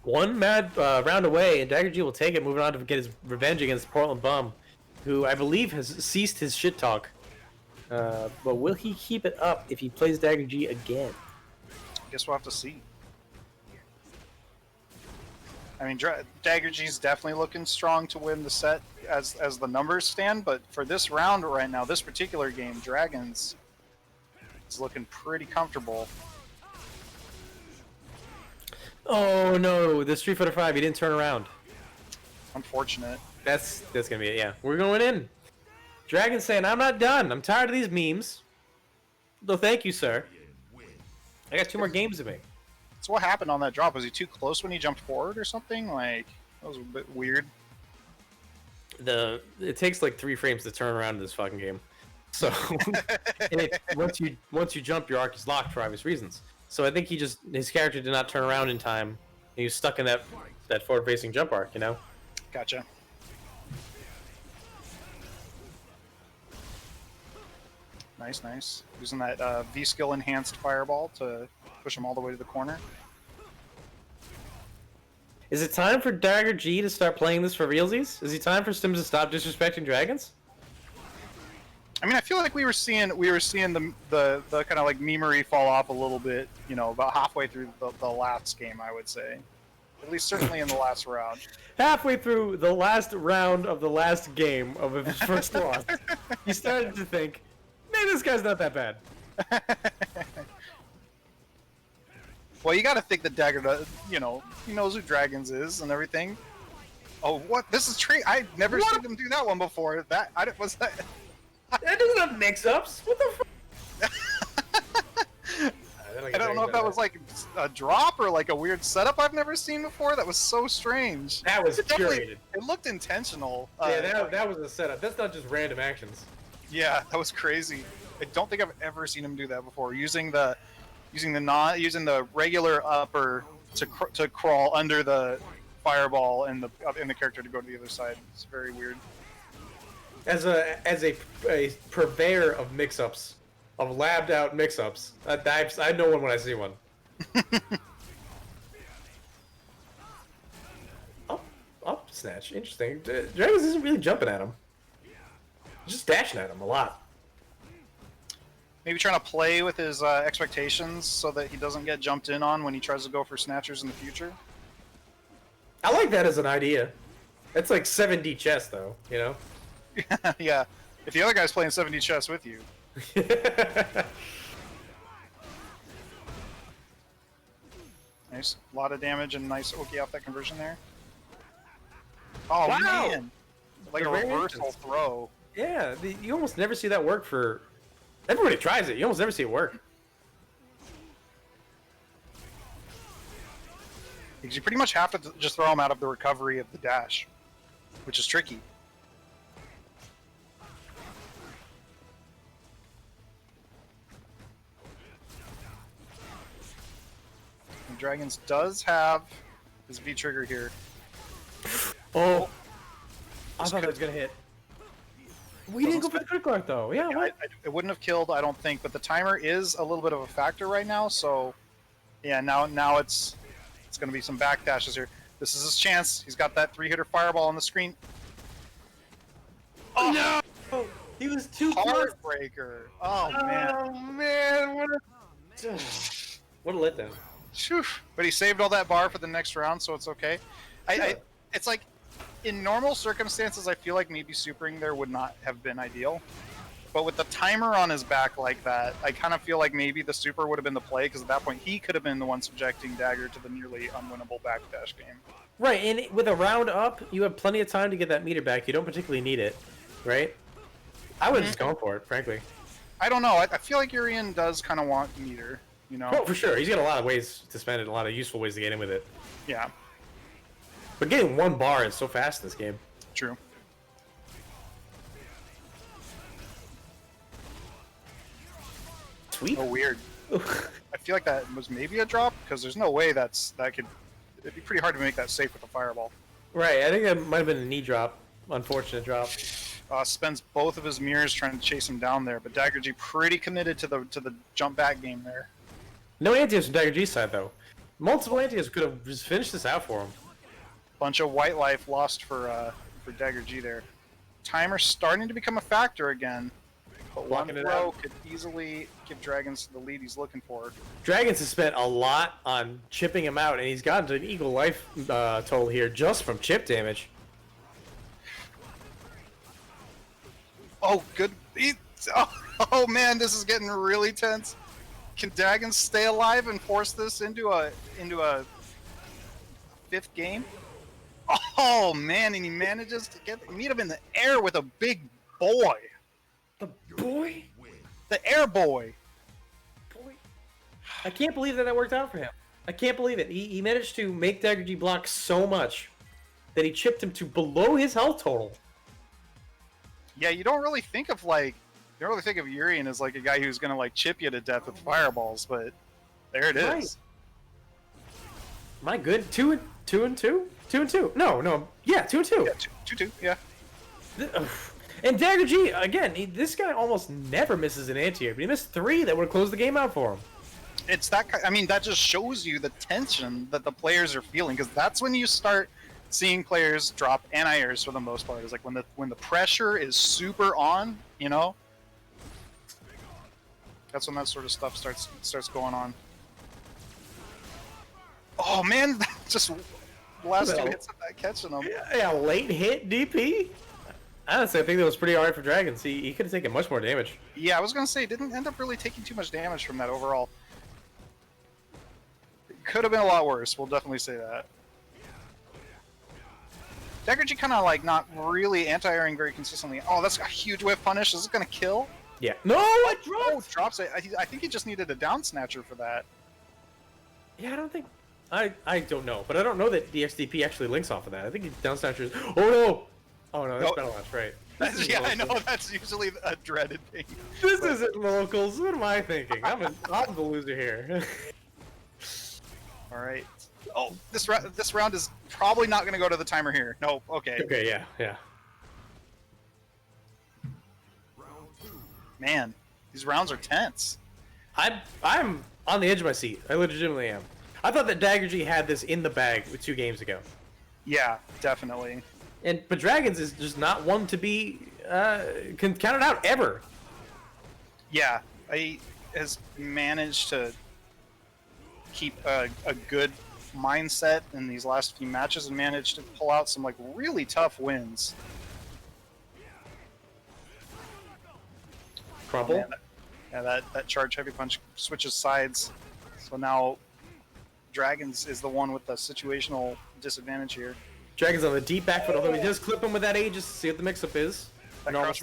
One mad round away, and Dagger G will take it, moving on to get his revenge against Portland Bum, who I believe has ceased his shit talk. But will he keep it up if he plays Dagger G again? Guess we'll have to see. I mean, Dagger G's definitely looking strong to win the set as the numbers stand, but for this round right now, this particular game, Dragons is looking pretty comfortable. Oh no, the Street Fighter V, he didn't turn around. Unfortunate. That's gonna be it, yeah. We're going in. Dragon's saying, I'm not done. I'm tired of these memes. No, thank you, sir. I got 2 more games to make. So what happened on that drop? Was he too close when he jumped forward or something? Like, that was a bit weird. It takes like 3 frames to turn around in this fucking game. So once you jump, your arc is locked for obvious reasons. So I think his character did not turn around in time. And he was stuck in that forward-facing jump arc, you know? Gotcha. Nice, nice. Using that V-skill enhanced fireball to push him all the way to the corner. Is it time for Dagger G to start playing this for realsies? Is it time for Stims to stop disrespecting dragons? I mean, I feel like we were seeing the kind of like memery fall off a little bit, you know, about halfway through the last game, I would say. At least certainly in the last round. Halfway through the last round of the last game of his first loss, you started to think, maybe this guy's not that bad. Well, you got to think that Dagger, you know, he knows who Dragons is and everything. Oh, what? This is I've never seen him do that one before. Was that? That doesn't have mix-ups. What the fuck? I don't know if that was like a drop or like a weird setup I've never seen before. That was so strange. That was curated. It looked intentional. Yeah, that was a setup. That's not just random actions. Yeah, that was crazy. I don't think I've ever seen him do that before. Using the regular upper to crawl under the fireball and the character to go to the other side. It's very weird. As a purveyor of mix-ups, of labbed out mix-ups, I know one when I see one. Up snatch, interesting. Dragons isn't really jumping at him, just dashing at him a lot. Maybe trying to play with his expectations so that he doesn't get jumped in on when he tries to go for snatchers in the future. I like that as an idea. It's like 7D chess, though, you know? Yeah, if the other guy's playing 7D chess with you. Nice, a lot of damage and nice Oki off that conversion there. Oh wow. Man, like the a reversal throw. Yeah, you almost never see that work for. Everybody tries it. You almost never see it work. Because you pretty much have to just throw him out of the recovery of the dash, which is tricky. And Dragons does have his V trigger here. Oh, I thought that was gonna hit. We didn't go for the critical arc though. Yeah, what? It wouldn't have killed, I don't think, but the timer is a little bit of a factor right now. So, yeah, now it's going to be some backdashes here. This is his chance. He's got that 3-hitter fireball on the screen. Oh no! He was too close. Heartbreaker. Oh man. Oh man! What a letdown. Phew. But he saved all that bar for the next round, so it's okay. It's like, in normal circumstances, I feel like maybe supering there would not have been ideal. But with the timer on his back like that, I kind of feel like maybe the super would have been the play, because at that point he could have been the one subjecting Dagger to the nearly unwinnable backdash game. Right, and with a round up, you have plenty of time to get that meter back. You don't particularly need it, right? I would have just gone for it, frankly. I don't know. I feel like Urian does kind of want meter, you know? Oh, for sure. He's got a lot of ways to spend it, a lot of useful ways to get in with it. Yeah. But getting one bar is so fast in this game. True. Sweet. Oh, weird. I feel like that was maybe a drop, because there's no way it'd be pretty hard to make that safe with a fireball. Right, I think that might have been a knee drop. Unfortunate drop. Spends both of his mirrors trying to chase him down there, but Dagger G pretty committed to the jump back game there. No anti-airs from Dagger G's side, though. Multiple anti-airs could have just finished this out for him. Bunch of white life lost for Dagger G there. Timer starting to become a factor again, but one throw could easily give Dragons the lead he's looking for. Dragons has spent a lot on chipping him out, and he's gotten to an equal life total here just from chip damage. Oh, good. Oh man, this is getting really tense. Can Dragons stay alive and force this into a fifth game? Oh man, and he manages to meet him in the air with a big boy. The boy? The air boy. Boy. I can't believe that worked out for him. I can't believe it. He managed to make Dagger G block so much that he chipped him to below his health total. Yeah, you don't really think of Urian as like a guy who's gonna like chip you to death with fireballs, but there it is. Right. My good, 2 and 2. 2 and 2. No. Yeah, 2 and 2. Yeah, 2-2. Yeah. And Dagger G again. This guy almost never misses an anti-air, but he missed 3 that would have closed the game out for him. it's that. I mean, that just shows you the tension that the players are feeling, because that's when you start seeing players drop anti-airs for the most part. Is like when the pressure is super on, you know. That's when that sort of stuff starts going on. Oh man, just the last 2 hits of that catching him. Yeah, late hit DP. Honestly, I think that was pretty hard for Dragons. He could have taken much more damage. Yeah, I was gonna say, didn't end up really taking too much damage from that overall. It could have been a lot worse. We'll definitely say that. Daggergy kind of like not really anti-airing very consistently. Oh, that's a huge whiff punish. Is it gonna kill? Yeah. No, I dropped. Oh, drops it. I think he just needed a down snatcher for that. Yeah, I don't think. I don't know, but I don't know that the XDP actually links off of that. I think down snatchers. Oh no! Oh no, that's No. Battle Launch, right? Yeah, I know. That's usually a dreaded thing. This isn't locals. What am I thinking? I'm the loser here. All right. Oh, this round is probably not going to go to the timer here. No. Okay. Okay. Yeah. Yeah. Man, these rounds are tense. I'm on the edge of my seat. I legitimately am. I thought that Daggergy had this in the bag 2 games ago. Yeah, definitely. But Dragons is just not one to be counted out ever. Yeah, he has managed to keep a good mindset in these last few matches and managed to pull out some like really tough wins. Crumple. Man, yeah, that charge heavy punch switches sides. So now Dragons is the one with the situational disadvantage here. Dragons on the deep back foot, although he does clip him with that A just to see what the mix-up is. That crouch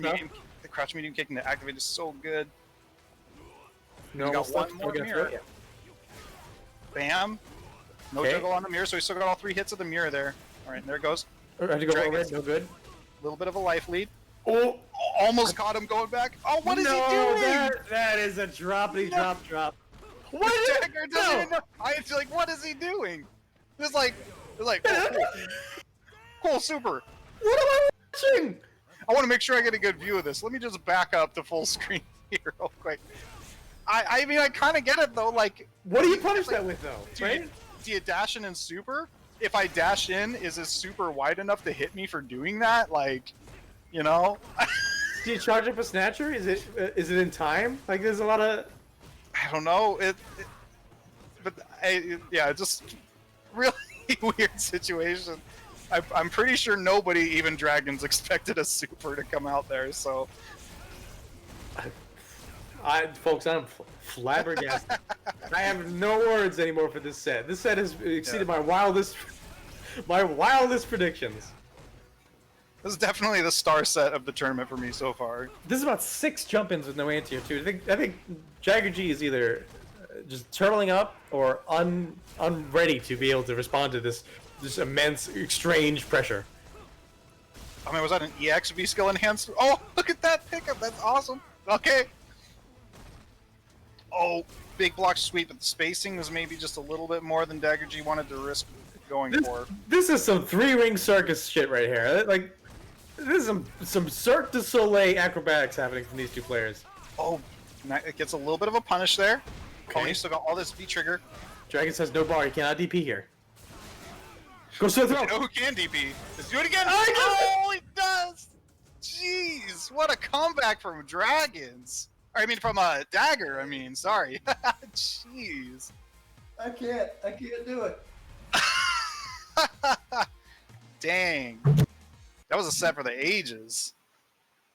medium kick to activate is so good. No, got one more mirror. Bam. No juggle on the mirror, so he's still got all 3 hits of the mirror there. All right, there it goes. I had to go over it. No good. A little bit of a life lead. Oh, almost caught him going back. Oh, what is he doing? That is a droppity drop. What is Dagger doesn't even know. I feel like, what is he doing? It's like, oh, cool, super. What am I watching? I want to make sure I get a good view of this. Let me just back up to full screen here real quick. I mean, I kind of get it though. Like, what do you punish that with though? Right? Do you dash in super? If I dash in, is his super wide enough to hit me for doing that? Like, you know? Do you charge up a snatcher? Is it in time? Like, there's a lot of. I don't know. Yeah, just really weird situation. I'm pretty sure nobody, even Dragons, expected a super to come out there. So, folks, I'm flabbergasted. I have no words anymore for this set. This set has exceeded my wildest predictions. This is definitely the star set of the tournament for me so far. This is about 6 jump-ins with no anti-air too. I think Jagger G is either just turtling up or unready to be able to respond to this immense exchange pressure. I mean, was that an EX V skill enhanced? Oh, look at that pickup. That's awesome. Okay. Oh, big block sweep, but the spacing was maybe just a little bit more than Dagger G wanted to risk going for. This is some 3-ring circus shit right here. Like, this is some Cirque du Soleil acrobatics happening from these 2 players. Oh, it gets a little bit of a punish there. Okay. Oh, he's still got all this V-trigger. Dragons has no bar. He cannot DP here. Go to the throw. You know who can DP? Let's do it again. Oh, he does! Jeez, what a comeback from Dragons. I mean, from a Dagger. I mean, sorry. Jeez. I can't do it. Dang. That was a set for the ages.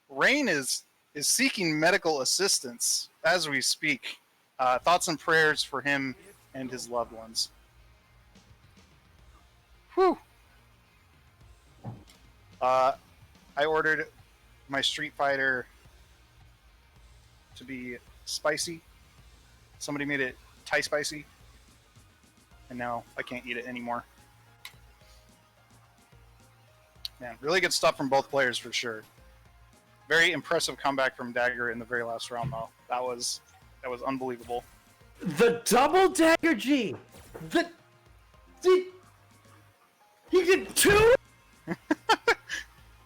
Rain is seeking medical assistance as we speak. Thoughts and prayers for him and his loved ones. Whew. I ordered my Street Fighter to be spicy. Somebody made it Thai spicy. And now I can't eat it anymore. Man, really good stuff from both players for sure. Very impressive comeback from Dagger in the very last round though. That was unbelievable. The double Dagger G. He did 2?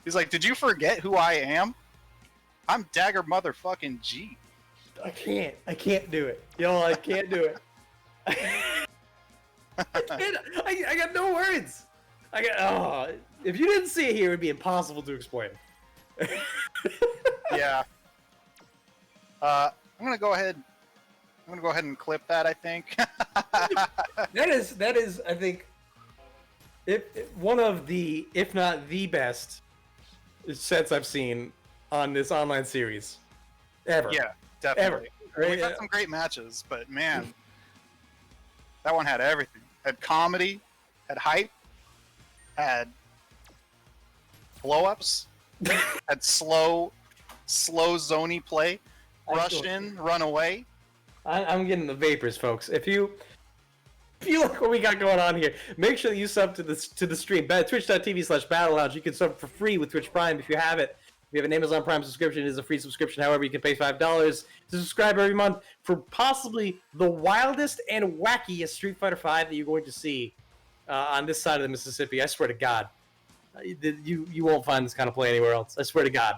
He's like, did you forget who I am? I'm Dagger motherfucking G. I can't do it. Yo, I can't do it. I got no words. If you didn't see it here, it would be impossible to explain. Yeah. I'm gonna go ahead and clip that. I think. That is, I think, if one of the, if not the best sets I've seen on this online series ever. Yeah, definitely. Ever. We've had some great matches, but man, that one had everything. Had comedy, had hype, had blow-ups, had slow zony play, rush in, run away. I'm getting the vapors, folks. If you like what we got going on here, make sure that you sub to the stream. Twitch.tv/Battle Lounge. You can sub for free with Twitch Prime if you have it. If you have an Amazon Prime subscription, it is a free subscription. However, you can pay $5 to subscribe every month for possibly the wildest and wackiest Street Fighter V that you're going to see on this side of the Mississippi. I swear to God. You won't find this kind of play anywhere else. I swear to God.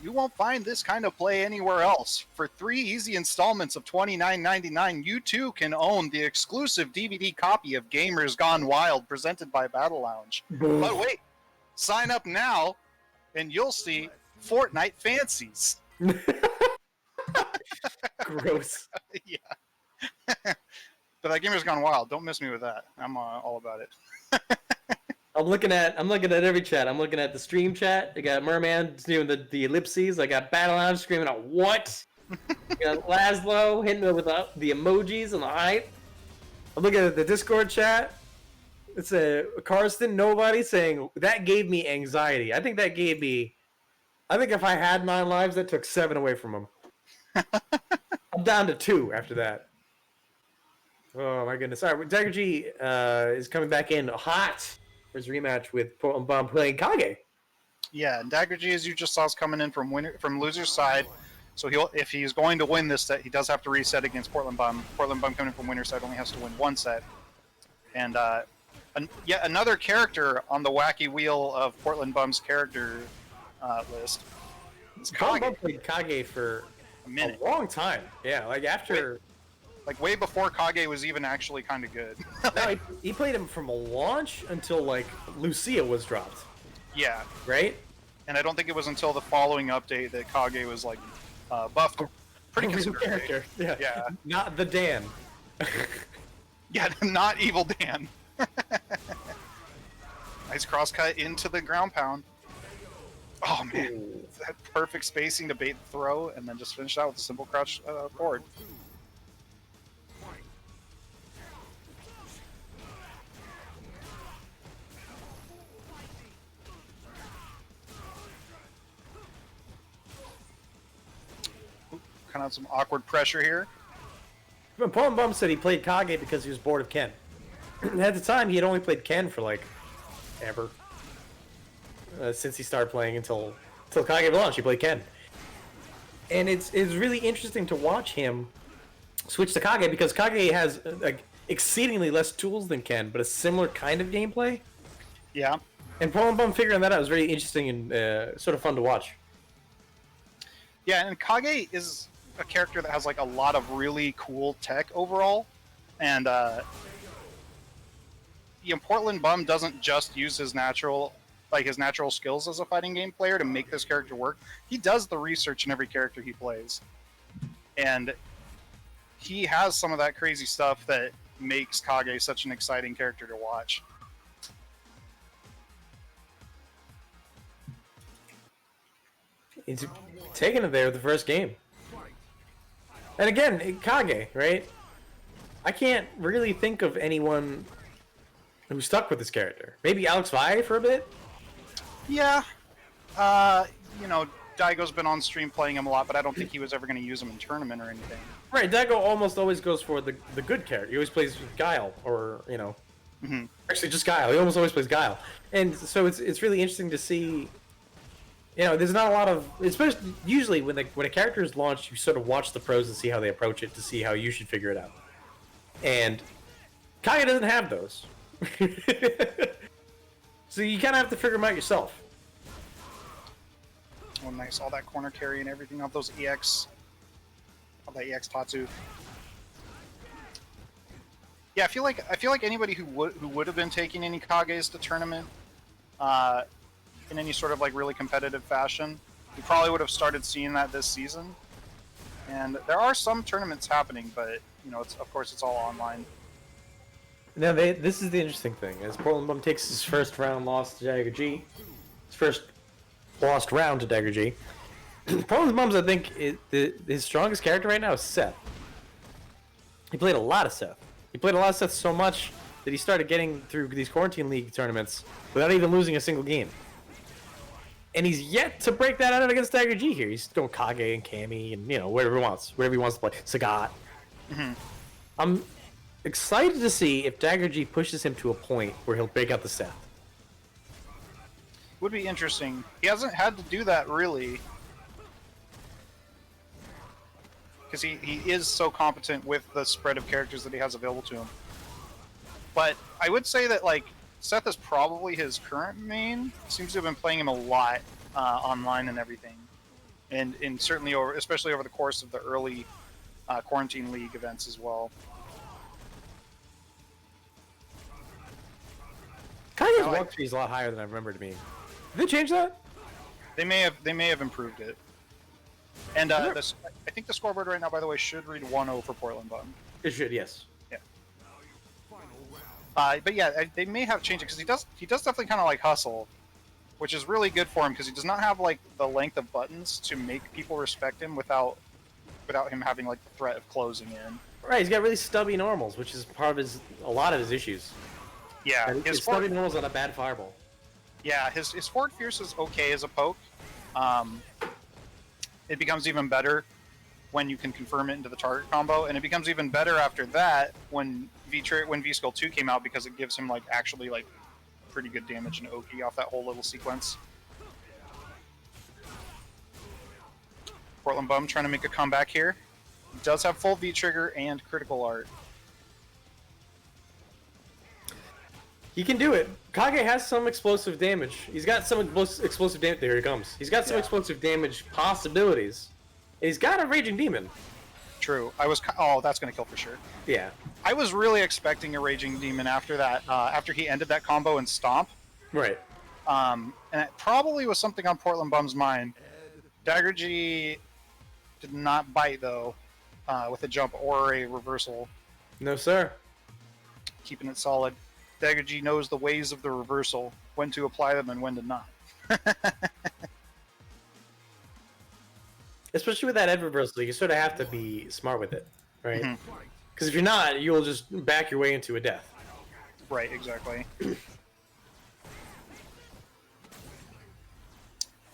You won't find this kind of play anywhere else. For 3 easy installments of $29.99, you too can own the exclusive DVD copy of Gamers Gone Wild presented by Battle Lounge. But wait, sign up now and you'll see Fortnite fancies. Gross. Yeah. But that Gamers Gone Wild, don't miss me with that. I'm all about it. I'm looking at every chat. I'm looking at the stream chat. I got Merman doing the ellipses. I got Battle Lounge screaming out "What?" I got Laszlo hitting it with the emojis and the hype. I'm looking at the Discord chat. It's a Karsten nobody saying that gave me anxiety. I think if I had 9 lives, that took 7 away from him. I'm down to 2 after that. Oh my goodness! All right, Dagger G is coming back in hot. His rematch with Portland Bomb playing Kage. Yeah, and Dagger G, as you just saw, is coming in from loser's side. So if he's going to win this set, he does have to reset against Portland Bomb. Portland Bomb coming in from winner's side only has to win 1 set. And yet another character on the wacky wheel of Portland Bomb's character list. Portland Bomb played Kage for a long time. Yeah, like after... Like way before Kage was even actually kind of good. No, he played him from a launch until like Lucia was dropped. Yeah. Right? And I don't think it was until the following update that Kage was like buffed pretty considerably. Character. Yeah. Yeah. Not the Dan. Yeah, not Evil Dan. Nice cross cut into the ground pound. Oh man, that perfect spacing to bait the throw and then just finish out with a simple crouch forward. Kind of some awkward pressure here. Portland Bomb said he played Kage because he was bored of Ken. At the time, he had only played Ken for like ever. Since he started playing until Kage launched, he played Ken. And it's really interesting to watch him switch to Kage because Kage has like exceedingly less tools than Ken, but a similar kind of gameplay. Yeah. And Portland Bomb figuring that out was really interesting and sort of fun to watch. Yeah, and Kage is a character that has like a lot of really cool tech overall, and Portland Bum doesn't just use his natural skills as a fighting game player to make this character work. He does the research in every character he plays, and he has some of that crazy stuff that makes Kage such an exciting character to watch. He's taking it there with the first game. And again, Kage, right? I can't really think of anyone who stuck with this character. Maybe Alex Vi for a bit? Yeah. Daigo's been on stream playing him a lot, but I don't think he was ever going to use him in tournament or anything. Right, Daigo almost always goes for the good character. He always plays with Guile, or, actually just Guile. He almost always plays Guile. And so it's really interesting to see... there's not a lot of, especially usually when a character is launched, you sort of watch the pros and see how they approach it to see how you should figure it out. And Kage doesn't have those, so you kind of have to figure them out yourself. Oh, nice! All that corner carry and everything. All those EX, all that EX Tatsu. Yeah, I feel like anybody who would have been taking any Kages to tournament, in any sort of like really competitive fashion, we probably would have started seeing that this season. And there are some tournaments happening, but you know, it's of course it's all online. Now, this is the interesting thing. As Portland Bum takes his first round loss to Dagger G, his first lost round to Dagger G, Portland Bum's, I think, his strongest character right now is Seth. He played a lot of Seth. He played a lot of Seth so much that he started getting through these Quarantine League tournaments without even losing a single game. And he's yet to break that out against Dagger G here. He's going Kage and Cammy and, you know, whatever he wants to play. Sagat. Mm-hmm. I'm excited to see if Dagger G pushes him to a point where he'll break out the Seth. Would be interesting. He hasn't had to do that really, because he is so competent with the spread of characters that he has available to him. But I would say that like Seth is probably his current main. Seems to have been playing him a lot online and everything, and certainly especially over the course of the early Quarantine League events as well. Kage's walk speed is a lot higher than I remember it being. Did they change that? They may have improved it. And I think the scoreboard right now, by the way, should read 1-0 for Portland Bum. It should, yes. Yeah. But yeah, they may have changed it because he does definitely kind of like hustle, which is really good for him because he does not have like the length of buttons to make people respect him without him having like the threat of closing in. Right, he's got really stubby normals, which is part of a lot of his issues. Yeah, his stubby normals on a bad fireball. Yeah, his forward fierce is okay as a poke. It becomes even better when you can confirm it into the target combo, and it becomes even better after that when V-Skill 2 came out because it gives him like actually like pretty good damage and Oki off that whole little sequence. Portland Bum trying to make a comeback here. He does have full V-Trigger and critical art. He can do it. Kage has some explosive damage. He's got some explosive damage. There he comes. He's got some explosive damage possibilities. And he's got a Raging Demon. True. Oh, that's going to kill for sure. Yeah. I was really expecting a Raging Demon after that, after he ended that combo in Stomp. Right. And it probably was something on Portland Bum's mind. Dagger G did not bite, though, with a jump or a reversal. No, sir. Keeping it solid. Dagger G knows the ways of the reversal, when to apply them and when to not. Especially with that edge reversal, you sort of have to be smart with it, right? Because Mm-hmm. if you're not, you'll just back your way into a death. Right, exactly.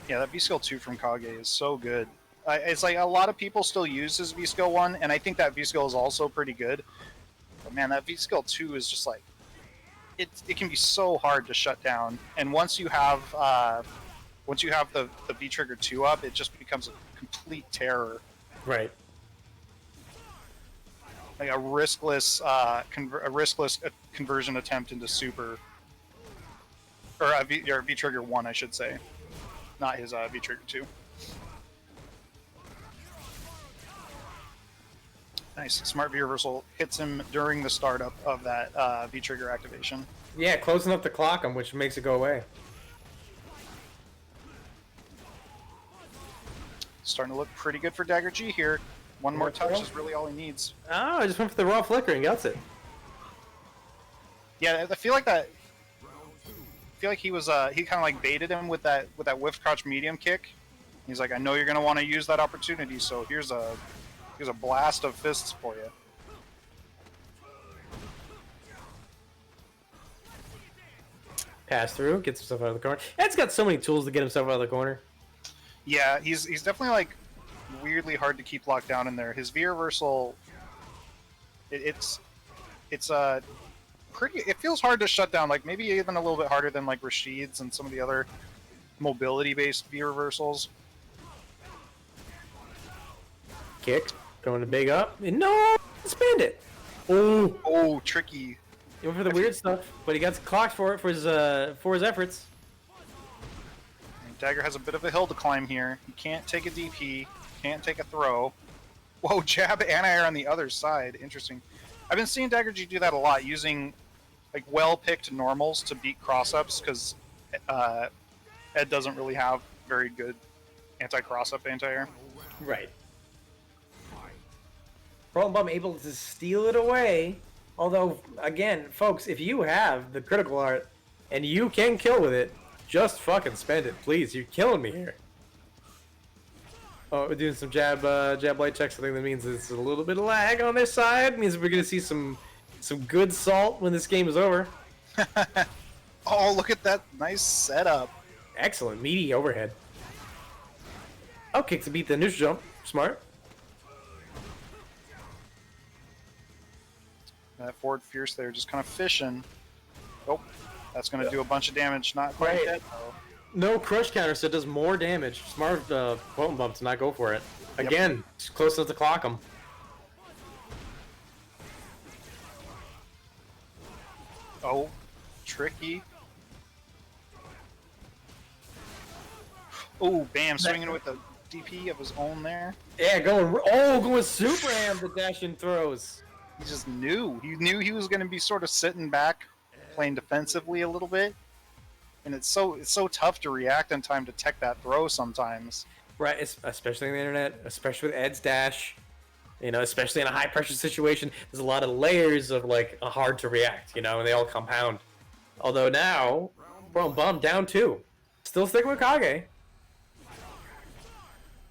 Yeah, that V-Skill 2 from Kage is so good. It's like a lot of people still use his V-Skill 1, and I think that V-Skill is also pretty good. But man, that V-Skill 2 is just like... It can be so hard to shut down, and once you have the V-Trigger 2 up, it just becomes a complete terror. Right. Like a riskless conversion attempt into super, or V-Trigger 1, I should say, not his V-Trigger 2. Nice. Smart V-Reversal hits him during the startup of that V-Trigger activation. Yeah, closing up the clock on which makes it go away. Starting to look pretty good for Dagger G here. One more touch is really all he needs. Oh, I just went for the raw flicker and gets it. Yeah, I feel like that. I feel like he was he kind of like baited him with that whiff crouch medium kick. He's like, I know you're gonna want to use that opportunity, so here's a blast of fists for you. Pass through, gets himself out of the corner. Ed's got so many tools to get himself out of the corner. Yeah, he's definitely like weirdly hard to keep locked down in there. His V reversal, it's pretty. It feels hard to shut down. Like maybe even a little bit harder than like Rashid's and some of the other mobility-based V reversals. Kick, going to big up. And no, spin it. Oh, Tricky. He went for the weird stuff, but he got clocked for it for his efforts. And Dagger has a bit of a hill to climb here. He can't take a DP, can't take a throw. Whoa, jab anti-air on the other side. Interesting. I've been seeing Dagger G do that a lot, using like well-picked normals to beat cross-ups, because Ed doesn't really have very good anti-cross-up anti-air. Right. Pearl Bum able to steal it away. Although, again, folks, if you have the critical art and you can kill with it, just fucking spend it, please. You're killing me here. Oh, we're doing some jab light checks. I think that means it's a little bit of lag on this side. It means we're gonna see some good salt when this game is over. Oh, look at that nice setup. Excellent, meaty overhead. Oh, kick to beat the neutral jump. Smart. That forward fierce there, just kind of fishing. Oh, that's going to do a bunch of damage. Not quite dead, though. No crush counter, so it does more damage. Smart Potent Bump to not go for it. Again, it's close enough to clock him. Oh, tricky. Oh, bam, swinging with the DP of his own there. Yeah, going super ham the dash and throws. He just knew. He knew he was going to be sort of sitting back, playing defensively a little bit. And it's so tough to react in time to tech that throw sometimes. Right, especially on the internet, especially with Ed's dash. You know, especially in a high pressure situation, there's a lot of layers of like hard to react. You know, and they all compound. Although now, Bum down 2, still sticking with Kage,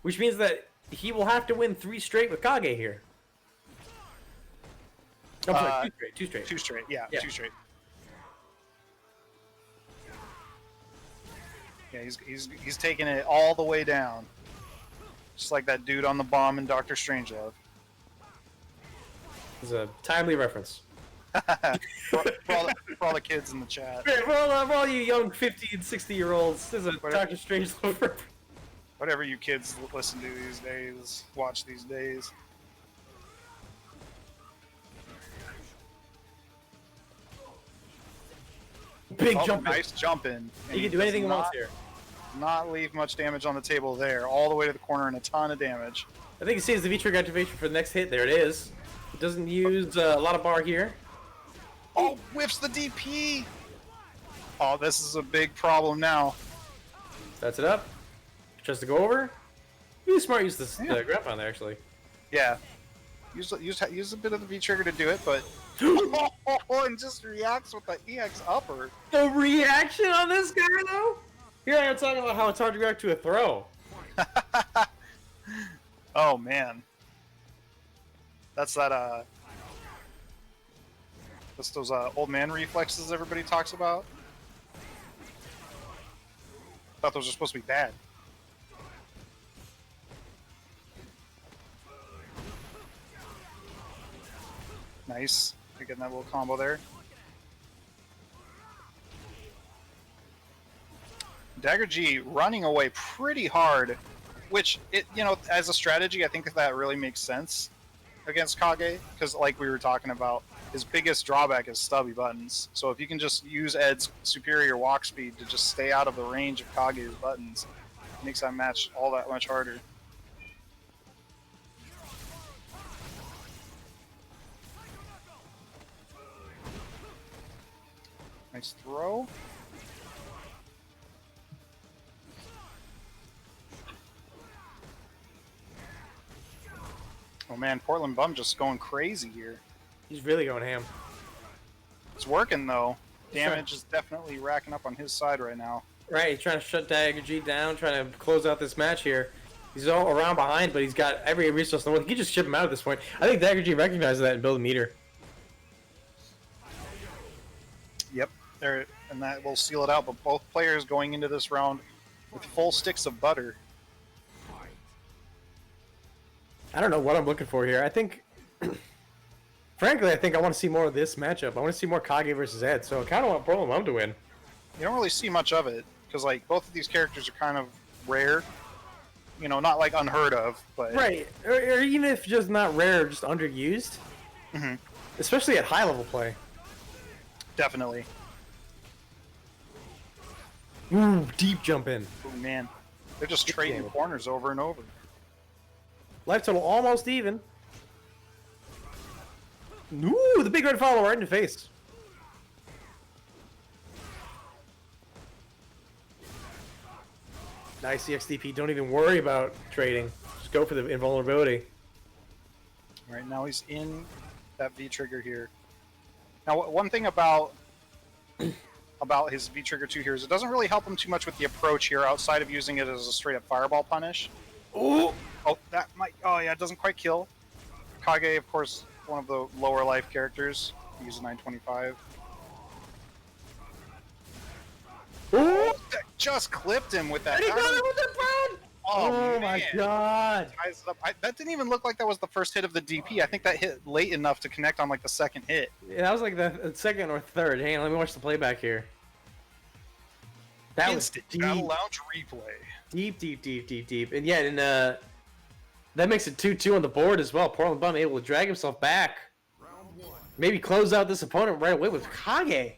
which means that he will have to win 3 straight with Kage here. I'm sorry, 2 straight. 2 straight, yeah, 2 straight. Yeah, he's taking it all the way down. Just like that dude on the bomb in Doctor Strangelove. It's a timely reference. for all the kids in the chat. For all you young 50 and 60-year-olds, this is a Doctor Strangelove reference. Whatever you kids listen to these days, watch these days. Big jump. Nice jump in. He can do anything he wants here. Not leave much damage on the table there. All the way to the corner and a ton of damage. I think he sees the V-trigger activation for the next hit. There it is. He doesn't use a lot of bar here. Oh, whiffs the DP! Oh, this is a big problem now. Sets it up. Tries to go over. Really smart use this grab on there, actually. Yeah. Use a bit of the V-trigger to do it, but... and just reacts with the EX upper. The reaction on this guy, though? Here I am talking about how it's hard to react to a throw. Oh, man. That's that, that's those, old man reflexes everybody talks about. Thought those were supposed to be bad. Nice. You're getting that little combo there. Dagger G running away pretty hard, which, as a strategy, I think that really makes sense against Kage, because like we were talking about, his biggest drawback is stubby buttons. So if you can just use Ed's superior walk speed to just stay out of the range of Kage's buttons, it makes that match all that much harder. Nice throw. Oh man, Portland Bum just going crazy here. He's really going ham. It's working though. Damage is definitely racking up on his side right now. Right, he's trying to shut Dagger G down, trying to close out this match here. He's all around behind, but he's got every resource in the world. He can just ship him out at this point. I think Dagger G recognizes that and build a meter. Yep, there, and that will seal it out. But both players going into this round with full sticks of butter. I don't know what I'm looking for here. I think, frankly, I want to see more of this matchup. I want to see more Kage versus Ed. So I kind of want Portland Bum to win. You don't really see much of it because, like, both of these characters are kind of rare. You know, not like unheard of, but right, or even if just not rare, just underused. Mm-hmm. Especially at high level play. Definitely. Ooh, deep jump in. Oh man, they're just trading corners over and over. Life total almost even. Ooh, the big red follow right in the face. Nice EXDP. Don't even worry about trading. Just go for the invulnerability. Right now he's in that V trigger here. Now, one thing about his V trigger 2 here is it doesn't really help him too much with the approach here, outside of using it as a straight up fireball punish. Ooh. Oh, that might. Oh yeah, it doesn't quite kill. Kage, of course, one of the lower life characters. He uses 925. Ooh. That just clipped him with that. And he got it with the burn! Oh, my man. god. Ties it up. That didn't even look like that was the first hit of the DP. I think that hit late enough to connect on like the second hit. Yeah, that was like the second or third. Hang on, let me watch the playback here. That Instant was deep. Battle Lounge replay. Deep. And yeah, and that makes it 2-2 on the board as well. Portland Bum able to drag himself back. Maybe close out this opponent right away with Kage.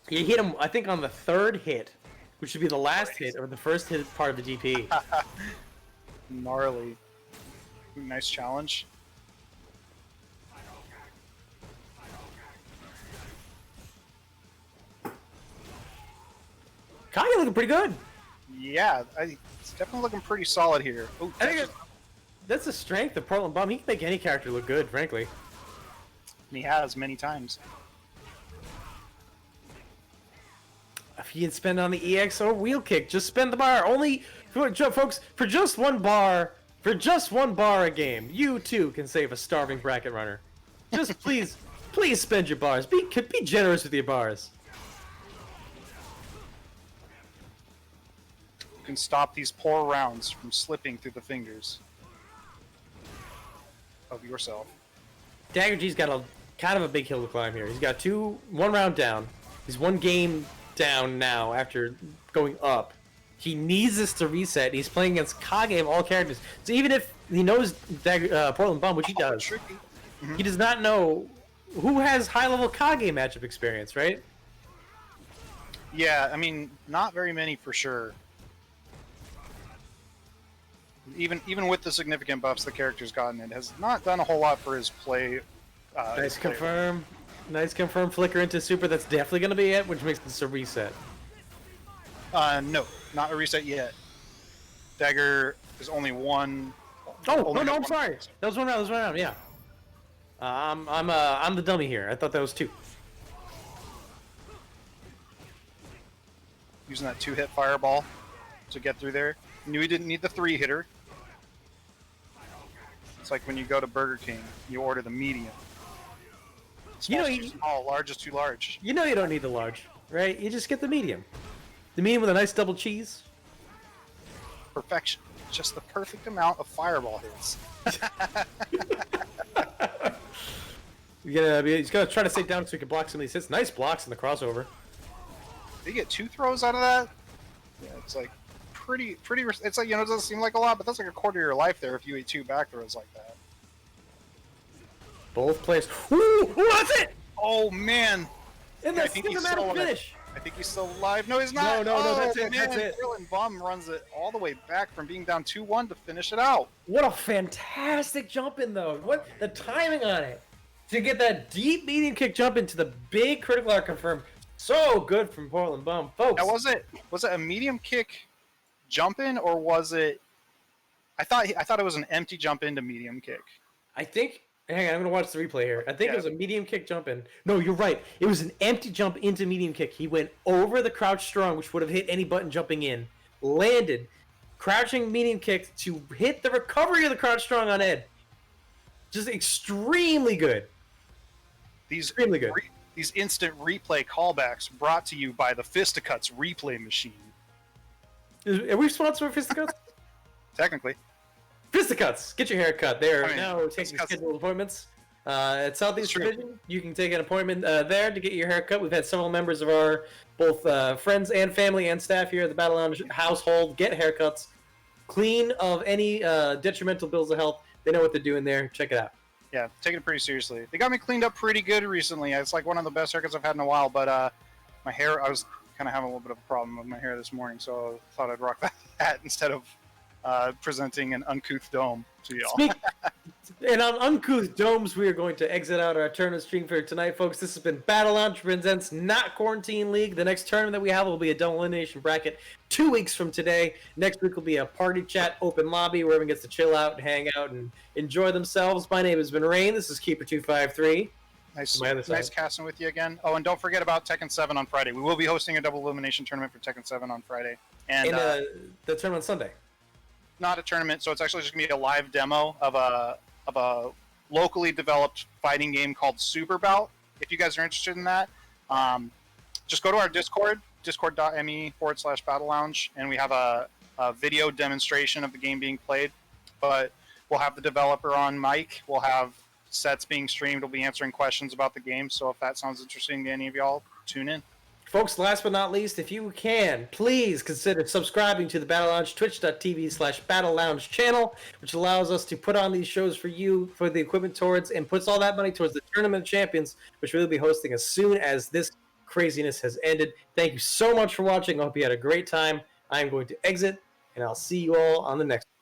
He hit him, I think, on the third hit, which should be the last hit, or the first hit part of the DP. Gnarly. Nice challenge. Kage looking pretty good. Yeah, it's definitely looking pretty solid here. Ooh, I think that's the strength of Portland Bum. He can make any character look good, frankly. he has many times. If you can spend on the EX or wheel kick, just spend the bar. Only, folks, for just 1 bar, a game, you too can save a starving bracket runner. Just please spend your bars. Be generous with your bars. You can stop these poor rounds from slipping through the fingers of yourself. Dagger G's got a kind of a big hill to climb here. He's got 1 round down. He's 1 game down now after going up. He needs this to reset. He's playing against Kage of all characters. So even if he knows Portland Bum, which he does, he does not know who has high-level Kage matchup experience, right? Yeah, I mean, not very many for sure. Even with the significant buffs the character's gotten, it has not done a whole lot for his play. Nice confirm. Nice confirm flicker into super. That's definitely going to be it, which makes this a reset. No, not a reset yet. Dagger is only one. Oh, no, I'm sorry. That was 1 round. Yeah. I'm the dummy here. I thought that was 2. Using that 2-hit fireball to get through there. Knew he didn't need the 3-hitter. It's like when you go to Burger King, you order the medium. Small is too small, large is too large. You know you don't need the large, right? You just get the medium. The medium with a nice double cheese. Perfection. Just the perfect amount of fireball hits. He's gonna try to stay down so he can block some of these hits. Nice blocks in the crossover. Did you get 2 throws out of that? Yeah, it's like pretty. It's like, it doesn't seem like a lot, but that's like a quarter of your life there if you eat 2 back throws like that. Both players. Ooh, that's it! Oh man! And that's cinematic finish. I think he's still alive. No, he's not. No, oh, that's it. Man. That's it. Portland Bum runs it all the way back from being down 2-1 to finish it out. What a fantastic jump in though. What the timing on it to get that deep medium kick jump into the big critical arc confirm. So good from Portland Bum, folks. Now, was it a medium kick jump in, or was it? I thought it was an empty jump into medium kick. I think. Hang on, I'm gonna watch the replay here. I think it was a medium kick jump in. No, you're right. It was an empty jump into medium kick. He went over the crouch strong, which would have hit any button jumping in. Landed, crouching medium kick to hit the recovery of the crouch strong on Ed. Just extremely good. Extremely good. These instant replay callbacks brought to you by the Fisticuts replay machine. Are we sponsored by Fisticuts? Technically. Fisticuts! Get your hair cut. They're now taking Fisticuts. scheduled appointments. At Southeast Division, you can take an appointment there to get your hair cut. We've had several members of our both friends and family and staff here at the Battle Lounge household get haircuts. Clean of any detrimental bills of health. They know what they're doing there. Check it out. Yeah, taking it pretty seriously. They got me cleaned up pretty good recently. It's like one of the best haircuts I've had in a while, but my hair, I was kind of having a little bit of a problem with my hair this morning, so I thought I'd rock that hat instead of presenting an uncouth dome. See y'all. And on Uncouth Domes, we are going to exit out our tournament stream for tonight, folks. This has been Battle Lounge presents Not Quarantine League. The next tournament that we have will be a double elimination bracket 2 weeks from today. Next week will be a party chat open lobby where everyone gets to chill out and hang out and enjoy themselves. My name has been Rain. This is Keeper253. Nice casting with you again. Oh, and don't forget about Tekken 7 on Friday. We will be hosting a double elimination tournament for Tekken 7 on Friday. And the tournament Sunday. Not a tournament, so it's actually just going to be a live demo of a locally developed fighting game called Super Bout. If you guys are interested in that, just go to our Discord, discord.me/Battle Lounge, and we have a video demonstration of the game being played. But we'll have the developer on mic. We'll have sets being streamed. We'll be answering questions about the game. So if that sounds interesting to any of y'all, tune in. Folks, last but not least, if you can, please consider subscribing to the Battle Lounge, twitch.tv/Battle Lounge channel, which allows us to put on these shows for you, for the equipment towards, and puts all that money towards the Tournament of Champions, which we'll be hosting as soon as this craziness has ended. Thank you so much for watching. I hope you had a great time. I'm going to exit, and I'll see you all on the next one.